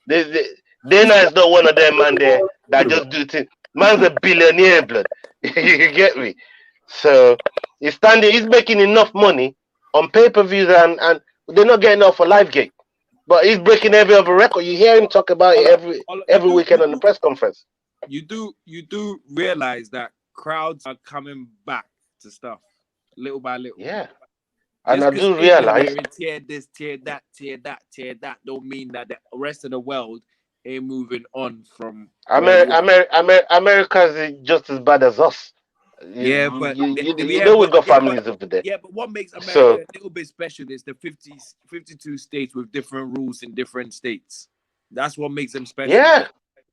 is not one of them man there that just do things. Man's a billionaire, blood. You get me? So he's making enough money on pay-per-views, and they're not getting off for live gate. But he's breaking every other record. You hear him talk about it every weekend on the press conference. You do realize that crowds are coming back to stuff little by little. Yeah. And I do realize tear this, tear that, don't mean that the rest of the world ain't moving on from America's just as bad as us. But we've got families over there. Yeah, but what makes America a little bit special is the 52 states with different rules in different states. That's what makes them special. Yeah.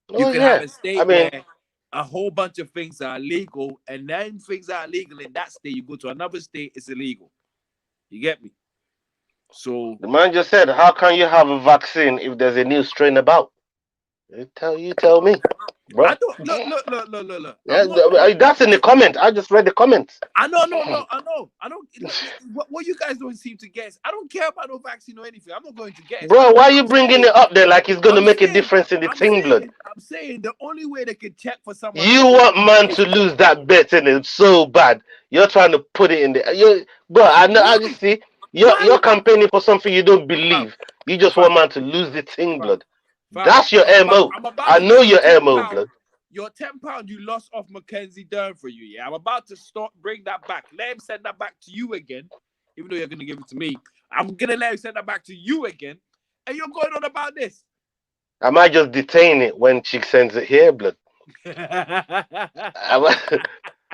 You can have a state where a whole bunch of things are legal, and then things are illegal in that state. You go to another state, it's illegal. You get me? So the man just said, how can you have a vaccine if there's a new strain about? You tell me. Bro. I don't, look. Yeah, that's in the comment. I just read the comments. I know. I don't. What you guys don't seem to guess. I don't care about no vaccine or anything. I'm not going to guess. Bro, why are you bringing it up there like it's going to make a difference in the thing, blood? I'm saying the only way they can check for someone. You want man to lose that bet, and it's so bad. You're trying to put it in there. Bro, I know. I just see you're campaigning for something you don't believe. You just want man to lose the thing, blood. That's your MO. I know your MO, blood. Your £10 you lost off Mackenzie Dern for you, yeah? I'm about to bring that back. Let him send that back to you again, even though you're going to give it to me. I'm going to let him send that back to you again, and you're going on about this. I might just detain it when she sends it here, blood. I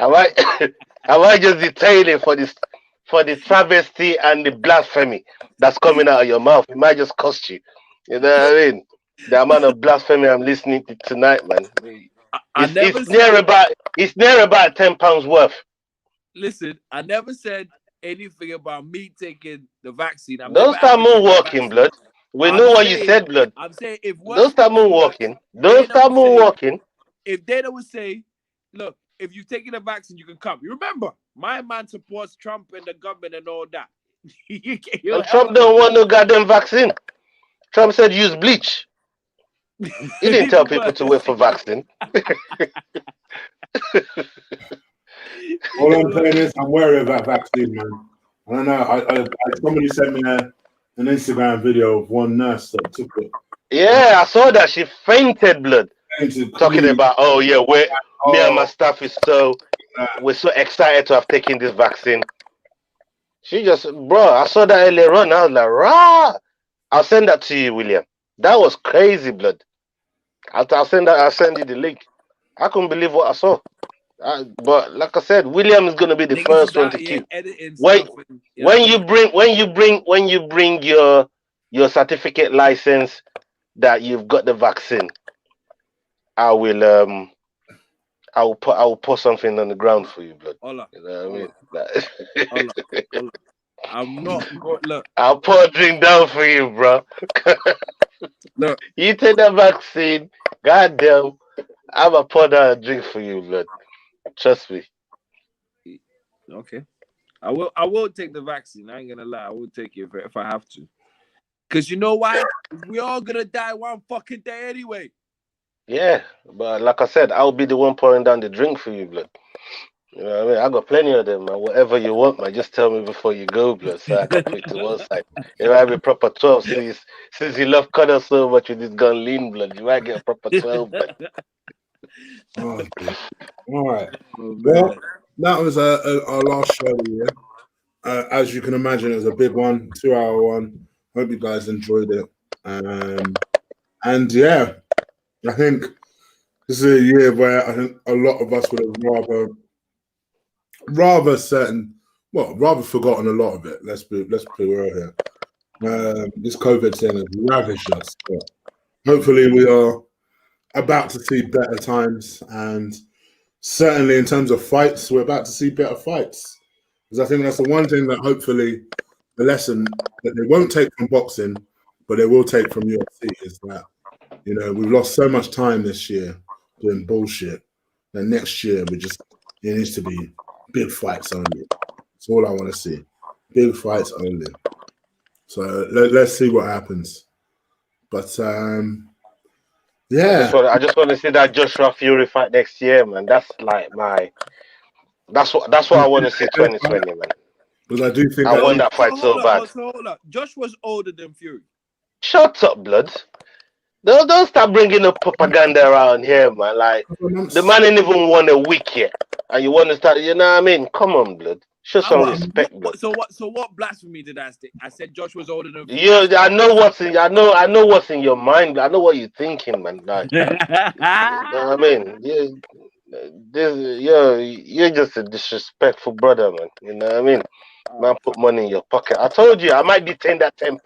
might just detain it for the travesty and the blasphemy that's coming out of your mouth. It might just cost you. You know what I mean? The amount of blasphemy I'm listening to tonight, man. It's near about £10 worth. Listen, I never said anything about me taking the vaccine. Don't start moonwalking, blood. We I'm know what you saying- said, blood. I'm saying if Don't start moonwalking. Don't Dana start would say- moonwalking. if Dana would say, look, if you've taken the vaccine, you can come. You remember, my man supports Trump and the government and all that. And Trump don't want no goddamn vaccine. Trump said use bleach. He didn't tell people to wait for vaccine. All I'm saying is, I'm wary of that vaccine, man. I don't know. Somebody sent me an Instagram video of one nurse that took it. Yeah, I saw that. She fainted, blood. Into Talking clean- about, oh yeah, me and my Oh, staff we're so excited to have taken this vaccine. She just, bro, I saw that earlier on. I was like, rah. I'll send that to you, William. That was crazy, blood. I'll send that. I'll send you the link. I couldn't believe what I saw. But like I said, William is gonna be the Niggas first is one out to here queue. editing When stuff and, when you bring your certificate license that you've got the vaccine, I will put something on the ground for you, blood. Hola, You know what I mean? hola, hola. I'm not good. Look, I'll pour a drink down for you, bro. look. You take the vaccine, goddamn, I'ma pour down a drink for you, blood. Trust me. Okay, I will take the vaccine. I ain't gonna lie. I will take it if I have to. Cause you know why? We all gonna die one fucking day anyway. Yeah, but like I said, I'll be the one pouring down the drink for you, blood. You know what I mean? I got plenty of them, man. Whatever you want, man, just tell me before you go, blood, so I can put it to one side. It might be proper 12, since you love Connor so much with this gun lean, blood. You might get a proper 12, blood. oh, all right. Oh, Well, man. that was our last show of the year. As you can imagine, it was a big one, 2-hour one. Hope you guys enjoyed it. And yeah, I think this is a year where I think a lot of us would have rather forgotten a lot of it. Let's be real here. This COVID thing has ravaged us. But hopefully, we are about to see better times, and certainly in terms of fights, we're about to see better fights. Because I think that's the one thing that hopefully the lesson that they won't take from boxing, but they will take from UFC is that, you know, we've lost so much time this year doing bullshit that next year it needs to be big fights only. That's all I want to see. Big fights only. So let's see what happens. But yeah. I just want to see that Joshua Fury fight next year, man. That's like that's what I want to see 2020, man. Because I do think I want that fight so bad. Hold up. Josh was older than Fury. Shut up, blood. Don't start bringing up propaganda around here, man. Like, the man ain't even won a week yet, and you want to start, you know what I mean? Come on, blood. Show some respect, blood. So what blasphemy did I say? I said Josh was older than Fury. I know what's in your mind. I know what you're thinking, man. Like, you know what I mean? You're just a disrespectful brother, man. You know what I mean? Man, put money in your pocket. I told you I might detain that £10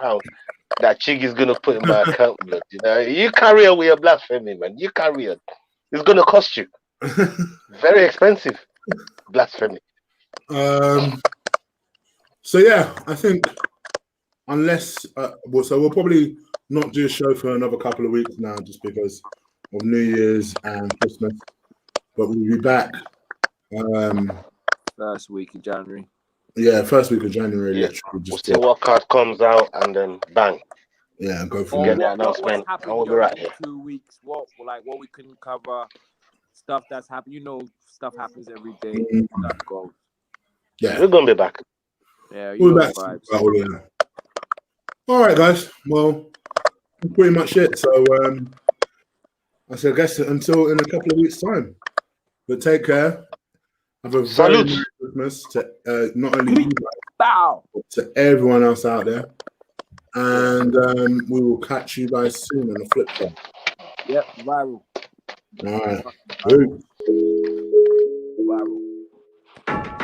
that Chiggy's gonna put in my account, blood. You know, you carry on with your blasphemy, man. You carry on. It's gonna cost you. Very expensive blasphemy. So yeah, I think unless so we'll probably not do a show for another couple of weeks now, just because of New Year's and Christmas. But we'll be back. First week of January. Yeah, first week of January. Yeah. Literally, We'll see what card comes out, and then bang. Yeah, go from Get there. the announcement. What's And we'll be right here. 2 weeks? What we can cover? Stuff that's happened. You know, stuff happens every day. Stuff goes. Yeah, We're gonna be back. Yeah, we'll you be know back. vibes. All right, guys. Well, that's pretty much it. So I guess until in a couple of weeks' time. But take care. Have a very Salute. Merry Christmas to not only you guys, Bow. but to everyone else out there. And we will catch you guys soon on the flip side. Yep, viral. All right. Peace. Viral.